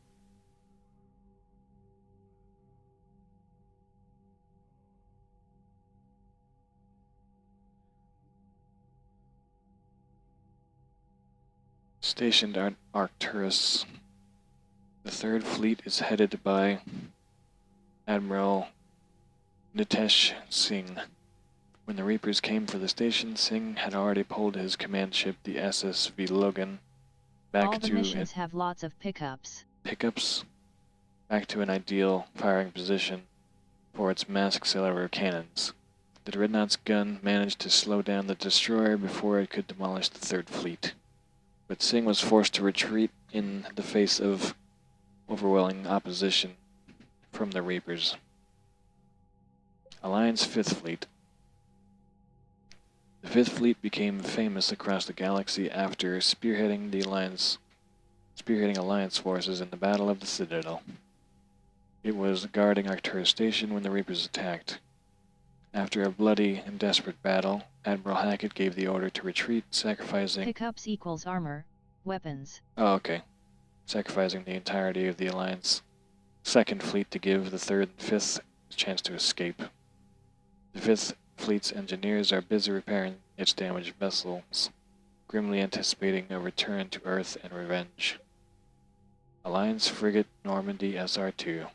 Stationed at Arcturus. The Third Fleet is headed by Admiral Nitesh Singh. When the Reapers came for the station, Singh had already pulled his command ship, the SSV Logan, back All the to missions have lots of pickups. Pickups? back to an ideal firing position for its mass accelerator cannons. The Dreadnought's gun managed to slow down the destroyer before it could demolish the Third Fleet, but Singh was forced to retreat in the face of overwhelming opposition from the Reapers. Alliance Fifth Fleet. The Fifth Fleet became famous across the galaxy after spearheading Alliance forces in the Battle of the Citadel. It was guarding Arcturus Station when the Reapers attacked. After a bloody and desperate battle, Admiral Hackett gave the order to retreat, sacrificing... Pickups equals armor, weapons. Oh, okay. Sacrificing the entirety of the Alliance Second Fleet to give the Third and Fifth a chance to escape. The Fifth Fleet's engineers are busy repairing its damaged vessels, grimly anticipating a return to Earth and revenge. Alliance Frigate Normandy SR-2.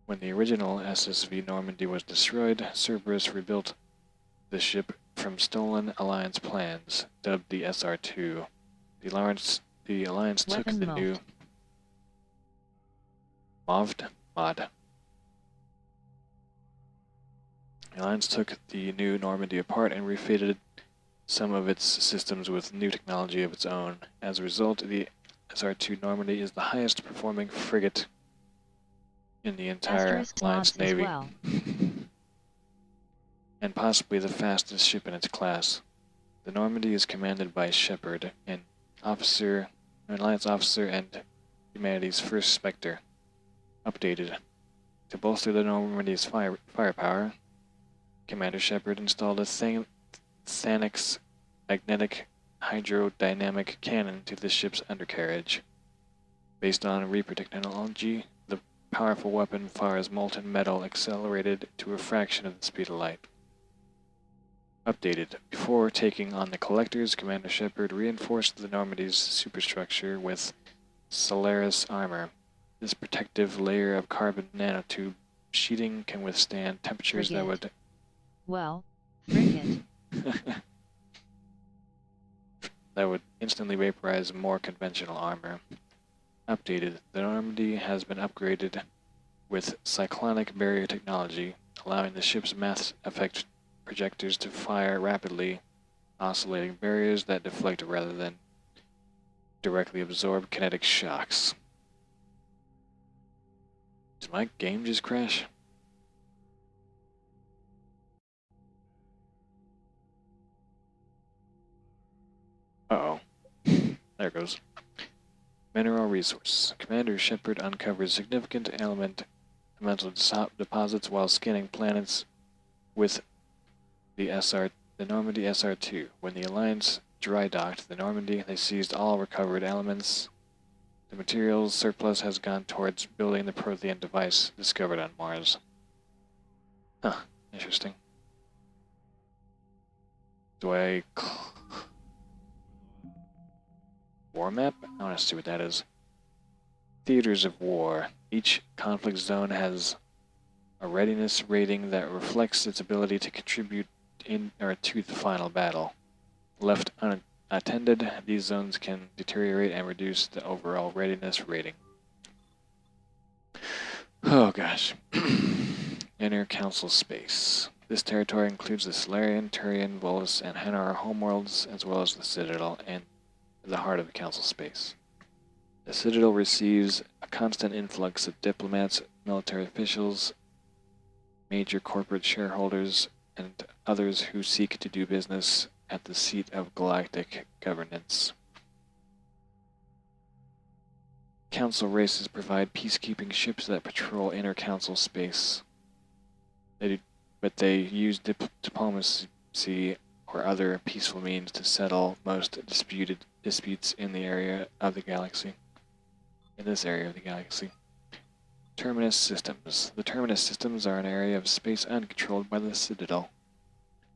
When the original SSV Normandy was destroyed, Cerberus rebuilt the ship from stolen Alliance plans, dubbed the SR-2. The Alliance took Weapon the moved. new... Mod. The Alliance took the new Normandy apart and refitted some of its systems with new technology of its own. As a result, the SR-2 Normandy is the highest performing frigate in the entire Alliance Navy, and possibly the fastest ship in its class. The Normandy is commanded by Shepard, an Alliance officer and humanity's first Spectre. Updated. To bolster the Normandy's firepower, Commander Shepard installed a Thanix magnetic hydrodynamic cannon to the ship's undercarriage. Based on Reaper technology, the powerful weapon fires molten metal accelerated to a fraction of the speed of light. Updated. Before taking on the Collectors, Commander Shepard reinforced the Normandy's superstructure with Solaris armor. This protective layer of carbon nanotube sheeting can withstand temperatures that would... Well, frigate. that would instantly vaporize more conventional armor. Updated. The Normandy has been upgraded with cyclonic barrier technology, allowing the ship's mass effect projectors to fire rapidly, oscillating barriers that deflect rather than directly absorb kinetic shocks. Did my game just crash? Uh-oh. There it goes. Mineral resource. Commander Shepard uncovers significant elemental deposits while scanning planets with the Normandy SR-2. When the Alliance dry docked the Normandy, they seized all recovered elements. The materials surplus has gone towards building the Prothean device discovered on Mars. Huh, interesting. Do I... War map? I want to see what that is. Theaters of war. Each conflict zone has a readiness rating that reflects its ability to contribute in or to the final battle. Left unattended, these zones can deteriorate and reduce the overall readiness rating. Oh gosh. Inner Council space. This territory includes the Solarian, Turian, Volus, and Hanar homeworlds, as well as the Citadel and the heart of the Council space. The Citadel receives a constant influx of diplomats, military officials, major corporate shareholders, and others who seek to do business at the seat of galactic governance. Council races provide peacekeeping ships that patrol inner Council space. But they use diplomacy or other peaceful means to settle most disputed disputes in the area of the galaxy. In this area of the galaxy. Terminus systems. The Terminus systems are an area of space uncontrolled by the Citadel.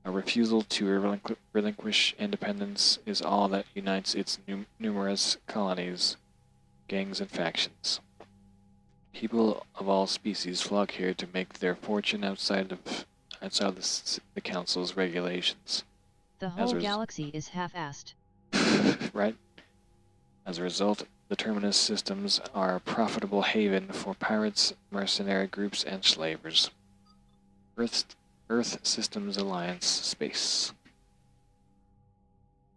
A refusal to relinquish independence is all that unites its numerous colonies, gangs, and factions. People of all species flock here to make their fortune outside the Council's regulations. The whole galaxy is half-assed. Right? As a result, the Terminus systems are a profitable haven for pirates, mercenary groups, and slavers. Earth Systems Alliance Space.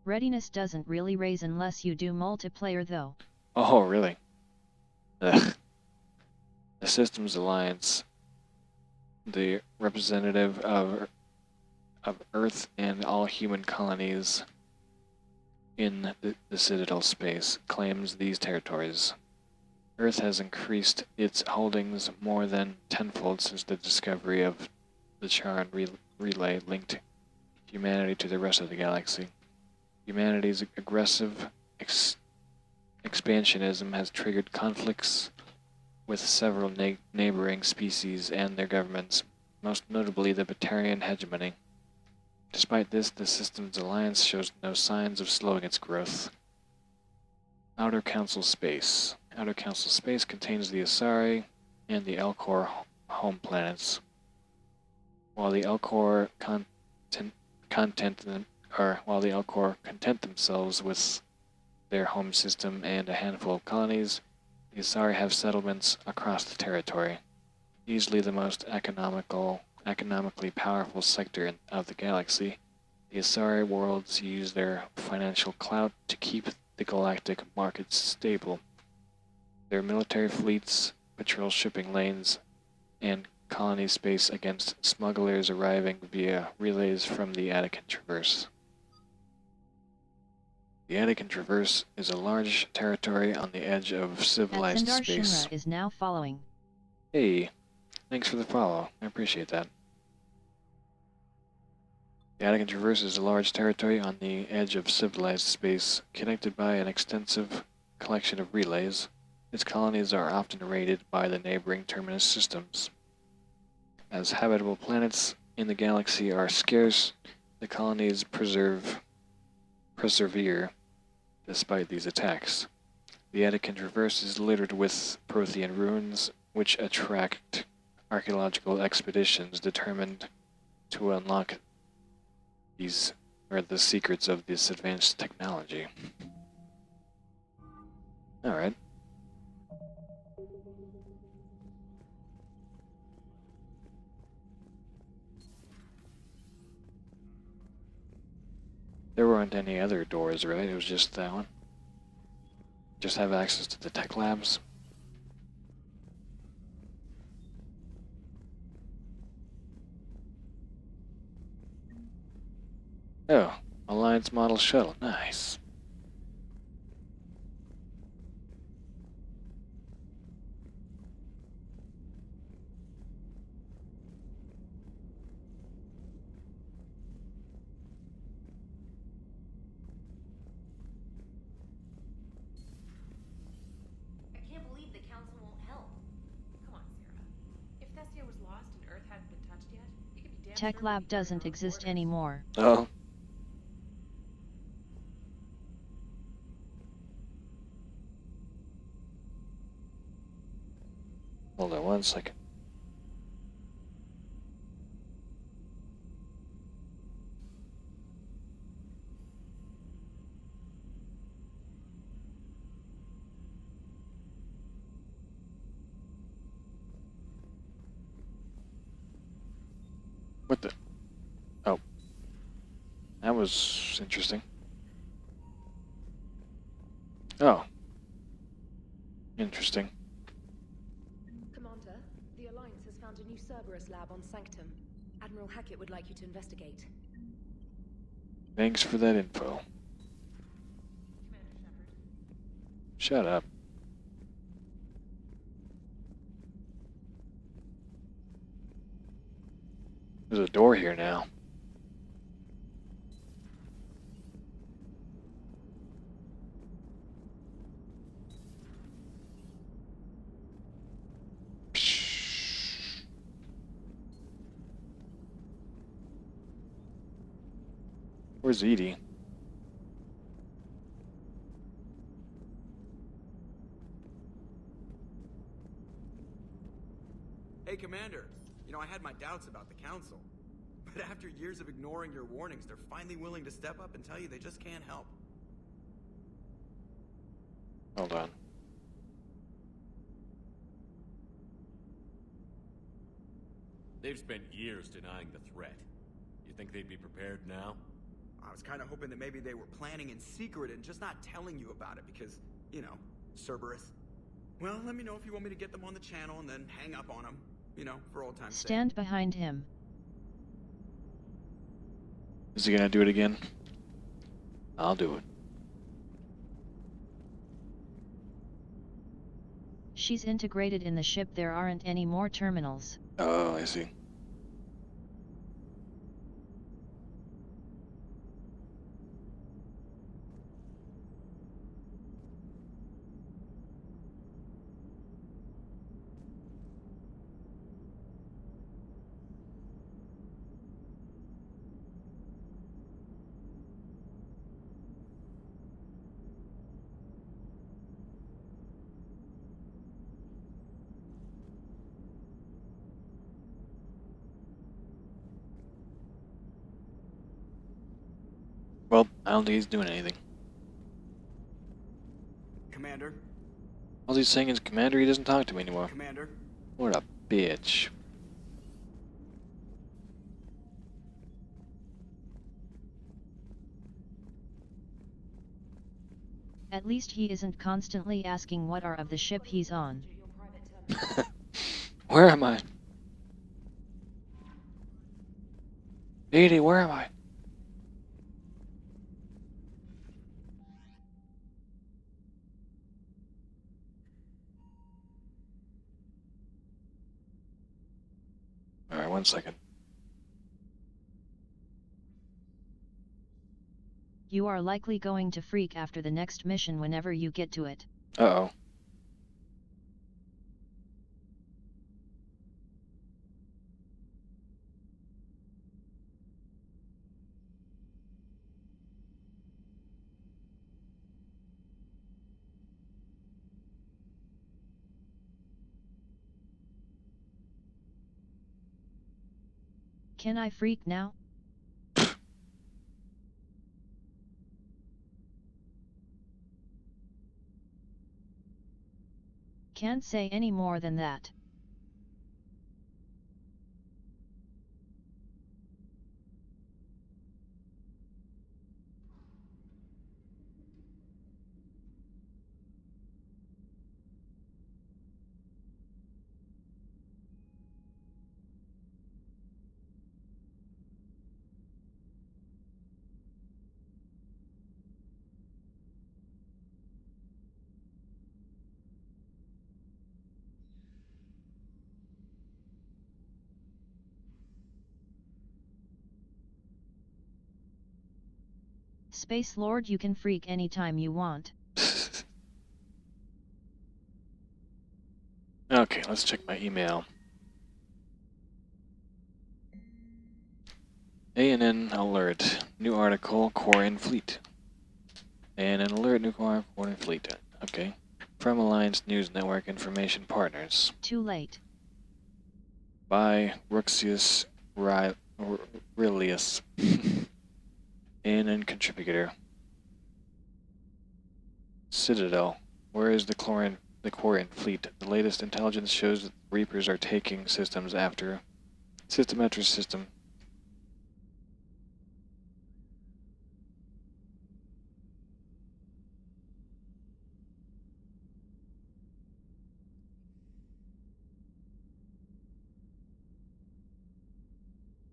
Readiness doesn't really raise unless you do multiplayer though. Oh, really? Ugh. The Systems Alliance, the representative of Earth and all human colonies in the Citadel space, claims these territories. Earth has increased its holdings more than tenfold since the discovery of the Charon relay linked humanity to the rest of the galaxy. Humanity's aggressive expansionism has triggered conflicts with several neighboring species and their governments, most notably the Batarian hegemony. Despite this, the Systems Alliance shows no signs of slowing its growth. Outer Council Space. Outer Council Space contains the Asari and the Elcor home planets. While the Elcor content themselves with their home system and a handful of colonies, the Asari have settlements across the territory. Easily the most economically powerful sector of the galaxy, the Asari worlds use their financial clout to keep the galactic markets stable. Their military fleets patrol shipping lanes and colony space against smugglers arriving via relays from the Attican Traverse. The Attican Traverse is a large territory on the edge of civilized Sindar space. Shinra is now following. Hey, thanks for the follow. I appreciate that. The Attican Traverse is a large territory on the edge of civilized space, connected by an extensive collection of relays. Its colonies are often raided by the neighboring Terminus systems. As habitable planets in the galaxy are scarce, the colonies persevere despite these attacks. The Attican Traverse is littered with Prothean ruins, which attract archaeological expeditions determined to unlock the secrets of this advanced technology. Alright. There weren't any other doors, right? It was just that one. Just have access to the tech labs. Oh, Alliance model shuttle. Nice. I can't believe the council won't help. Come on, Sarah. If Thessia was lost and Earth hadn't been touched yet, you can be damn Tech sure Lab doesn't exist anymore. Oh. Hold on 1 second. What the? Oh. That was interesting. Oh. Interesting. Commander, the Alliance has found a new Cerberus lab on Sanctum. Admiral Hackett would like you to investigate. Thanks for that info. Shut up. There's a door here now. Where's Edie? Hey, Commander. You know, I had my doubts about the Council. But after years of ignoring your warnings, they're finally willing to step up and tell you they just can't help. Hold on. They've spent years denying the threat. You think they'd be prepared now? I was kind of hoping that maybe they were planning in secret and just not telling you about it because, you know, Cerberus. Well, let me know if you want me to get them on the channel and then hang up on them, you know, for old time's sake. Stand behind him. Is he gonna do it again? I'll do it. She's integrated in the ship. There aren't any more terminals. Oh, I see. Well, I don't think he's doing anything. Commander? All he's saying is, Commander, he doesn't talk to me anymore. Commander? What a bitch. At least he isn't constantly asking what are of the ship he's on. Where am I? Edie, where am I? Alright, 1 second. You are likely going to freak after the next mission whenever you get to it. Uh-oh. Can I freak now? Can't say any more than that. Space Lord, you can freak anytime you want. Okay, let's check my email. ANN alert. New article, Quarian Fleet. ANN alert, new Quarian Fleet. Okay. From Alliance News Network Information Partners. Too late. By Ruxius Aurelius. ANN contributor. Citadel. Where is the Quarian Fleet? The latest intelligence shows that the Reapers are taking system after system.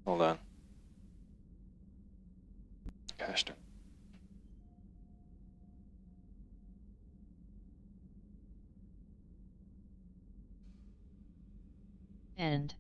Hold on. Gosh darn. End.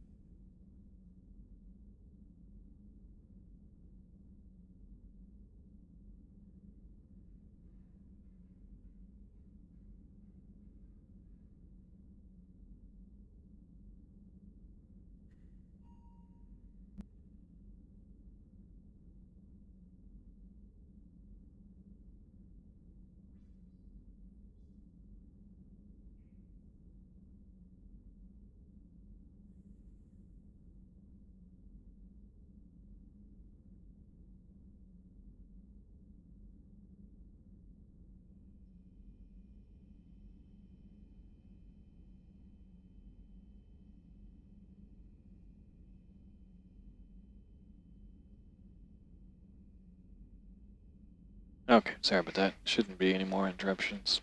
Okay, sorry about that. Shouldn't be any more interruptions.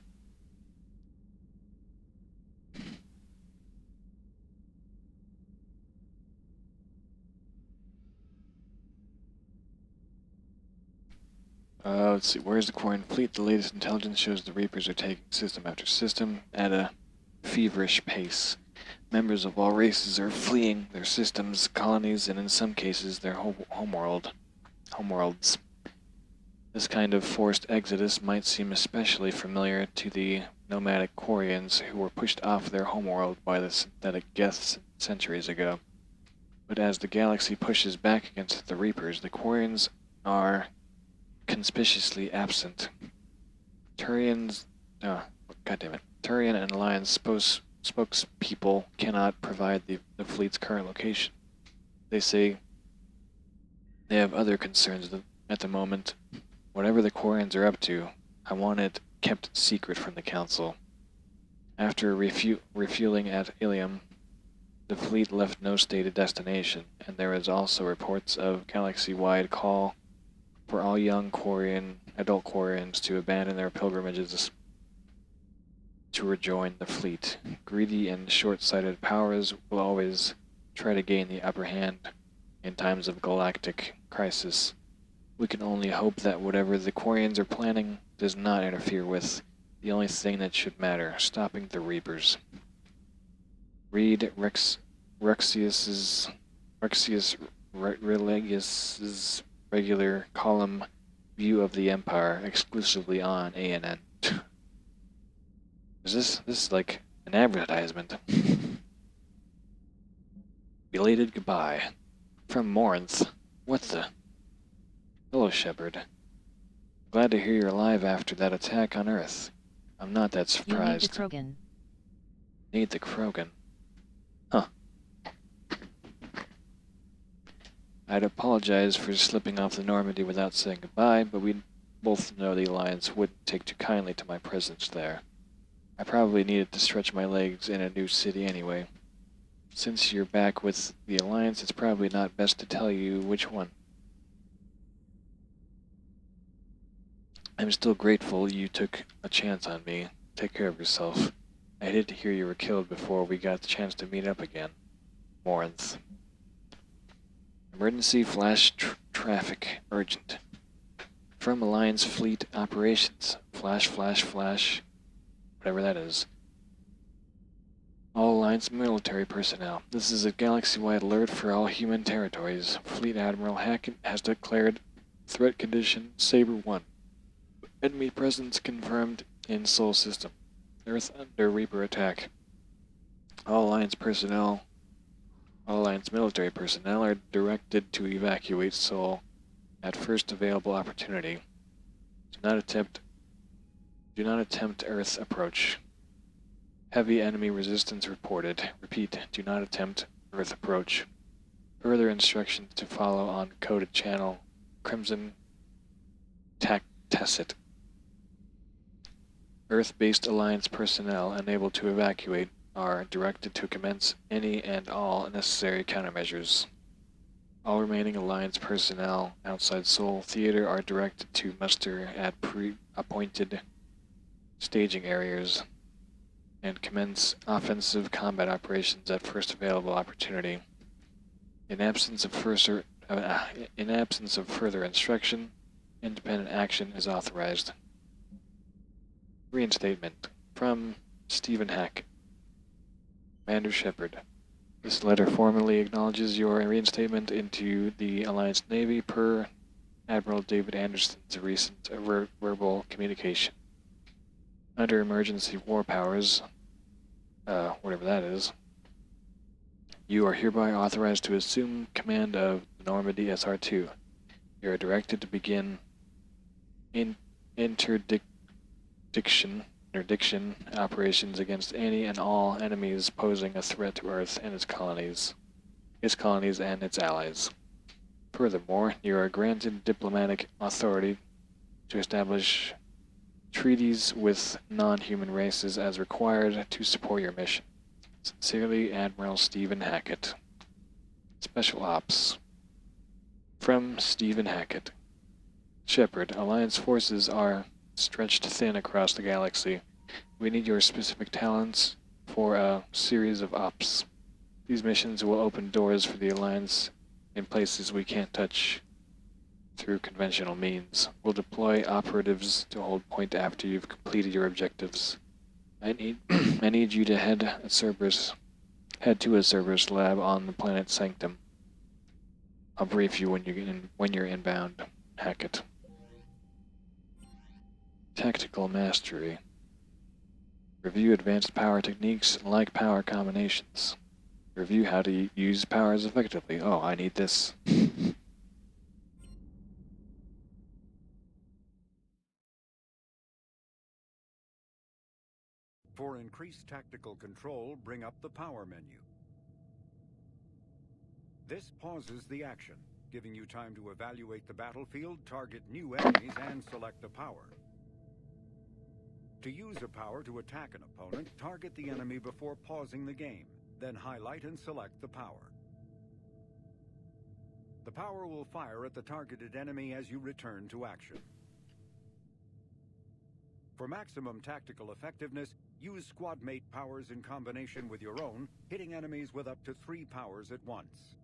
Let's see. Where's the Quarian fleet? The latest intelligence shows the Reapers are taking system after system at a feverish pace. Members of all races are fleeing their systems, colonies, and in some cases their homeworlds. This kind of forced exodus might seem especially familiar to the nomadic Quarians who were pushed off their homeworld by the synthetic Geths centuries ago. But as the galaxy pushes back against the Reapers, the Quarians are conspicuously absent. Turian and Alliance spokespeople cannot provide the fleet's current location. They say they have other concerns at the moment. Whatever the Quarians are up to, I want it kept secret from the Council. After refueling at Ilium, the fleet left no stated destination, and there is also reports of galaxy-wide call for all young adult Quarians to abandon their pilgrimages to rejoin the fleet. Greedy and short-sighted powers will always try to gain the upper hand in times of galactic crisis. We can only hope that whatever the Quarians are planning does not interfere with the only thing that should matter, stopping the Reapers. Read Rexius's regular column View of the Empire exclusively on ANN. This is like an advertisement. Belated goodbye. From Morinth. What the? Hello, Shepard. Glad to hear you're alive after that attack on Earth. I'm not that surprised. You need the Krogan. Need the Krogan. Huh. I'd apologize for slipping off the Normandy without saying goodbye, but we both know the Alliance wouldn't take too kindly to my presence there. I probably needed to stretch my legs in a new city anyway. Since you're back with the Alliance, it's probably not best to tell you which one. I'm still grateful you took a chance on me. Take care of yourself. I hated to hear you were killed before we got the chance to meet up again. Morinth. Emergency flash traffic urgent. From Alliance Fleet Operations. Flash, whatever that is. All Alliance military personnel. This is a galaxy-wide alert for all human territories. Fleet Admiral Hackett has declared threat condition Saber 1. Enemy presence confirmed in Sol System. Earth under Reaper attack. All Alliance military personnel are directed to evacuate Sol at first available opportunity. Do not attempt Earth approach. Heavy enemy resistance reported. Repeat, do not attempt Earth approach. Further instructions to follow on coded channel Crimson Tacit. Earth-based Alliance personnel unable to evacuate are directed to commence any and all necessary countermeasures. All remaining Alliance personnel outside Sol Theater are directed to muster at pre-appointed staging areas and commence offensive combat operations at first available opportunity. In absence of further instruction, independent action is authorized. Reinstatement from Stephen Hackett. Commander Shepard. This letter formally acknowledges your reinstatement into the Alliance Navy per Admiral David Anderson's recent verbal communication. Under emergency war powers, whatever that is, you are hereby authorized to assume command of the Normandy SR-2. You are directed to begin interdiction operations against any and all enemies posing a threat to Earth and its colonies and its allies. Furthermore, you are granted diplomatic authority to establish treaties with non-human races as required to support your mission. Sincerely, Admiral Stephen Hackett. Special Ops. From Stephen Hackett. Shepard, Alliance forces are stretched thin across the galaxy. We need your specific talents for a series of ops. These missions will open doors for the Alliance in places we can't touch through conventional means. We'll deploy operatives to hold point after you've completed your objectives. I need you to head to a Cerberus lab on the planet Sanctum. I'll brief you when you're inbound. Hackett. Tactical mastery. Review advanced power techniques like power combinations. Review how to use powers effectively. Oh, I need this. For increased tactical control, bring up the power menu. This pauses the action, giving you time to evaluate the battlefield, target new enemies, and select a power. To use a power to attack an opponent, target the enemy before pausing the game, then highlight and select the power. The power will fire at the targeted enemy as you return to action. For maximum tactical effectiveness, use squad mate powers in combination with your own, hitting enemies with up to 3 powers at once.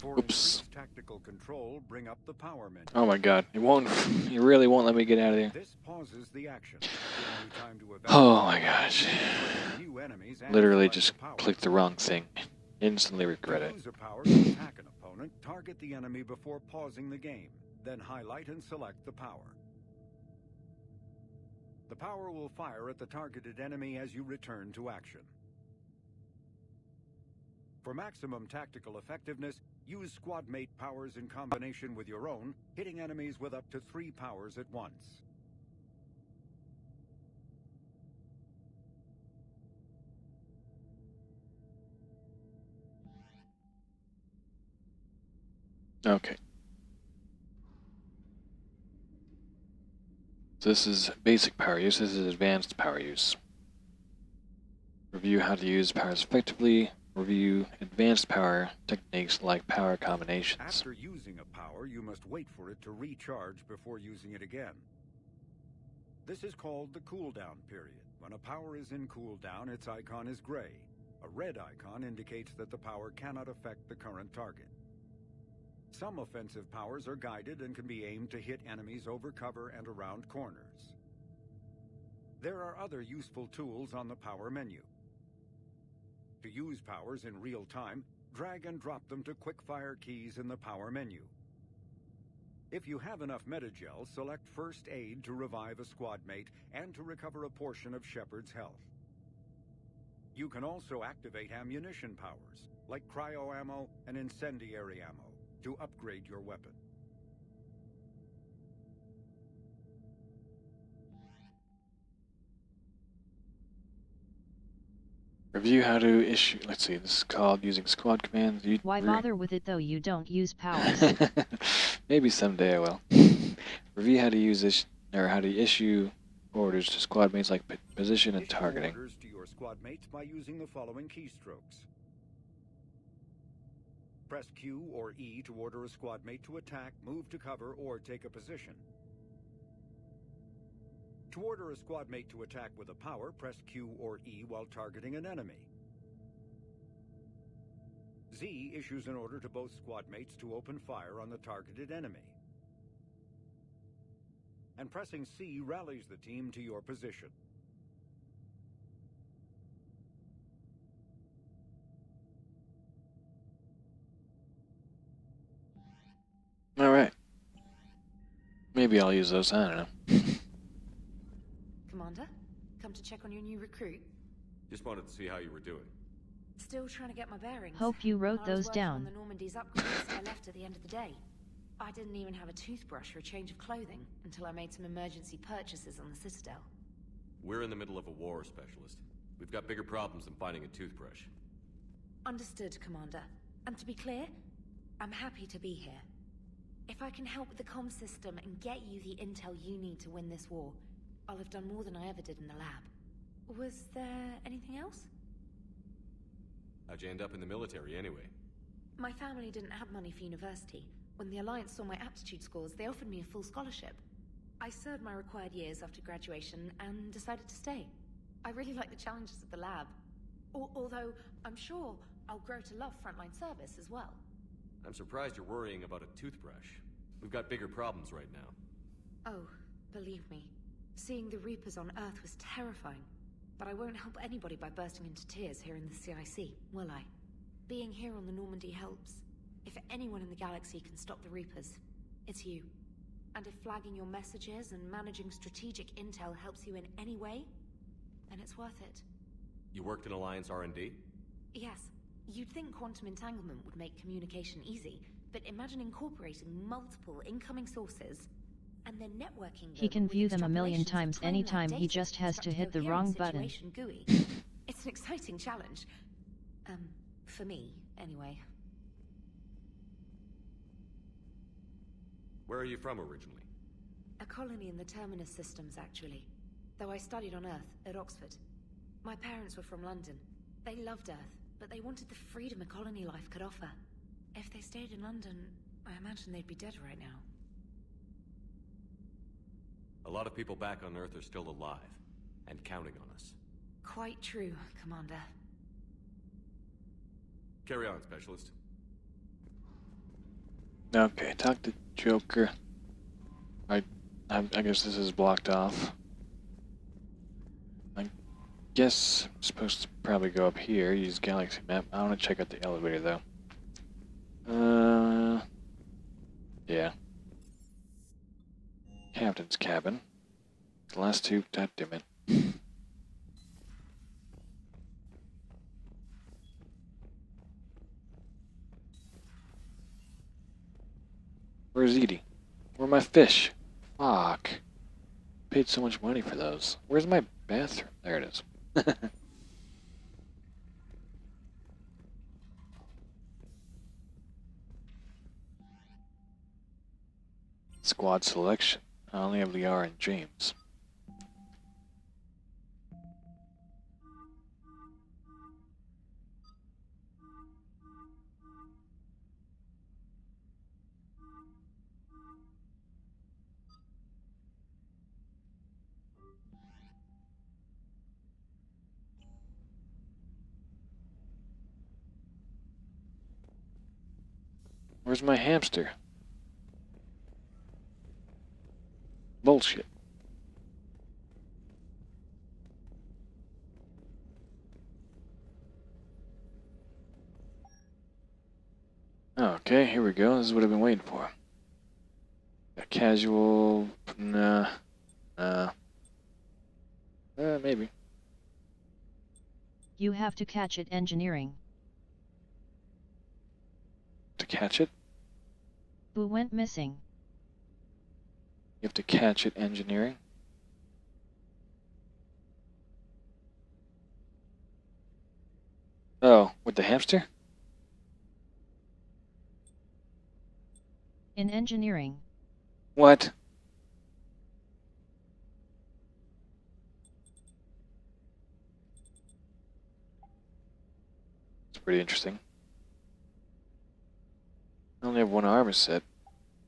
For increased tactical control, bring up the power menu. Oh my god, it really won't let me get out of here. This pauses the action, giving you time to Oh my gosh. new enemies and Literally select just a power. clicked the wrong thing. Instantly regret To it. use a power to attack an opponent, target the enemy before pausing the game, then highlight and select the power. The power will fire at the targeted enemy as you return to action. For maximum tactical effectiveness, use squad mate powers in combination with your own, hitting enemies with up to 3 powers at once. Okay. This is basic power use, this is advanced power use. Review how to use powers effectively. Review advanced power techniques like power combinations. After using a power, you must wait for it to recharge before using it again. This is called the cooldown period. When a power is in cooldown, its icon is gray. A red icon indicates that the power cannot affect the current target. Some offensive powers are guided and can be aimed to hit enemies over cover and around corners. There are other useful tools on the power menu. To use powers in real time, drag and drop them to quick-fire keys in the power menu. If you have enough metagel, select First Aid to revive a squad mate and to recover a portion of Shepard's health. You can also activate ammunition powers, like cryo ammo and incendiary ammo, to upgrade your weapon. Review how to issue, let's see, this is called using squad commands. Why bother with it though? You don't use powers. Maybe someday I will. Review how to use this, or how to issue orders to squad mates like position and targeting. Orders to your squad mates by using the following keystrokes. Press Q or E to order a squad mate to attack, move to cover, or take a position. To order a squad mate to attack with a power, press Q or E while targeting an enemy. Z issues an order to both squad mates to open fire on the targeted enemy. And pressing C rallies the team to your position. Alright. Maybe I'll use those, I don't know. Commander, come to check on your new recruit. Just wanted to see how you were doing. Still trying to get my bearings. Hope you wrote When I was those working down. on the Normandy's upgrades, I left at the end of the day. I didn't even have a toothbrush or a change of clothing until I made some emergency purchases on the Citadel. We're in the middle of a war, Specialist. We've got bigger problems than finding a toothbrush. Understood, Commander. And to be clear, I'm happy to be here. If I can help with the comm system and get you the intel you need to win this war, I'll have done more than I ever did in the lab. Was there anything else? How'd you end up in the military anyway? My family didn't have money for university. When the Alliance saw my aptitude scores, they offered me a full scholarship. I served my required years after graduation and decided to stay. I really like the challenges of the lab. Although, I'm sure I'll grow to love frontline service as well. I'm surprised you're worrying about a toothbrush. We've got bigger problems right now. Oh, believe me. Seeing the Reapers on Earth was terrifying. But I won't help anybody by bursting into tears here in the CIC, will I? Being here on the Normandy helps. If anyone in the galaxy can stop the Reapers, it's you. And if flagging your messages and managing strategic intel helps you in any way, then it's worth it. You worked in Alliance R&D? Yes. You'd think quantum entanglement would make communication easy, but imagine incorporating multiple incoming sources and then networking them. He can with view them a million extrapolations of times timeline anytime, he data just to has to construct hit the coherent wrong button. situation GUI. It's an exciting challenge. For me, anyway. Where are you from originally? A colony in the Terminus systems, actually. Though I studied on Earth, at Oxford. My parents were from London. They loved Earth, but they wanted the freedom a colony life could offer. If they stayed in London, I imagine they'd be dead right now. A lot of people back on Earth are still alive, and counting on us. Quite true, Commander. Carry on, Specialist. Okay, talk to Joker. I guess this is blocked off. I guess I'm supposed to probably go up here, use Galaxy Map. I want to check out the elevator, though. Yeah. Captain's cabin. The last two, goddammit. Where's Edie? Where are my fish? Fuck. Paid so much money for those. Where's my bathroom? There it is. Squad selection. I only have Liara and James. Where's my hamster? Bullshit. Okay, here we go. This is what I've been waiting for. A casual... Nah. Maybe. You have to catch it engineering. To catch it? Who went missing? You have to catch it engineering? Oh, with the hamster? In engineering. What? It's pretty interesting. I only have one armor set.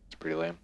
It's pretty lame.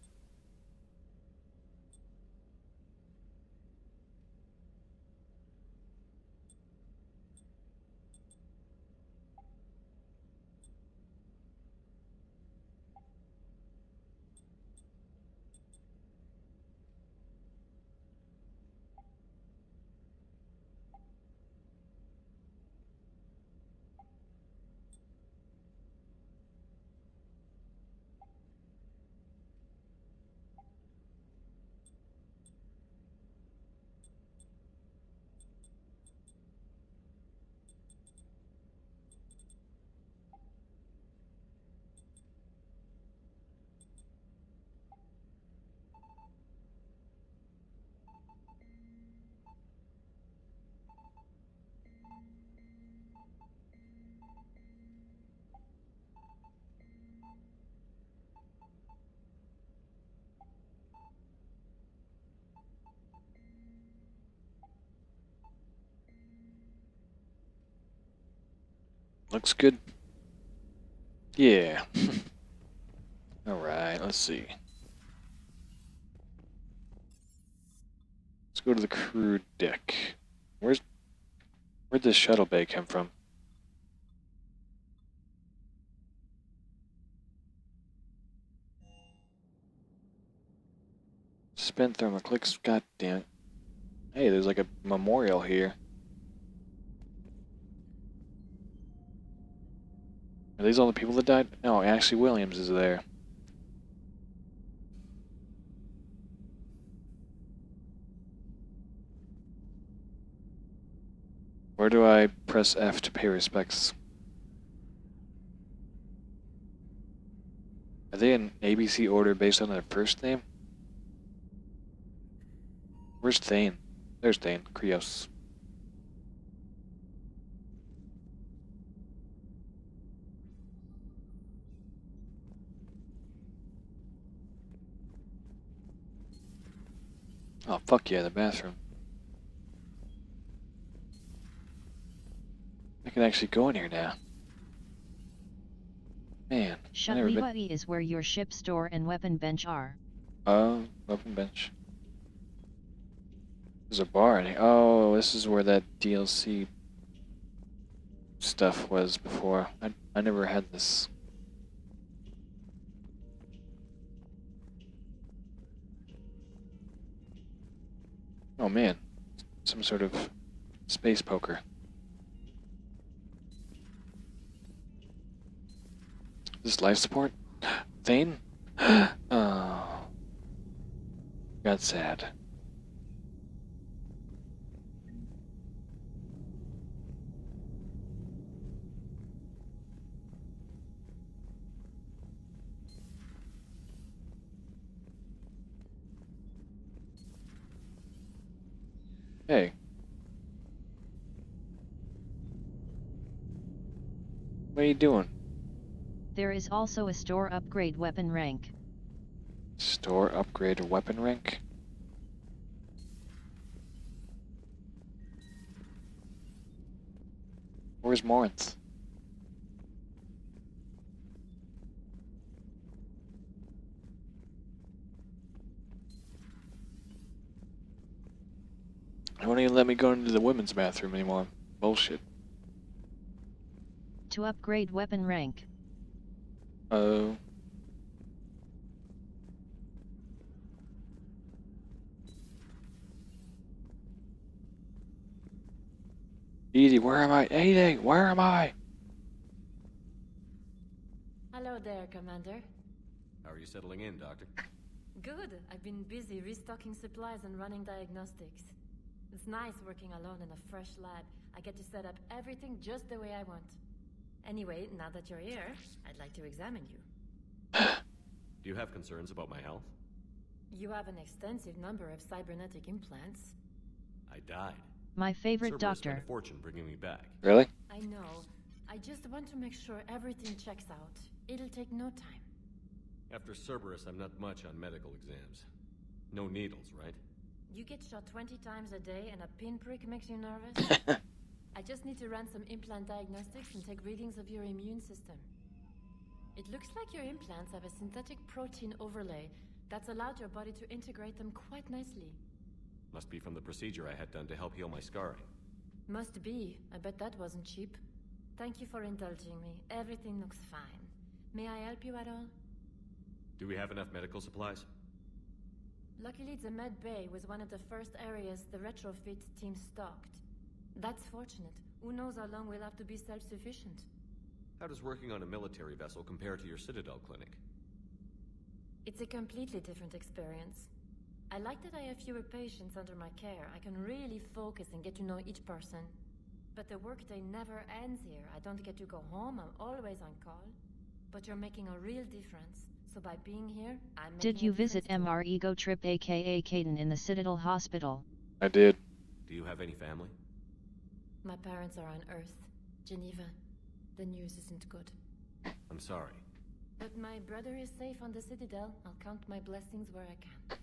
Looks good. Yeah. Alright, let's see. Let's go to the crew deck. Where'd this shuttle bay come from? Spin thermoclicks, god damn it. Hey, there's like a memorial here. Are these all the people that died? No, Ashley Williams is there. Where do I press F to pay respects? Are they in ABC order based on their first name? Where's Thane? There's Thane, Krios. Oh, fuck yeah, the bathroom. I can actually go in here now. Man, I never been... Shutliwai is where your ship store and weapon bench are. Oh, weapon bench. There's a bar in here. Oh, this is where that DLC stuff was before. I never had this. Oh man, some sort of space poker. Is this life support? Thane? Oh. Got sad. Hey. What are you doing? There is also a store upgrade weapon rank. Store upgrade weapon rank? Where's Morinth? They won't even let me go into the women's bathroom anymore. Bullshit. To upgrade weapon rank. Oh. Edie, where am I? Edie, where am I? Hello there, Commander. How are you settling in, Doctor? Good. I've been busy restocking supplies and running diagnostics. It's nice working alone in a fresh lab. I get to set up everything just the way I want. Anyway, now that you're here, I'd like to examine you. Do you have concerns about my health? You have an extensive number of cybernetic implants. I died. My favorite Cerberus doctor. spent a fortune bringing me back. Really? I know. I just want to make sure everything checks out. It'll take no time. After Cerberus, I'm not much on medical exams. No needles, right? You get shot 20 times a day and a pinprick makes you nervous? I just need to run some implant diagnostics and take readings of your immune system. It looks like your implants have a synthetic protein overlay that's allowed your body to integrate them quite nicely. Must be from the procedure I had done to help heal my scarring. Must be. I bet that wasn't cheap. Thank you for indulging me. Everything looks fine. May I help you at all? Do we have enough medical supplies? Luckily, the med bay was one of the first areas the retrofit team stocked. That's fortunate. Who knows how long we'll have to be self-sufficient. How does working on a military vessel compare to your Citadel clinic? It's a completely different experience. I like that I have fewer patients under my care. I can really focus and get to know each person. But the workday never ends here. I don't get to go home. I'm always on call. But you're making a real difference. So by being here, I'm making Did you visit MR Ego Trip aka Caden in the Citadel Hospital? I did. Do you have any family? My parents are on Earth, Geneva. The news isn't good. I'm sorry. But my brother is safe on the Citadel. I'll count my blessings where I can.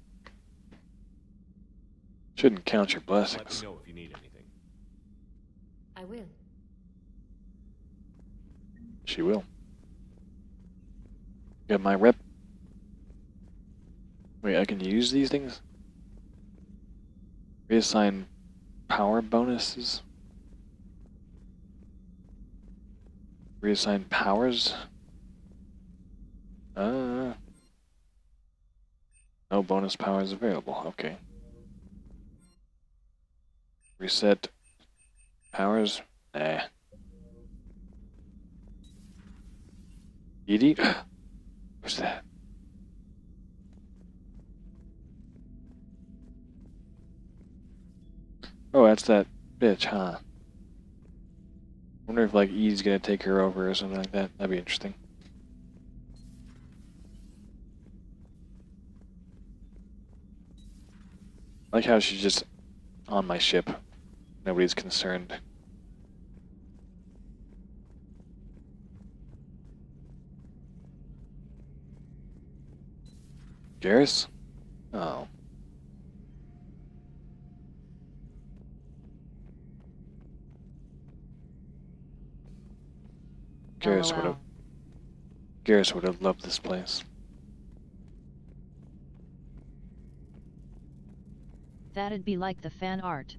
Shouldn't count your blessings. Let me know if you need anything. I will. She will. Got my rep. Wait, I can use these things? Reassign power bonuses? Reassign powers? No bonus powers available. Okay. Reset powers? Nah. Edie? Who's that? Oh, that's that bitch, huh? Wonder if like Edie's gonna take her over or something like that. That'd be interesting. I like how she's just on my ship. Nobody's concerned. Garrus? Oh. Garrus would have loved this place. That'd be like the fan art.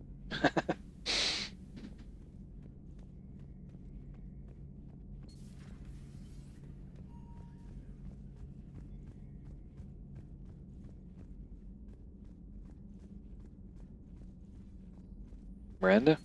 Miranda?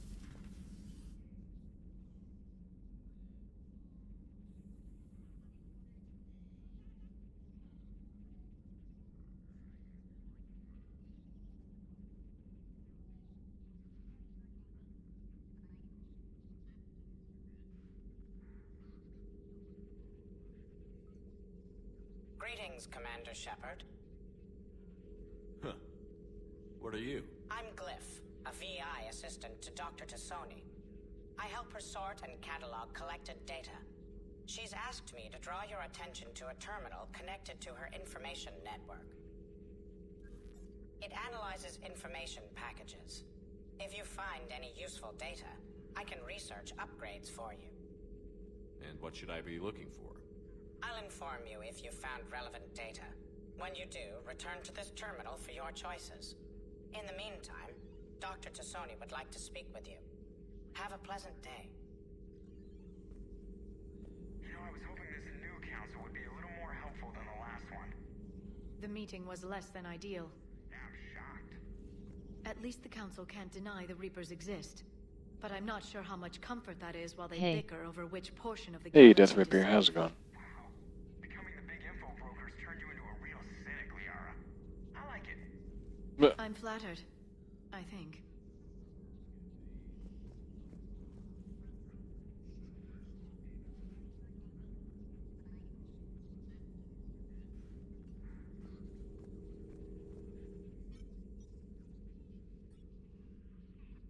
Greetings, Commander Shepard. Huh. What are you? I'm Glyph, a VI assistant to Dr. Tassoni. I help her sort and catalog collected data. She's asked me to draw your attention to a terminal connected to her information network. It analyzes information packages. If you find any useful data, I can research upgrades for you. And what should I be looking for? I'll inform you if you found relevant data. When you do, return to this terminal for your choices. In the meantime, Dr. Tassoni would like to speak with you. Have a pleasant day. You know, I was hoping this new council would be a little more helpful than the last one. The meeting was less than ideal. Yeah, I'm shocked. At least the council can't deny the Reapers exist. But I'm not sure how much comfort that is while they Hey. bicker over which portion of the Hey, galaxy Death Rapier, to how's save. it going? Becoming the big info brokers turned you into a real cynic, Liara. I like it. I'm flattered. I think.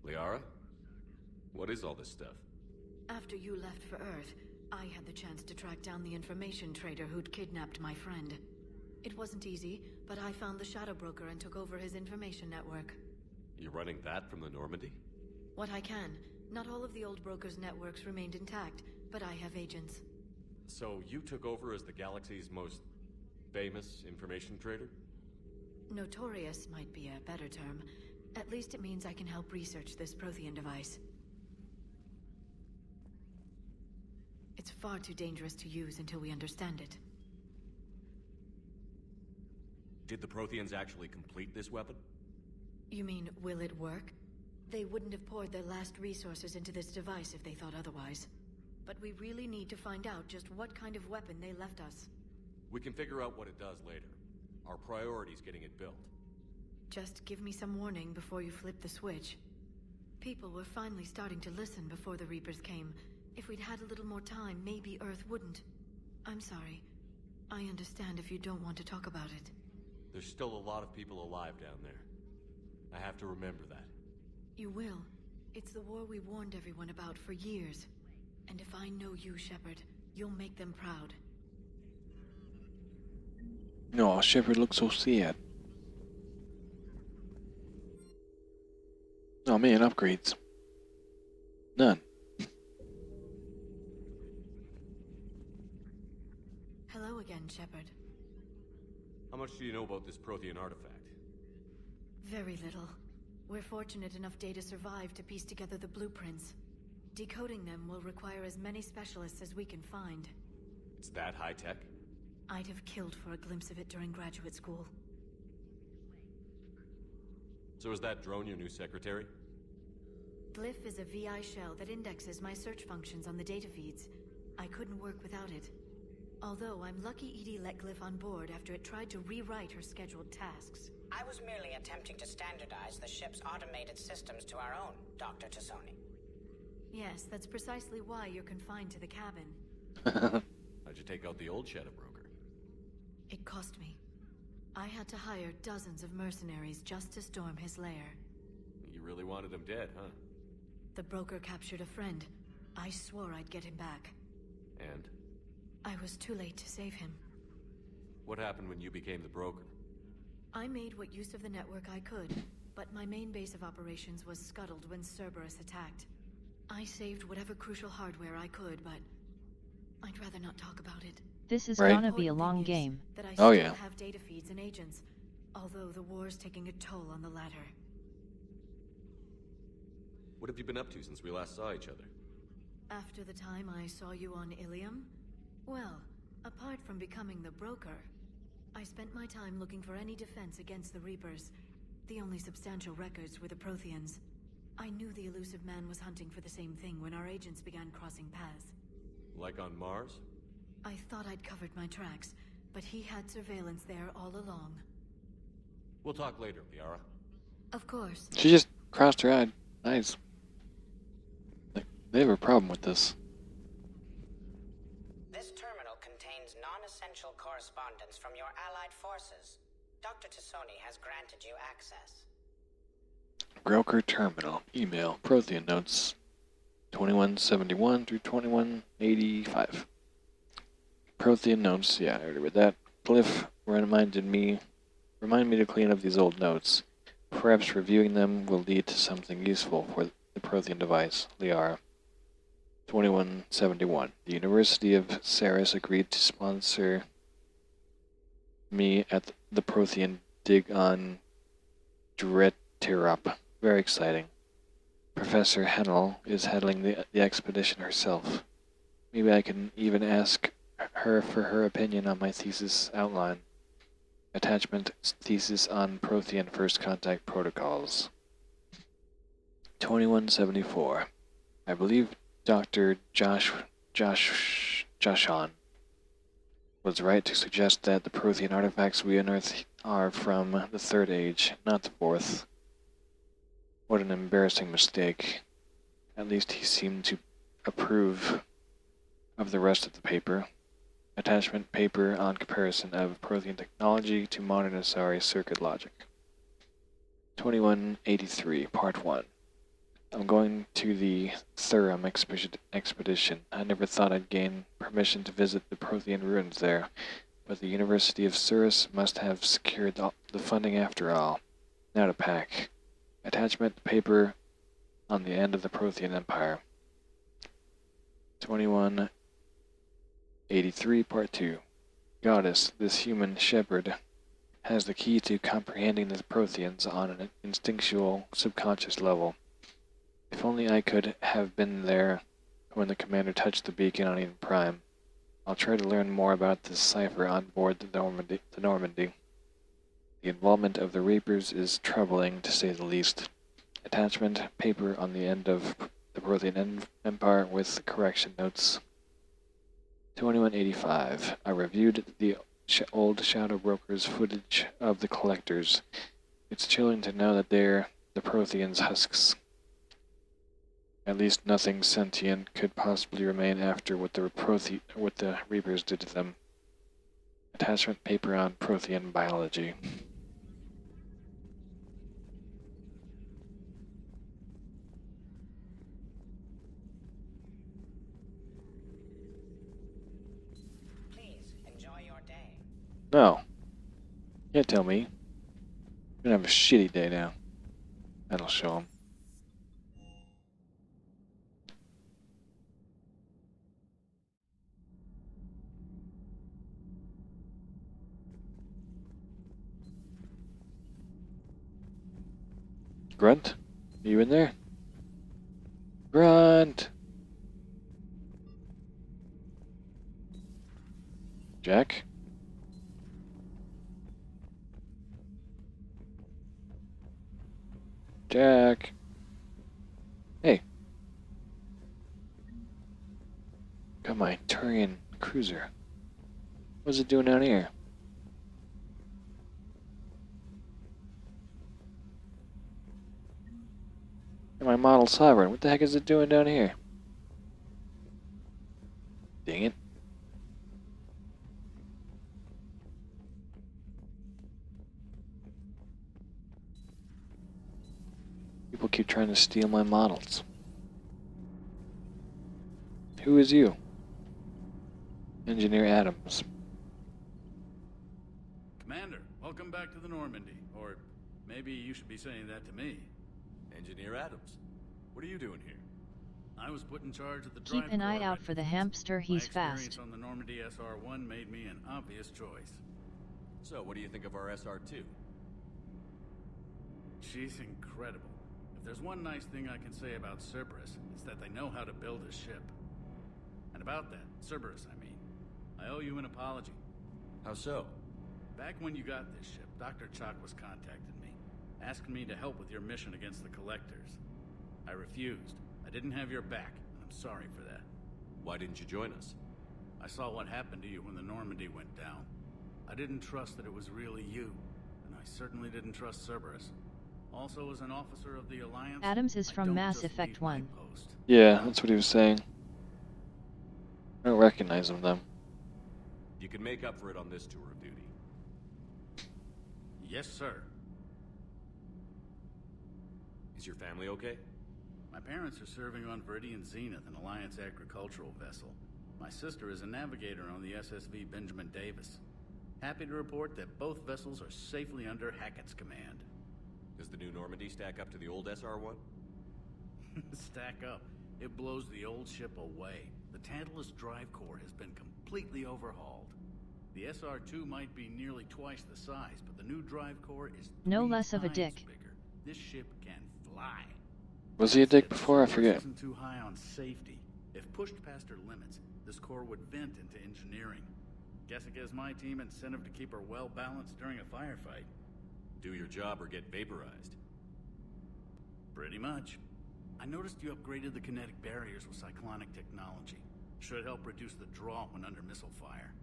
Liara? What is all this stuff? After you left for Earth, I had the chance to track down the information trader who'd kidnapped my friend. It wasn't easy, but I found the Shadow Broker and took over his information network. You're running that from the Normandy? What I can. Not all of the old broker's networks remained intact, but I have agents. So you took over as the galaxy's most famous information trader? Notorious might be a better term. At least it means I can help research this Prothean device. It's far too dangerous to use until we understand it. Did the Protheans actually complete this weapon? You mean, will it work? They wouldn't have poured their last resources into this device if they thought otherwise. But we really need to find out just what kind of weapon they left us. We can figure out what it does later. Our priority's getting it built. Just give me some warning before you flip the switch. People were finally starting to listen before the Reapers came. If we'd had a little more time, maybe Earth wouldn't. I'm sorry. I understand if you don't want to talk about it. There's still a lot of people alive down there. I have to remember that. You will. It's the war we warned everyone about for years. And if I know you, Shepard, you'll make them proud. No, Shepard looks so sad. Oh man, upgrades. None. much do you know about this Prothean artifact? Very little. We're fortunate enough Data survived to piece together the blueprints. Decoding them will require as many specialists as we can find. It's that high-tech? I'd have killed for a glimpse of it during graduate school. So is that drone your new secretary? Glyph is a VI shell that indexes my search functions on the data feeds. I couldn't work without it. Although I'm lucky Edie let Glyph on board after it tried to rewrite her scheduled tasks. I was merely attempting to standardize the ship's automated systems to our own, Dr. Tassoni. Yes, that's precisely why you're confined to the cabin. How'd you take out the old shadow broker? It cost me. I had to hire dozens of mercenaries just to storm his lair. You really wanted him dead, huh? The broker captured a friend. I swore I'd get him back. And? I was too late to save him. What happened when you became the broker? I made what use of the network I could, but my main base of operations was scuttled when Cerberus attacked. I saved whatever crucial hardware I could, but I'd rather not talk about it. This is Right. gonna be a long game. That I Oh, still yeah. have data feeds and agents, although the war's taking a toll on the latter. What have you been up to since we last saw each other? After the time I saw you on Ilium? Well, apart from becoming the broker, I spent my time looking for any defense against the Reapers. The only substantial records were the Protheans. I knew the elusive man was hunting for the same thing when our agents began crossing paths. Like on Mars? I thought I'd covered my tracks, but he had surveillance there all along. We'll talk later, Liara. Of course. She just crossed her eye. Nice. They have a problem with this. This terminal contains non-essential correspondence from your allied forces. Dr. Tassoni has granted you access. Broker terminal. Email. Prothean notes. 2171 through 2185. Prothean notes. Yeah, I already read that. Glyph remind me to clean up these old notes. Perhaps reviewing them will lead to something useful for the Prothean device. Liara. 2171. The University of Ceres agreed to sponsor me at the Prothean dig on Dretirop. Very exciting. Professor Hennel is handling the expedition herself. Maybe I can even ask her for her opinion on my thesis outline. Attachment: thesis on Prothean first contact protocols. 2174. I believe Dr. Joshon was right to suggest that the Prothean artifacts we unearthed are from the Third Age, not the Fourth. What an embarrassing mistake. At least he seemed to approve of the rest of the paper. Attachment: paper on comparison of Prothean technology to modern Asari circuit logic. 2183, Part 1. I'm going to the Thurum expedition. I never thought I'd gain permission to visit the Prothean ruins there, but the University of Ceres must have secured the funding after all. Now to pack. Attachment: paper on the end of the Prothean Empire. 2183, Part 2. Goddess, this human shepherd, has the key to comprehending the Protheans on an instinctual, subconscious level. If only I could have been there when the commander touched the beacon on Eden Prime. I'll try to learn more about this cipher on board the Normandy. The involvement of the Reapers is troubling, to say the least. Attachment: paper on the end of the Prothean Empire with correction notes. 2185. I reviewed the old Shadow Broker's footage of the Collectors. It's chilling to know that they're the Protheans' husks. At least nothing sentient could possibly remain after what the Reapers did to them. Attachment: paper on Prothean biology. Please, enjoy your day. No. Can't tell me. You're gonna have a shitty day now. That'll show him. Grunt? Are you in there? Grunt! Jack? Jack? Hey. Got my Turian cruiser. What's it doing down here? And my model Sovereign, what the heck is it doing down here? Dang it. People keep trying to steal my models. Who is you? Engineer Adams. Commander, welcome back to the Normandy. Or maybe you should be saying that to me. Engineer Adams, what are you doing here? I was put in charge of the Keep an eye out for the hamster, he's My fast. experience on the Normandy SR-1 made me an obvious choice. So, what do you think of our SR-2? She's incredible. If there's one nice thing I can say about Cerberus, it's that they know how to build a ship. And about that, Cerberus, I mean, I owe you an apology. How so? Back when you got this ship, Dr. Chakwas contacted me, asking me to help with your mission against the Collectors. I refused. I didn't have your back, and I'm sorry for that. Why didn't you join us? I saw what happened to you when the Normandy went down. I didn't trust that it was really you, and I certainly didn't trust Cerberus. Also, as an officer of the Alliance, Adams is from Mass Effect 1. Yeah, that's what he was saying. I don't recognize him, though. You can make up for it on this tour of duty. Yes, sir. Is your family okay? My parents are serving on Viridian Zenith, an Alliance agricultural vessel. My sister is a navigator on the SSV Benjamin Davis. Happy to report that both vessels are safely under Hackett's command. Does the new Normandy stack up to the old SR-1? Stack up. It blows the old ship away. The Tantalus drive core has been completely overhauled. The SR-2 might be nearly twice the size, but the new drive core is no less of a dick. Bigger. This ship can fly. Was he a dick before? I forget. Isn't too high on safety. If pushed past her limits, this core would vent into engineering. Guess it gives my team incentive to keep her well balanced during a firefight. Do your job or get vaporized. Pretty much. I noticed you upgraded the kinetic barriers with cyclonic technology. Should help reduce the draw when under missile fire.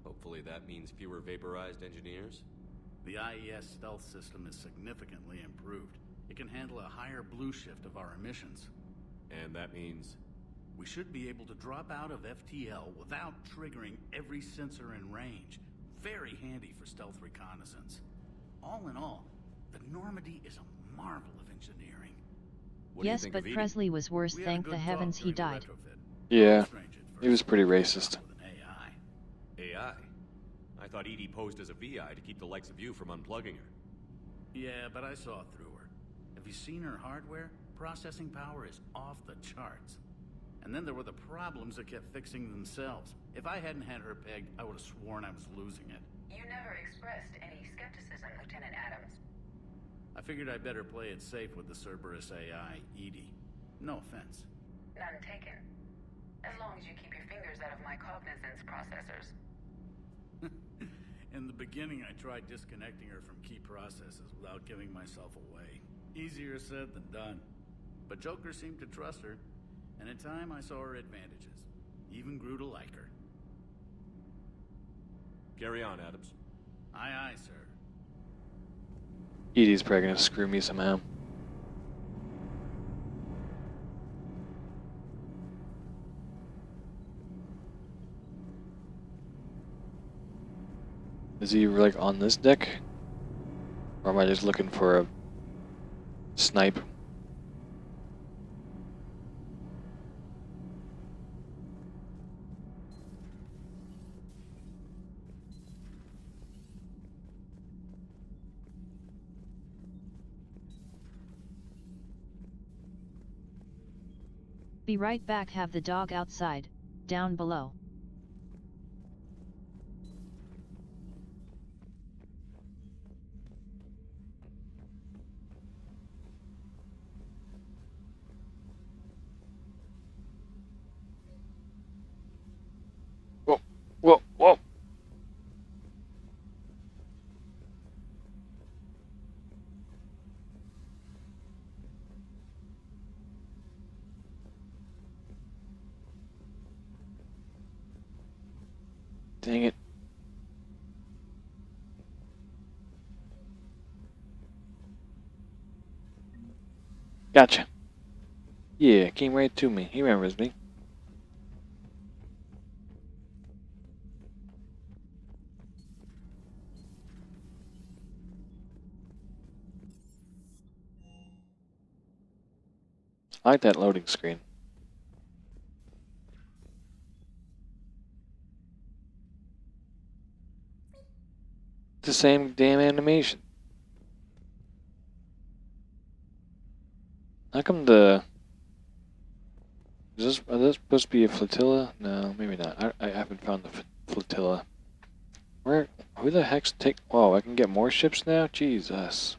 Hopefully that means fewer vaporized engineers? The IES stealth system is significantly improved. It can handle a higher blue shift of our emissions. And that means? We should be able to drop out of FTL without triggering every sensor in range. Very handy for stealth reconnaissance. All in all, the Normandy is a marvel of engineering. Yes, but Presley was worse, thank the heavens he died. Yeah, he was pretty racist. AI? I thought Edie posed as a VI to keep the likes of you from unplugging her. Yeah, but I saw through her. Have you seen her hardware? Processing power is off the charts. And then there were the problems that kept fixing themselves. If I hadn't had her pegged, I would have sworn I was losing it. You never expressed any skepticism, Lieutenant Adams. I figured I'd better play it safe with the Cerberus AI, Edie. No offense. None taken. As long as you keep your fingers out of my cognizance processors. In the beginning, I tried disconnecting her from key processes without giving myself away. Easier said than done. But Joker seemed to trust her, and in time I saw her advantages. Even grew to like her. Carry on, Adams. Aye, aye, sir. Edie's probably gonna screw me somehow. Is he like on this deck? Or am I just looking for a snipe? Be right back, have the dog outside, down below. Dang it. Gotcha. Yeah, came right to me. He remembers me. I like that loading screen. It's the same damn animation. How come the... Are this supposed to be a flotilla? No, maybe not. I haven't found the flotilla. Who the heck's take... Whoa, I can get more ships now? Jesus.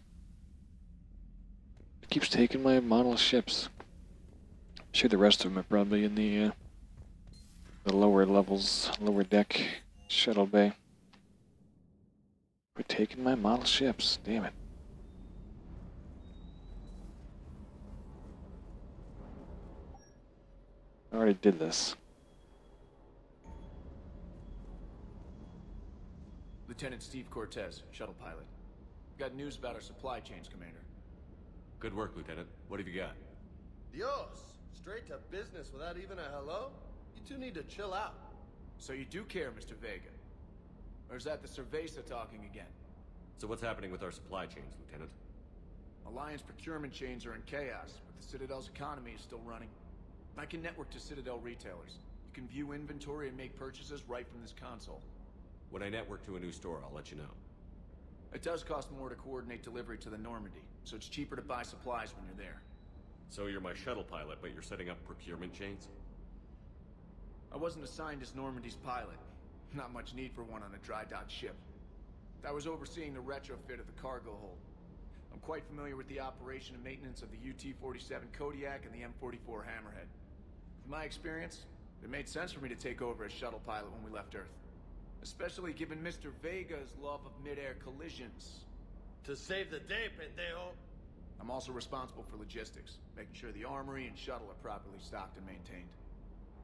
It keeps taking my model ships. I'm sure the rest of them are probably in the lower levels, lower deck shuttle bay. Quit taking my model ships. Damn it. I already did this. Lieutenant Steve Cortez, shuttle pilot. Got news about our supply chains, Commander. Good work, Lieutenant. What have you got? Dios! Straight to business without even a hello? You two need to chill out. So you do care, Mr. Vega? Or is that the Cerveza talking again? So what's happening with our supply chains, Lieutenant? Alliance procurement chains are in chaos, but the Citadel's economy is still running. I can network to Citadel retailers. You can view inventory and make purchases right from this console. When I network to a new store, I'll let you know. It does cost more to coordinate delivery to the Normandy, so it's cheaper to buy supplies when you're there. So you're my shuttle pilot, but you're setting up procurement chains? I wasn't assigned as Normandy's pilot. Not much need for one on a dry dock ship. I was overseeing the retrofit of the cargo hold. I'm quite familiar with the operation and maintenance of the UT-47 Kodiak and the M44 Hammerhead. With my experience, it made sense for me to take over as shuttle pilot when we left Earth. Especially given Mr. Vega's love of mid-air collisions. To save the day, pendejo. I'm also responsible for logistics, making sure the armory and shuttle are properly stocked and maintained.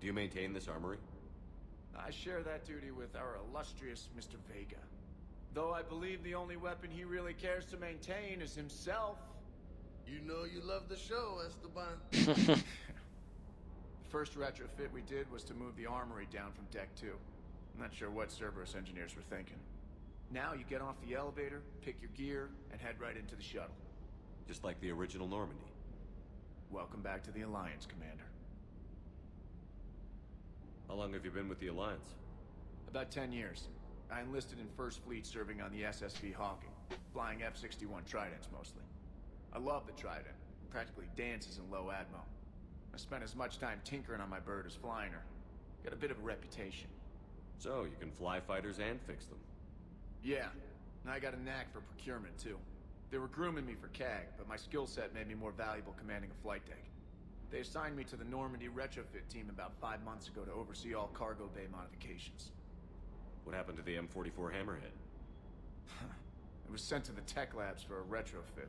Do you maintain this armory? I share that duty with our illustrious Mr. Vega. Though I believe the only weapon he really cares to maintain is himself. You know you love the show, Esteban. The first retrofit we did was to move the armory down from Deck 2. I'm not sure what Cerberus engineers were thinking. Now you get off the elevator, pick your gear, and head right into the shuttle. Just like the original Normandy. Welcome back to the Alliance, Commander. How long have you been with the Alliance? About 10 years. I enlisted in First Fleet serving on the SSV Hawking, flying F-61 Tridents mostly. I love the Trident. It practically dances in low atmo. I spent as much time tinkering on my bird as flying her. Got a bit of a reputation. So, you can fly fighters and fix them. Yeah, and I got a knack for procurement too. They were grooming me for CAG, but my skill set made me more valuable commanding a flight deck. They assigned me to the Normandy retrofit team about 5 months ago to oversee all cargo bay modifications. What happened to the M44 Hammerhead? It was sent to the tech labs for a retrofit.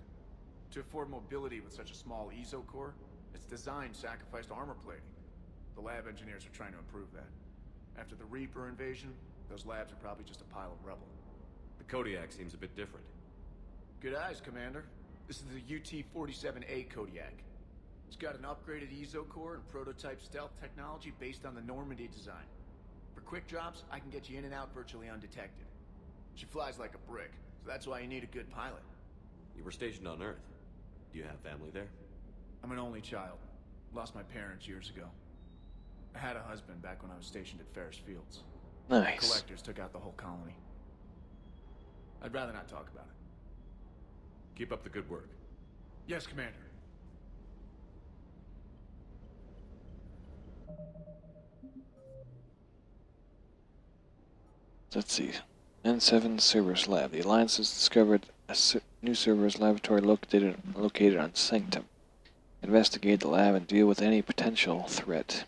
To afford mobility with such a small ESO core, its design sacrificed armor plating. The lab engineers are trying to improve that. After the Reaper invasion, those labs are probably just a pile of rubble. The Kodiak seems a bit different. Good eyes, Commander. This is the UT-47A Kodiak. It's got an upgraded ESO core and prototype stealth technology based on the Normandy design. For quick drops, I can get you in and out virtually undetected. She flies like a brick, so that's why you need a good pilot. You were stationed on Earth. Do you have family there? I'm an only child. Lost my parents years ago. I had a husband back when I was stationed at Ferris Fields. Nice. The collectors took out the whole colony. I'd rather not talk about it. Keep up the good work. Yes, Commander. Let's see. N7 Cerberus Lab. The Alliance has discovered a new Cerberus laboratory located on Sanctum. Investigate the lab and deal with any potential threat.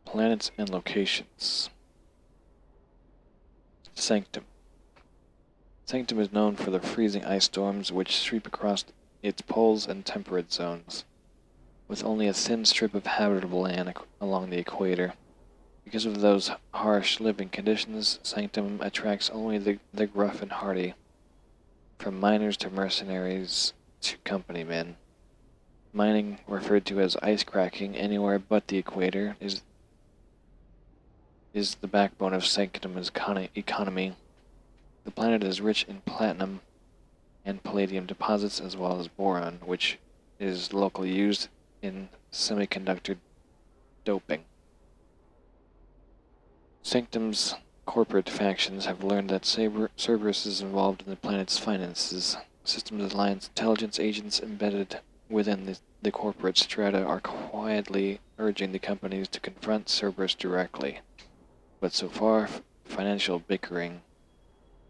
Planets and locations. Sanctum. Sanctum is known for the freezing ice storms which sweep across its poles and temperate zones, with only a thin strip of habitable land along the equator. Because of those harsh living conditions, Sanctum attracts only the gruff and hardy, from miners to mercenaries to company men. Mining, referred to as ice cracking anywhere but the equator, is the backbone of Sanctum's economy. The planet is rich in platinum and palladium deposits as well as boron, which is locally used in semiconductor doping. Sanctum's corporate factions have learned that Cerberus is involved in the planet's finances. Systems Alliance intelligence agents embedded within the corporate strata are quietly urging the companies to confront Cerberus directly. But so far, financial bickering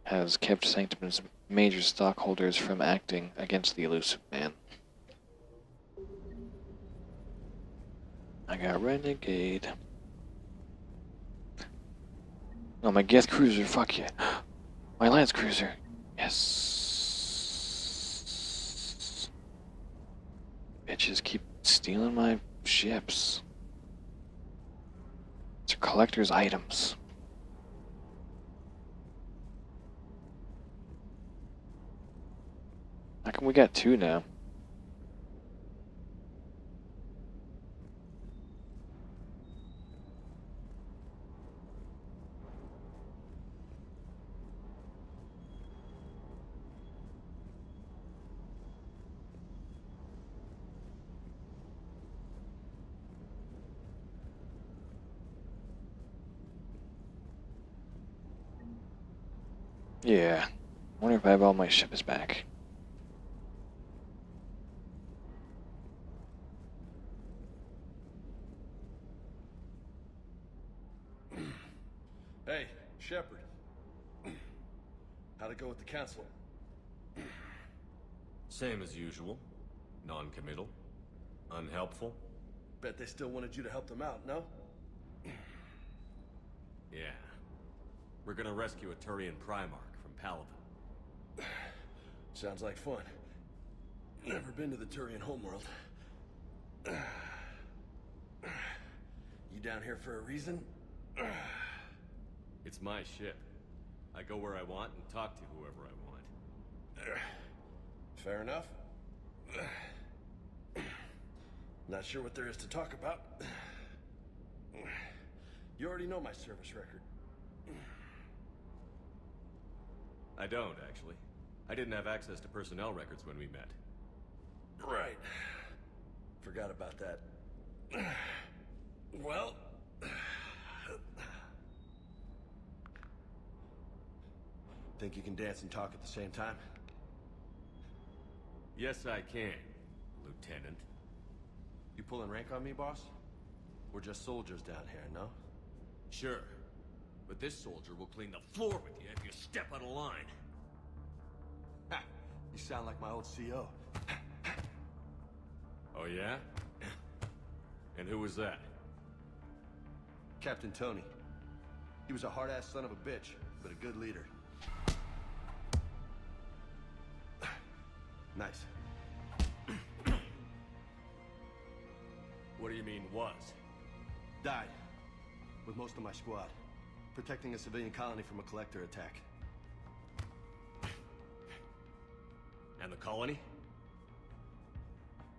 has kept Sanctum's major stockholders from acting against the elusive man. I got Renegade. Oh, my Geth Cruiser, fuck yeah. My Lance Cruiser. Yes. Bitches keep stealing my ships. It's collector's items. How come we got two now? Yeah. Wonder if I have all my ships back. Hey, Shepard. How'd it go with the council? Same as usual. Non-committal. Unhelpful. Bet they still wanted you to help them out, no? Yeah. We're gonna rescue a Turian Primarch from Paladin. Sounds like fun. Never been to the Turian homeworld. You down here for a reason? It's my ship. I go where I want and talk to whoever I want. Fair enough. Not sure what there is to talk about. You already know my service record. I don't, actually. I didn't have access to personnel records when we met. Right. Forgot about that. Well... Think you can dance and talk at the same time? Yes, I can, Lieutenant. You pulling rank on me, boss? We're just soldiers down here, no? Sure. But this soldier will clean the floor with you if you step out of line. Ha! You sound like my old CO. Oh, yeah? And who was that? Captain Tony. He was a hard-ass son of a bitch, but a good leader. Nice. What do you mean, was? Died. With most of my squad. Protecting a civilian colony from a collector attack. And the colony?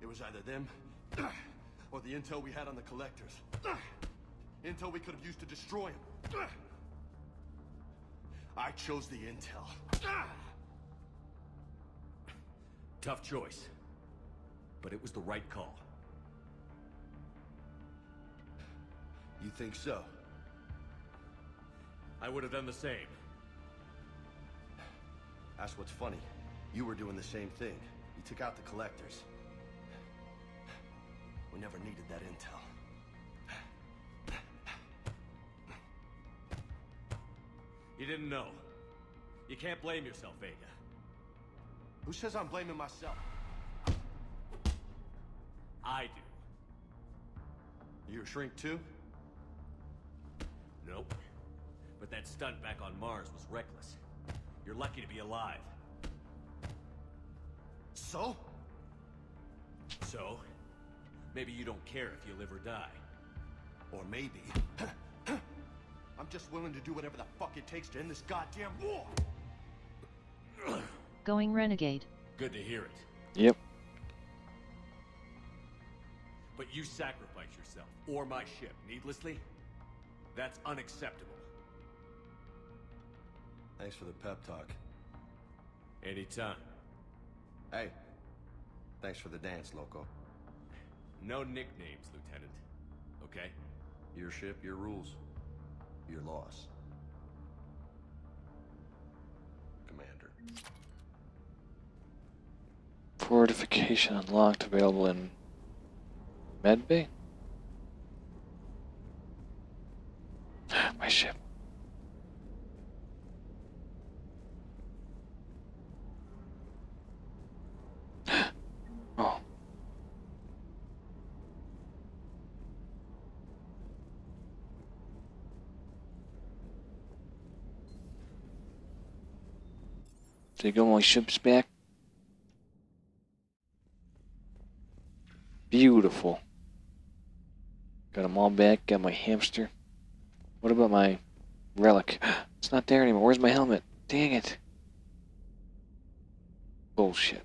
It was either them, or the intel we had on the collectors. Intel we could have used to destroy them. I chose the intel. Tough choice. But it was the right call. You think so? I would have done the same. That's what's funny. You were doing the same thing. You took out the collectors. We never needed that intel. You didn't know. You can't blame yourself, Vega. Who says I'm blaming myself? I do. You a shrink too? Nope. But that stunt back on Mars was reckless. You're lucky to be alive. So? So? Maybe you don't care if you live or die. Or maybe... I'm just willing to do whatever the fuck it takes to end this goddamn war! Going renegade. Good to hear it. Yep. But you sacrifice yourself, or my ship, needlessly? That's unacceptable. Thanks for the pep talk. Anytime. Hey, thanks for the dance, Loco. No nicknames, Lieutenant. Okay? Your ship, your rules. Your loss. Commander. Fortification unlocked, available in Medbay? My ship. Oh. Take all my ships back. Beautiful. Got them all back. Got my hamster. What about my relic? It's not there anymore. Where's my helmet? Dang it. Bullshit.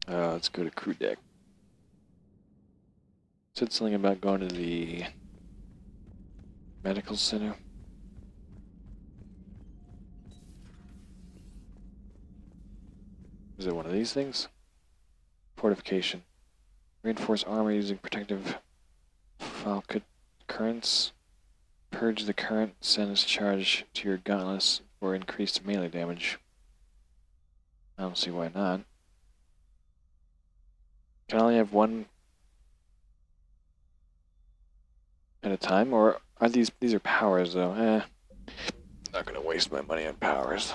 Let's go to crew deck. Said something about going to the medical center. Is it one of these things? Fortification. Reinforce armor using protective falcon currents. Purge the current. Send its charge to your gauntlets for increased melee damage. I don't see why not. Can I only have one at a time, or are these are powers though? Not gonna waste my money on powers.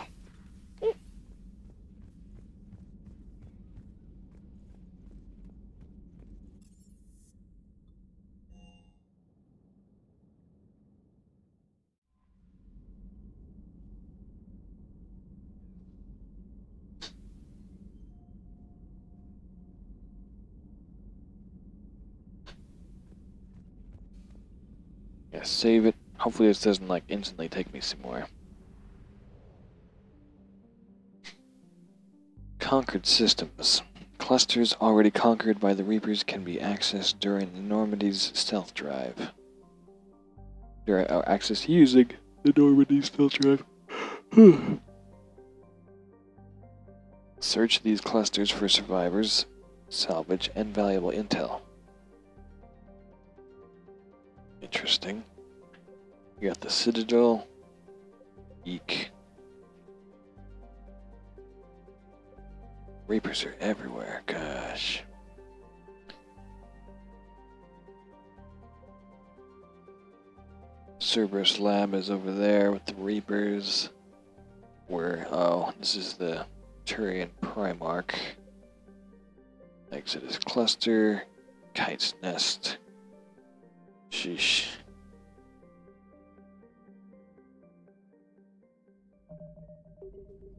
Yeah, save it. Hopefully this doesn't like instantly take me somewhere. Conquered systems. Clusters already conquered by the Reapers can be accessed during the Normandy's stealth drive. Access using the Normandy's stealth drive. Search these clusters for survivors, salvage, and valuable intel. Interesting. We got the Citadel. Eek. Reapers are everywhere, gosh. Cerberus Lab is over there with the Reapers. Oh, this is the Turian Primarch. Exodus Cluster. Kite's Nest. Sheesh.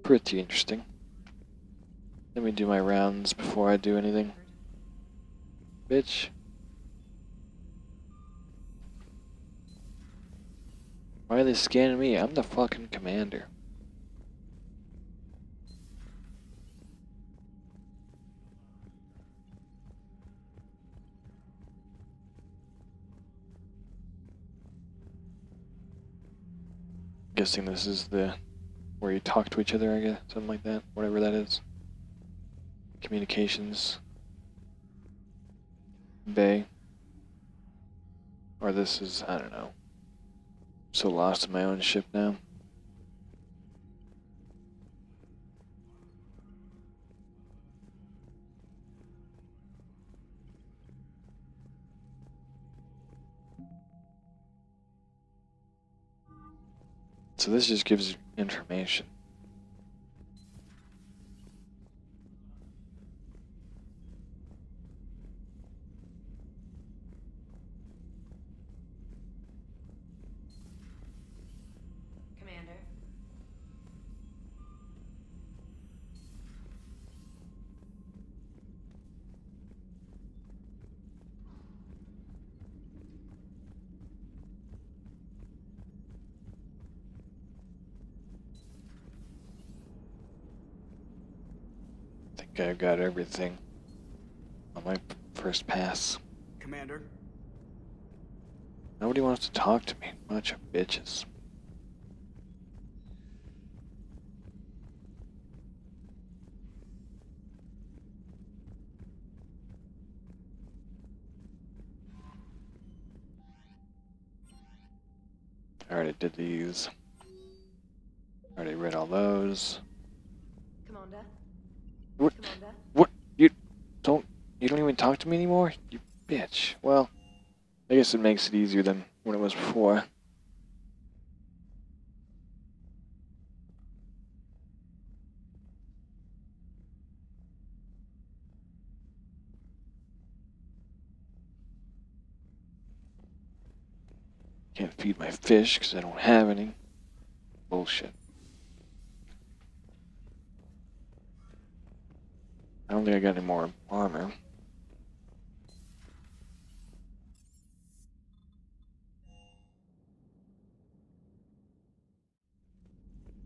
Pretty interesting. Let me do my rounds before I do anything. Bitch. Why are they scanning me? I'm the fucking commander. Guessing this is the where you talk to each other, I guess, something like that, whatever that is. Communications bay. Or this is, I don't know. I'm so lost in my own ship now. So this just gives information. Commander. Okay, I've got everything on my first pass. Commander? Nobody wants to talk to me. Bunch of bitches. I already did these. Already read all those. Commander? What? Commander? What? You don't even talk to me anymore? You bitch. Well, I guess it makes it easier than when it was before. Can't feed my fish because I don't have any. Bullshit. I don't think I got any more armor.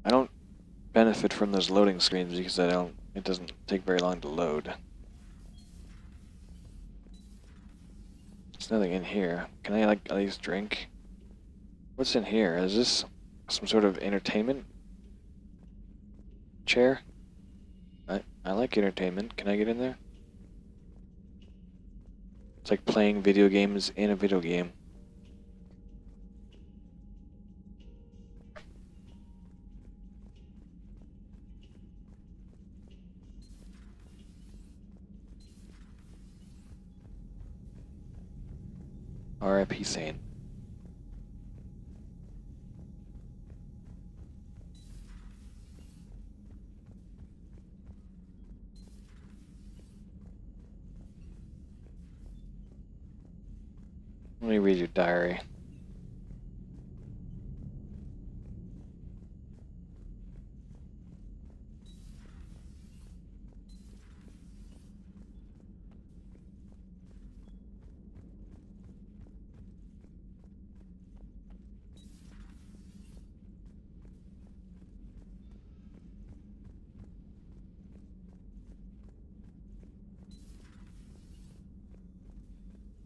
I don't benefit from those loading screens because it doesn't take very long to load. There's nothing in here. Can I like at least drink? What's in here? Is this some sort of entertainment chair? I like entertainment. Can I get in there? It's like playing video games in a video game. R.I.P. Sane. Let me read your diary.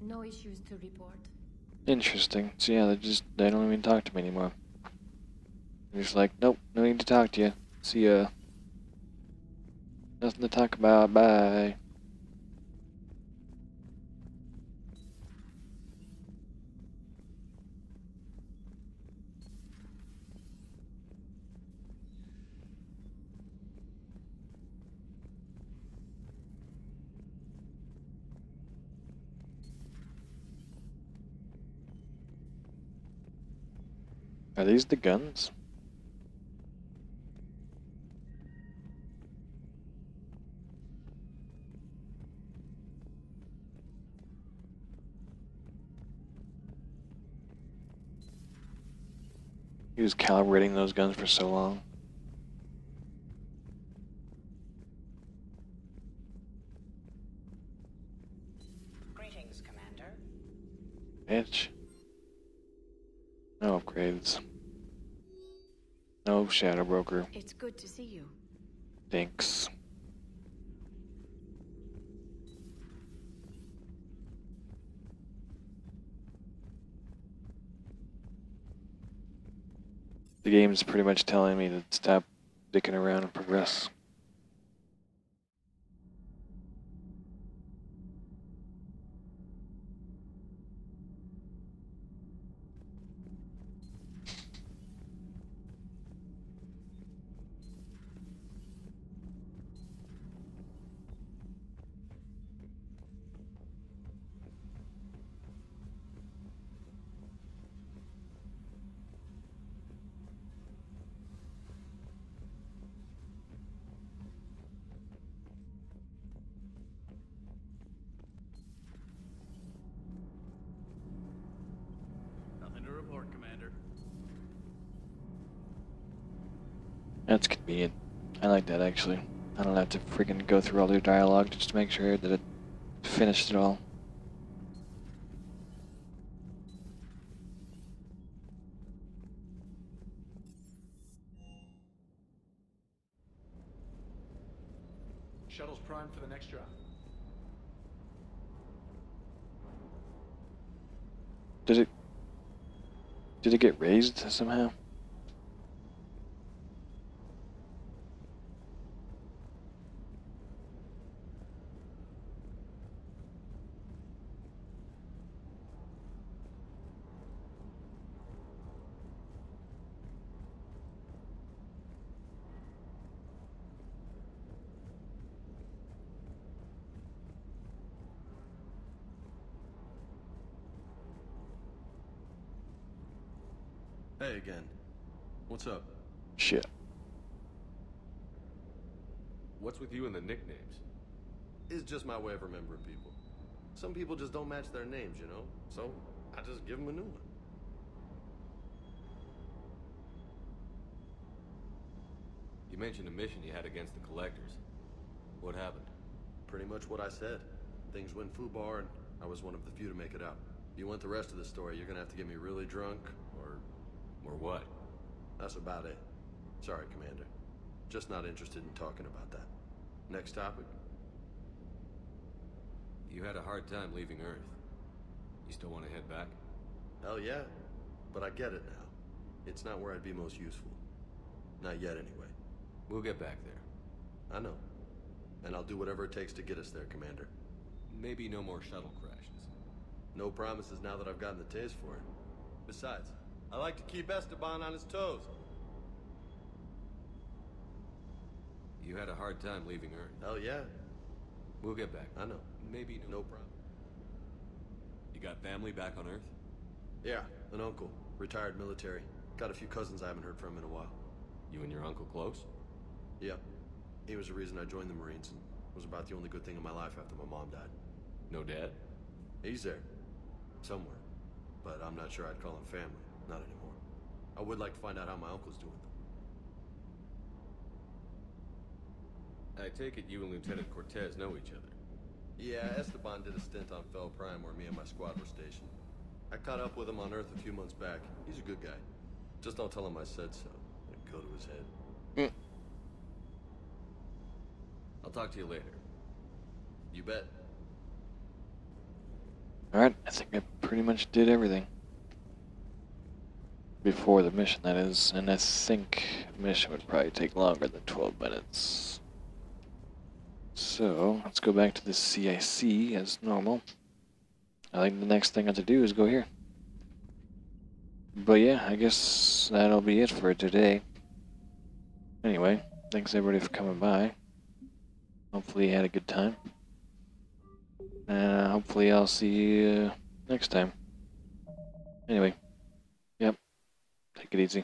No issues to report. Interesting. So yeah, they don't even talk to me anymore. They're just like, nope, no need to talk to you. See ya. Nothing to talk about. Bye. Are these the guns? He was calibrating those guns for so long. Greetings, Commander. Bitch. No upgrades. No Shadow Broker. It's good to see you. Thanks. The game's pretty much telling me to stop dicking around and progress. Nothing to report, Commander. That's convenient. I like that actually. I don't have to freaking go through all their dialogue just to make sure that it finished it all. Shuttle's primed for the next drop. Did it get raised somehow? Hey again. What's up? Shit. What's with you and the nicknames? It's just my way of remembering people. Some people just don't match their names, you know? So, I just give them a new one. You mentioned a mission you had against the Collectors. What happened? Pretty much what I said. Things went foobar, and I was one of the few to make it out. If you want the rest of the story, you're gonna have to get me really drunk, or what? That's about it. Sorry, Commander. Just not interested in talking about that. Next topic? You had a hard time leaving Earth. You still want to head back? Hell yeah. But I get it now. It's not where I'd be most useful. Not yet, anyway. We'll get back there. I know. And I'll do whatever it takes to get us there, Commander. Maybe no more shuttle crashes. No promises now that I've gotten the taste for it. Besides, I like to keep Esteban on his toes. You had a hard time leaving Earth. Hell yeah. We'll get back. I know. Maybe no problem. You got family back on Earth? Yeah, an uncle. Retired military. Got a few cousins I haven't heard from in a while. You and your uncle close? Yeah. He was the reason I joined the Marines and was about the only good thing in my life after my mom died. No dad? He's there. Somewhere. But I'm not sure I'd call him family. Not anymore. I would like to find out how my uncle's doing, though. I take it you and Lieutenant Cortez know each other. Yeah, Esteban did a stint on Fel Prime where me and my squad were stationed. I caught up with him on Earth a few months back. He's a good guy. Just don't tell him I said so. It'd go to his head. I'll talk to you later. You bet. Alright, I think I pretty much did everything. Before the mission, that is. And I think the mission would probably take longer than 12 minutes. So, let's go back to the CIC as normal. I think the next thing I have to do is go here. But yeah, I guess that'll be it for today. Anyway, thanks everybody for coming by. Hopefully you had a good time. And hopefully I'll see you next time. Anyway, yep, take it easy.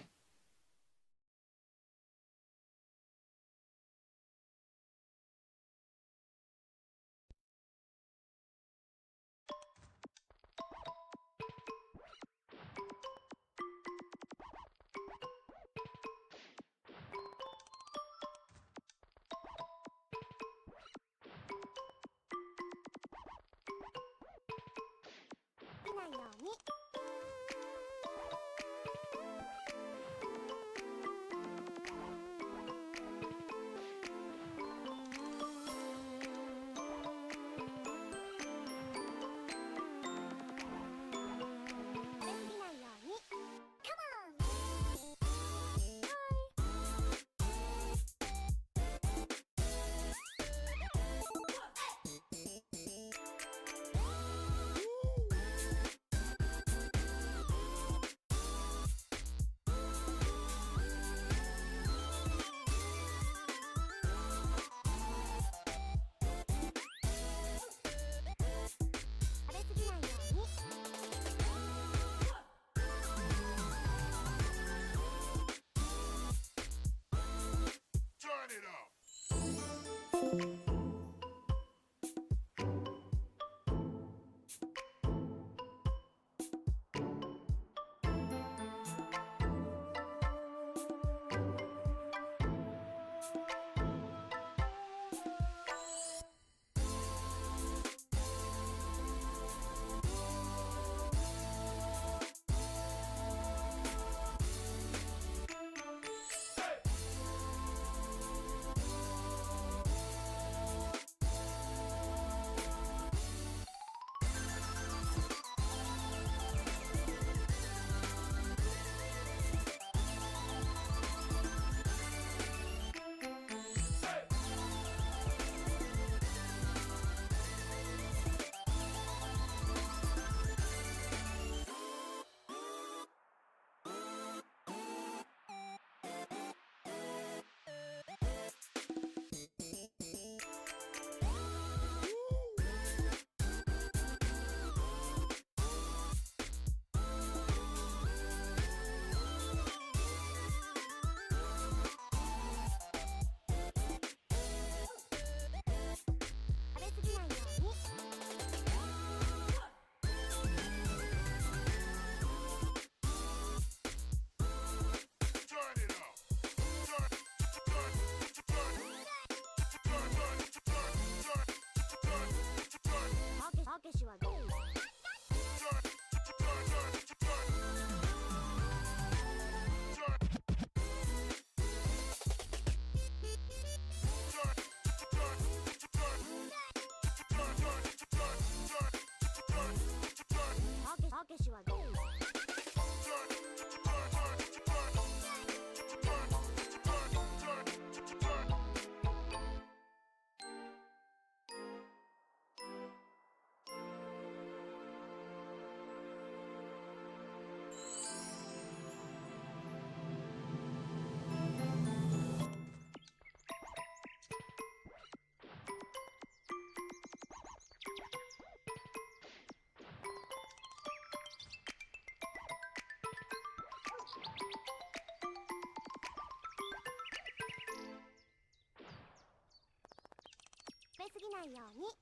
ないように